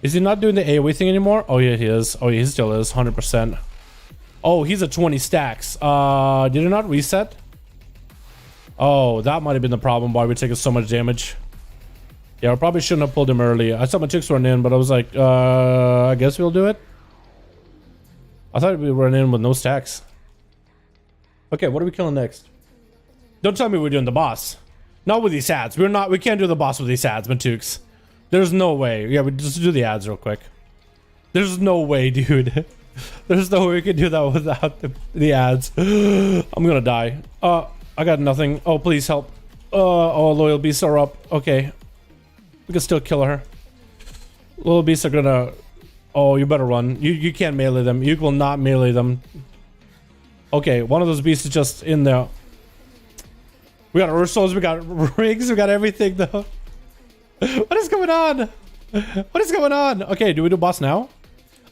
Is he not doing the AoE thing anymore? Oh yeah, he is. Oh yeah, he still is, 100%. Oh, he's at 20 stacks. Did it not reset? Oh, that might have been the problem why we're taking so much damage. Yeah, I probably shouldn't have pulled him early. I saw my chicks run in, but I was like, I guess we'll do it. I thought we'd run in with no stacks. Okay, what are we killing next? Don't tell me we're doing the boss. Not with these ads. We can't do the boss with these ads, Matukes. There's no way. Yeah, we just do the ads real quick. There's no way, dude. There's no way we can do that without the ads. I'm gonna die. I got nothing. Oh, please help. Oh, loyal beasts are up. Okay. We can still kill her. Loyal beasts are gonna... Oh, you better run. You can't melee them. You will not melee them. Okay, one of those beasts is just in there. We got Ursuls, we got rigs, we got everything though. What is going on? What is going on? Okay, do we do boss now?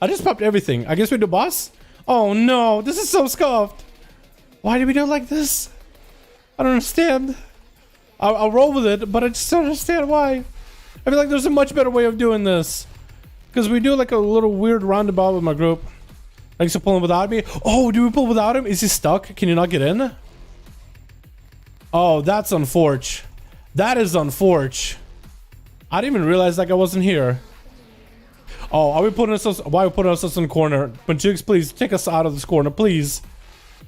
I just popped everything. I guess we do boss? Oh no, this is so scuffed. Why do we do it like this? I don't understand. I'll roll with it, but I just don't understand why. I feel like there's a much better way of doing this. Because we do like a little weird roundabout with my group. Like, so pulling without me. Oh, do we pull without him? Is he stuck? Can you not get in? Oh, that's unfortunate. That is unfortunate. I didn't even realize like I wasn't here. Oh, are we putting ourselves? Why are we putting ourselves in the corner? Bunchix, please take us out of this corner, please.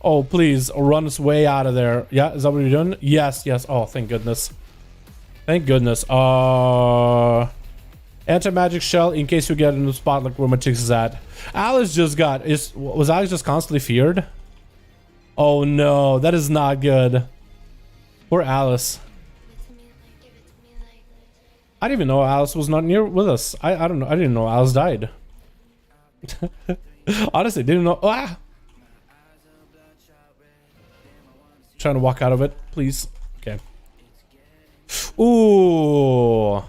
Oh, please run us way out of there. Yeah, is that what you're doing? Yes, yes. Oh, thank goodness. Thank goodness. Anti-magic shell in case we get in the spot like where Bunchix is at. Alice just got. Was Alice just constantly feared? Oh no, that is not good. Poor Alice. I didn't even know Alice was not near with us. I don't know. I didn't know Alice died. Honestly, didn't know. Ah! Trying to walk out of it, please. Okay. Ooh.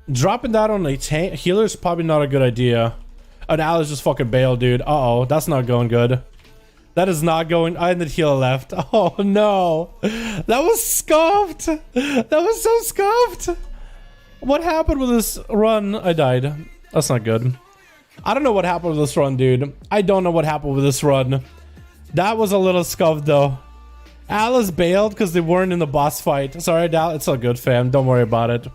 Dropping that on a tank healer is probably not a good idea. And Alice just fucking bailed, dude. Uh-oh, that's not going good. That is not going. I ended healer left. Oh no, that was scuffed. That was so scuffed. What happened with this run? I died. That's not good. I don't know what happened with this run, dude. I don't know what happened with this run. That was a little scuffed though. Alice bailed because they weren't in the boss fight. Sorry, Dal. It's all good, fam. Don't worry about it.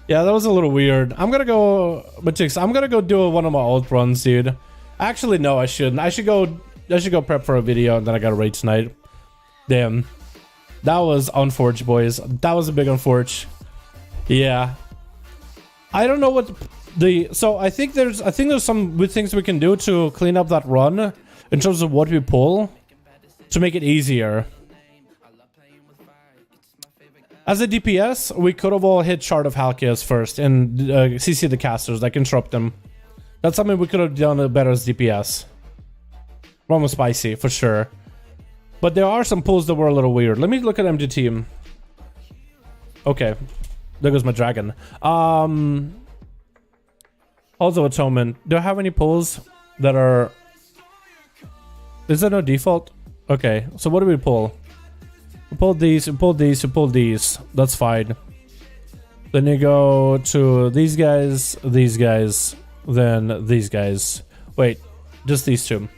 Yeah, that was a little weird. I'm gonna go, Bunchix. I'm gonna go do one of my old runs, dude. Actually, no, I shouldn't. I should go prep for a video and then I gotta raid tonight. Damn. That was unfortunate, boys. That was a big unfortunate. Yeah. I don't know what so I think there's some good things we can do to clean up that run in terms of what we pull to make it easier. As a DPS, we could have all hit Shard of Halkias first and CC the casters, like interrupt them. That's something we could have done better as DPS. Almost spicy, for sure. But there are some pulls that were a little weird. Let me look at MG team. Okay. There goes my dragon. Also Atonement. Do I have any pulls that are... Is there no default? Okay, so what do we pull? We pulled these, we pulled these, we pulled these. That's fine. Then you go to these guys, then these guys. Wait, just these two.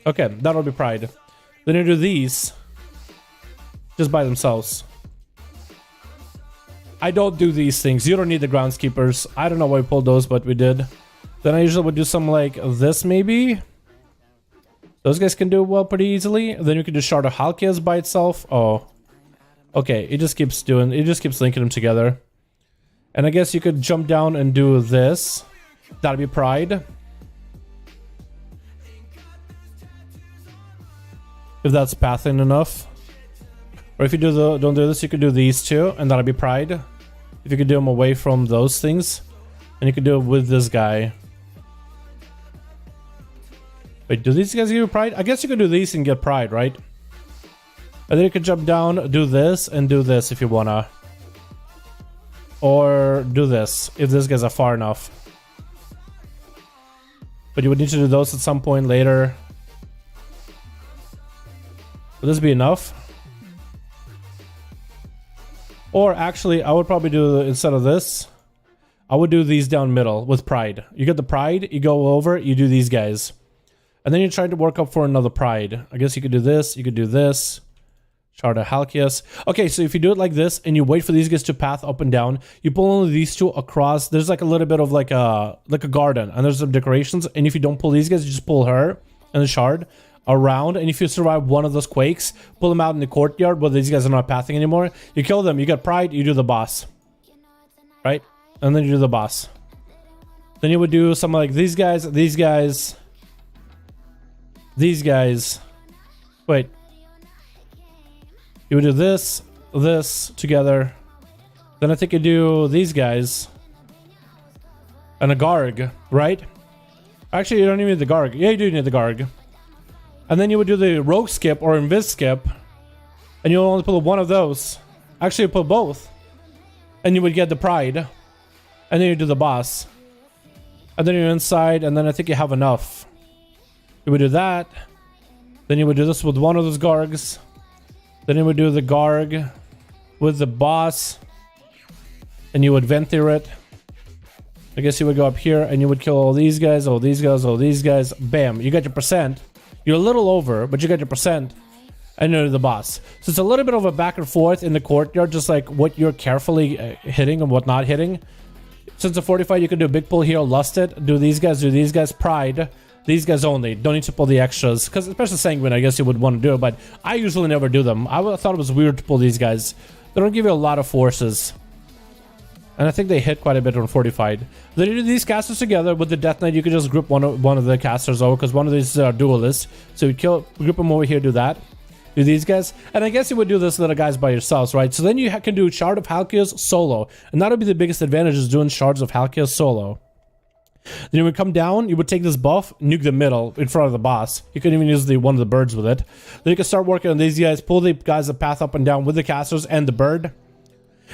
Okay, that'll be pride. Then you do these just by themselves. I don't do these things. You don't need the groundskeepers. I don't know why we pulled those, but we did. Then I usually would do something like this, maybe. Those guys can do it well pretty easily. Then you can do Shard of Halkias by itself. Oh, okay. It just keeps linking them together. And I guess you could jump down and do this. That'd be pride. If that's pathing enough. Or if you don't do this, you could do these two, and that'll be pride. If you could do them away from those things. And you could do it with this guy. Wait, do these guys give you pride? I guess you could do these and get pride, right? And then you could jump down, do this, and do this if you wanna. Or do this, if these guys are far enough. But you would need to do those at some point later. Would this be enough? Or actually, I would probably do, instead of this, I would do these down middle with pride. You get the pride, you go over, you do these guys. And then you try to work up for another pride. I guess you could do this, you could do this. Shard of Halkias. Okay, so if you do it like this, and you wait for these guys to path up and down, you pull only these two across. There's like a little bit of like a garden, and there's some decorations. And if you don't pull these guys, you just pull her and the shard around. And if you survive one of those quakes, pull them out in the courtyard where these guys are not pathing anymore. You kill them, you get pride, you do the boss. Right? And then you do the boss. Then you would do something like these guys, these guys, these guys. Wait. You would do this, this together. Then I think you do these guys. And a Garg, right? Actually, you don't even need the Garg. Yeah, you do need the Garg. And then you would do the Rogue skip or Invis skip. And and you only pull one of those. Actually, you pull both, and you would get the pride, and then you do the boss, and then you're inside, and then I think you have enough. You would do that, then you would do this with one of those Gargs, then you would do the Garg with the boss, and you would vent through it. I guess you would go up here and you would kill all these guys, all these guys, all these guys. Bam, you got your percent. You're a little over, but you got your percent. And you're the boss. So it's a little bit of a back and forth in the courtyard, just like what you're carefully hitting and what not hitting. Since a 45, you can do a big pull here, lust it, do these guys, pride, these guys only. Don't need to pull the extras, because especially Sanguine, I guess you would want to do it, but I usually never do them. I thought it was weird to pull these guys. They don't give you a lot of forces. And I think they hit quite a bit on fortified. Then you do these casters together with the Death Knight. You could just group one of the casters over, because one of these are duelists. So you group them over here, do that. Do these guys. And I guess you would do this little guys by yourselves, right? So then you can do Shard of Halkias solo. And that would be the biggest advantage, is doing Shards of Halkias solo. Then you would come down, you would take this buff, nuke the middle in front of the boss. You could even use one of the birds with it. Then you can start working on these guys, pull the guys the path up and down with the casters and the bird.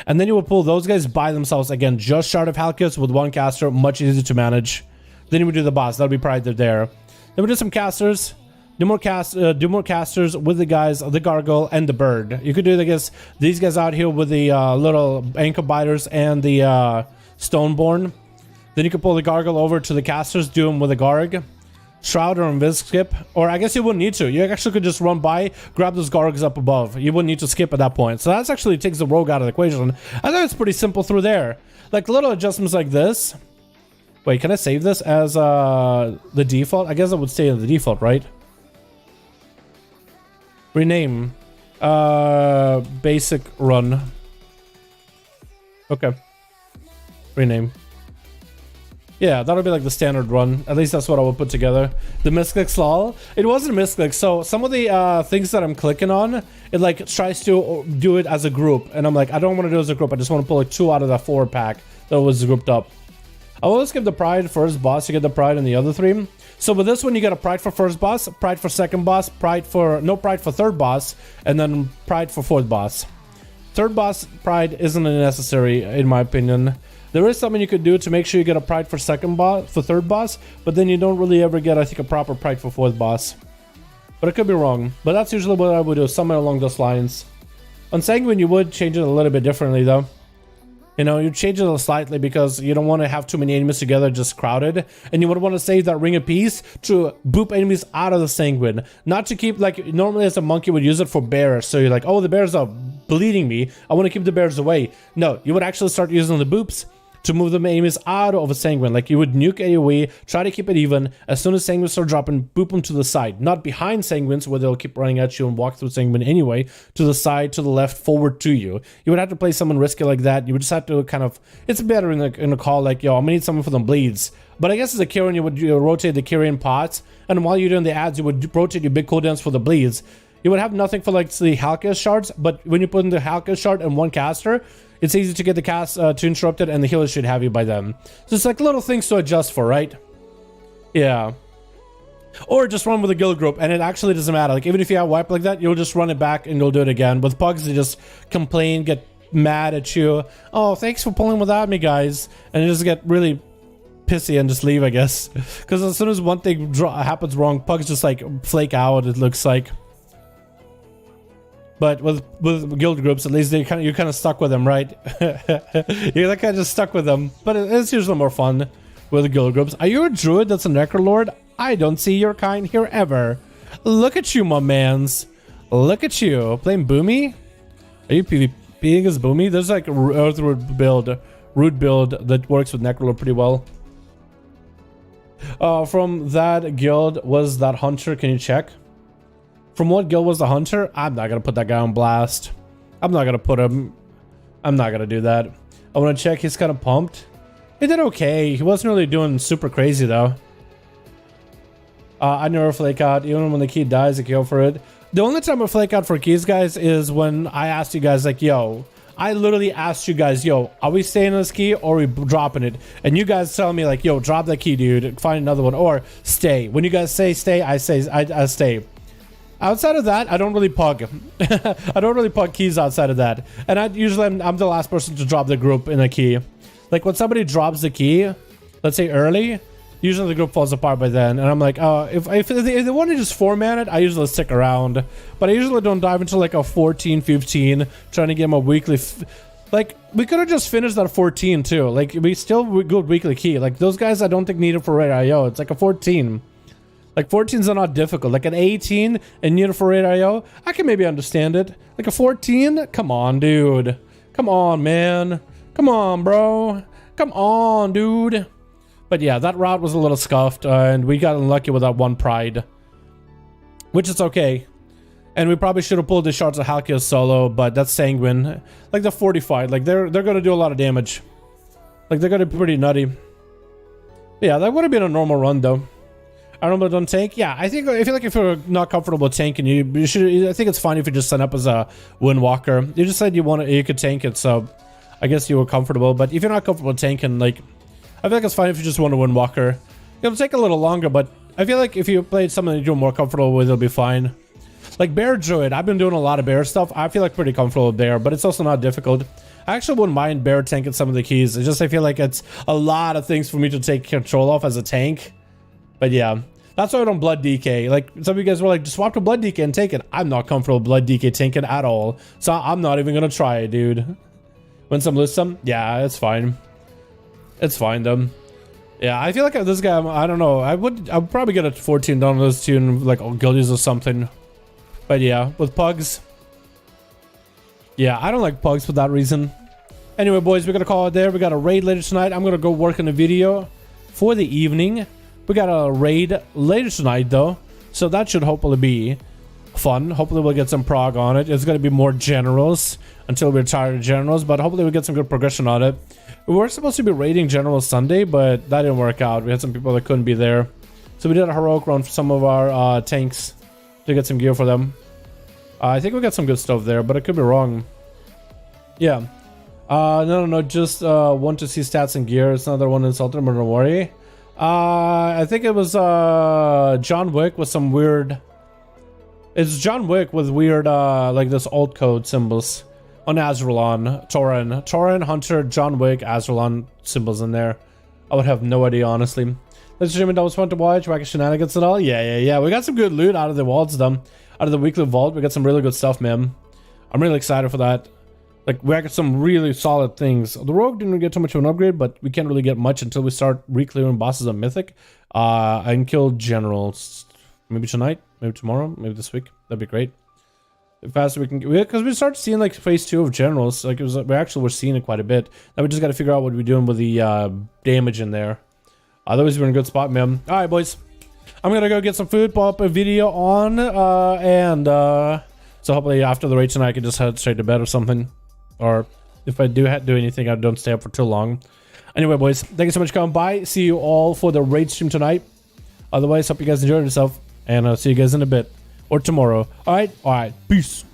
And then you would pull those guys by themselves. Again, just Shard of Halkias with one caster, much easier to manage. Then you would do the boss. That would be probably there. Then we do some casters. Do more casters with the guys, the gargoyle and the bird. You could do, I guess, these guys out here with the little ankle biters and the stoneborn. Then you could pull the gargoyle over to the casters, do them with a garg. Shroud or invis skip, or I guess you wouldn't need to. You actually could just run by, grab those Gargs up above. You wouldn't need to skip at that point. So that's actually takes the rogue out of the equation. I think it's pretty simple through there. Like little adjustments like this. Wait, can I save this as the default? I guess I would stay in the default, right? Rename. Basic run. Okay. Rename. Yeah, that'll be like the standard run. At least that's what I would put together. The misclicks lol. It wasn't a misclick. So some of the things that I'm clicking on, it like tries to do it as a group. And I'm like, I don't want to do it as a group. I just want to pull like 2 out of that 4 pack that was grouped up. I will skip the pride first boss. You get the pride in the other 3. So with this one, you get a pride for first boss, pride for second boss, no pride for third boss, and then pride for fourth boss. Third boss pride isn't necessary, in my opinion. There is something you could do to make sure you get a pride for third boss, but then you don't really ever get, I think, a proper pride for fourth boss. But I could be wrong. But that's usually what I would do, somewhere along those lines. On Sanguine, you would change it a little bit differently, though. You know, you change it slightly because you don't want to have too many enemies together, just crowded. And you would want to save that Ring of Peace to boop enemies out of the Sanguine. Not to keep, like, normally as a monk, you would use it for bears. So you're like, oh, the bears are bleeding me. I want to keep the bears away. No, you would actually start using the boops to move the enemies out of a Sanguine. Like, you would nuke AoE, try to keep it even. As soon as Sanguines start dropping, boop them to the side. Not behind Sanguines, where they'll keep running at you and walk through Sanguine anyway. To the side, to the left, forward to you. You would have to play someone risky like that. You would just have to kind of... It's better in a call like, yo, I'm gonna need someone for them bleeds. But I guess as a Kyrian, you would rotate the Kyrian pots. And while you're doing the ads, you would rotate your big cooldowns for the bleeds. You would have nothing for, like, the Halkias shards. But when you put in the Halkias shard and one caster... It's easy to get the cast to interrupt it, and the healer should have you by then. So it's like little things to adjust for, right? Yeah. Or just run with a guild group, and it actually doesn't matter. Like, even if you have wipe like that, you'll just run it back, and you'll do it again. With pugs, they just complain, get mad at you. Oh, thanks for pulling without me, guys. And you just get really pissy and just leave, I guess. Because as soon as one thing happens wrong, pugs just, like, flake out, it looks like. But with guild groups, at least you're kind of stuck with them, right? You're like kind of just stuck with them. But it's usually more fun with the guild groups. Are you a druid that's a necrolord? I don't see your kind here ever. Look at you, my mans. Look at you. Playing Boomy? Are you PvPing as Boomy? There's like a root build that works with necrolord pretty well. From that guild was that hunter. Can you check? From what guild was the hunter? I'm not gonna put that guy on blast. I'm not gonna put him. I'm not gonna do that. I want to check. He's kind of pumped. He did okay. He wasn't really doing super crazy though. I never flake out. Even when the key dies, I go for it. The only time I flake out for keys, guys, is when I asked you guys, like, yo, I literally asked you guys, yo, are we staying on this key or are we dropping it? And you guys tell me, like, yo, drop that key, dude. Find another one or stay. When you guys say stay, I say I stay. Outside of that, I don't really pug. I don't really pug keys outside of that. And I'm the last person to drop the group in a key. Like when somebody drops the key, let's say early, usually the group falls apart by then. And I'm like, if they want to just format it, I usually stick around. But I usually don't dive into like a 14, 15, trying to get them a weekly... Like, we could have just finished that 14 too. Like, we still good weekly key. Like, those guys I don't think need it for raid IO. It's like a 14. Like 14s are not difficult. Like an 18 and need it for raid IO, I can maybe understand it. Like a 14, come on, dude. Come on, man. Come on, bro. Come on, dude. But yeah, that route was a little scuffed, and we got unlucky with that one pride, which is okay. And we probably should have pulled the shards of Halkia solo, but that's sanguine. Like the 45, like they're gonna do a lot of damage. Like they're gonna be pretty nutty. But yeah, that would have been a normal run though. I normally don't tank. Yeah, I feel like if you're not comfortable tanking, you should. I think it's fine if you just sign up as a Windwalker. You just said you could tank it, so I guess you were comfortable. But if you're not comfortable tanking, like, I feel like it's fine if you just want a Windwalker. It'll take a little longer, but I feel like if you played something that you're more comfortable with, it'll be fine. Like Bear Druid, I've been doing a lot of Bear stuff. I feel like pretty comfortable with Bear, but it's also not difficult. I actually wouldn't mind Bear tanking some of the keys. It's just I feel like it's a lot of things for me to take control of as a tank. But yeah. That's why I don't Blood DK. Like, some of you guys were like, just swap to Blood DK and take it. I'm not comfortable with Blood DK tanking at all. So I'm not even gonna try it, dude. Win some, lose some? Yeah, it's fine. It's fine, though. Yeah, I feel like this guy, I don't know. I would probably get a 14 down on those two and like guildies or something. But yeah, with pugs. Yeah, I don't like pugs for that reason. Anyway, boys, we're gonna call it there. We got a raid later tonight. I'm gonna go work on a video for the evening. We got a raid later tonight though, so that should hopefully be fun. Hopefully we'll get some prog on it. It's going to be more generals until we're tired of generals, but hopefully we'll get some good progression on it. We were supposed to be raiding generals Sunday, but that didn't work out. We had some people that couldn't be there. So we did a heroic run for some of our tanks to get some gear for them. I think we got some good stuff there, but I could be wrong. Yeah. No, just want to see stats and gear. It's another one insulted, but don't worry. I think it was John Wick with some weird... It's John Wick with weird like this alt code symbols on Azralon. Tauren, Hunter, John Wick, Azralon symbols in there. I would have no idea, honestly. Let's stream, that was fun to watch. Wacky shenanigans and all. Yeah. We got some good loot out of the vaults, though. Out of the weekly vault, we got some really good stuff, man. I'm really excited for that. Like, we got some really solid things. The Rogue didn't get too much of an upgrade, but we can't really get much until we start re-clearing bosses on Mythic. And kill generals. Maybe tonight, maybe tomorrow, maybe this week. That'd be great. The faster we can get... Because we start seeing, like, phase 2 of generals. Like, we're seeing it quite a bit. Now we just got to figure out what we're doing with the damage in there. Otherwise, we're in a good spot, man. Alright, boys. I'm gonna go get some food, pop a video on, so hopefully after the raid tonight, I can just head straight to bed or something. Or if I do anything, I don't stay up for too long. Anyway, boys, thank you so much for coming by. See you all for the raid stream tonight. Otherwise, hope you guys enjoyed yourself, and I'll see you guys in a bit or tomorrow. All right, peace.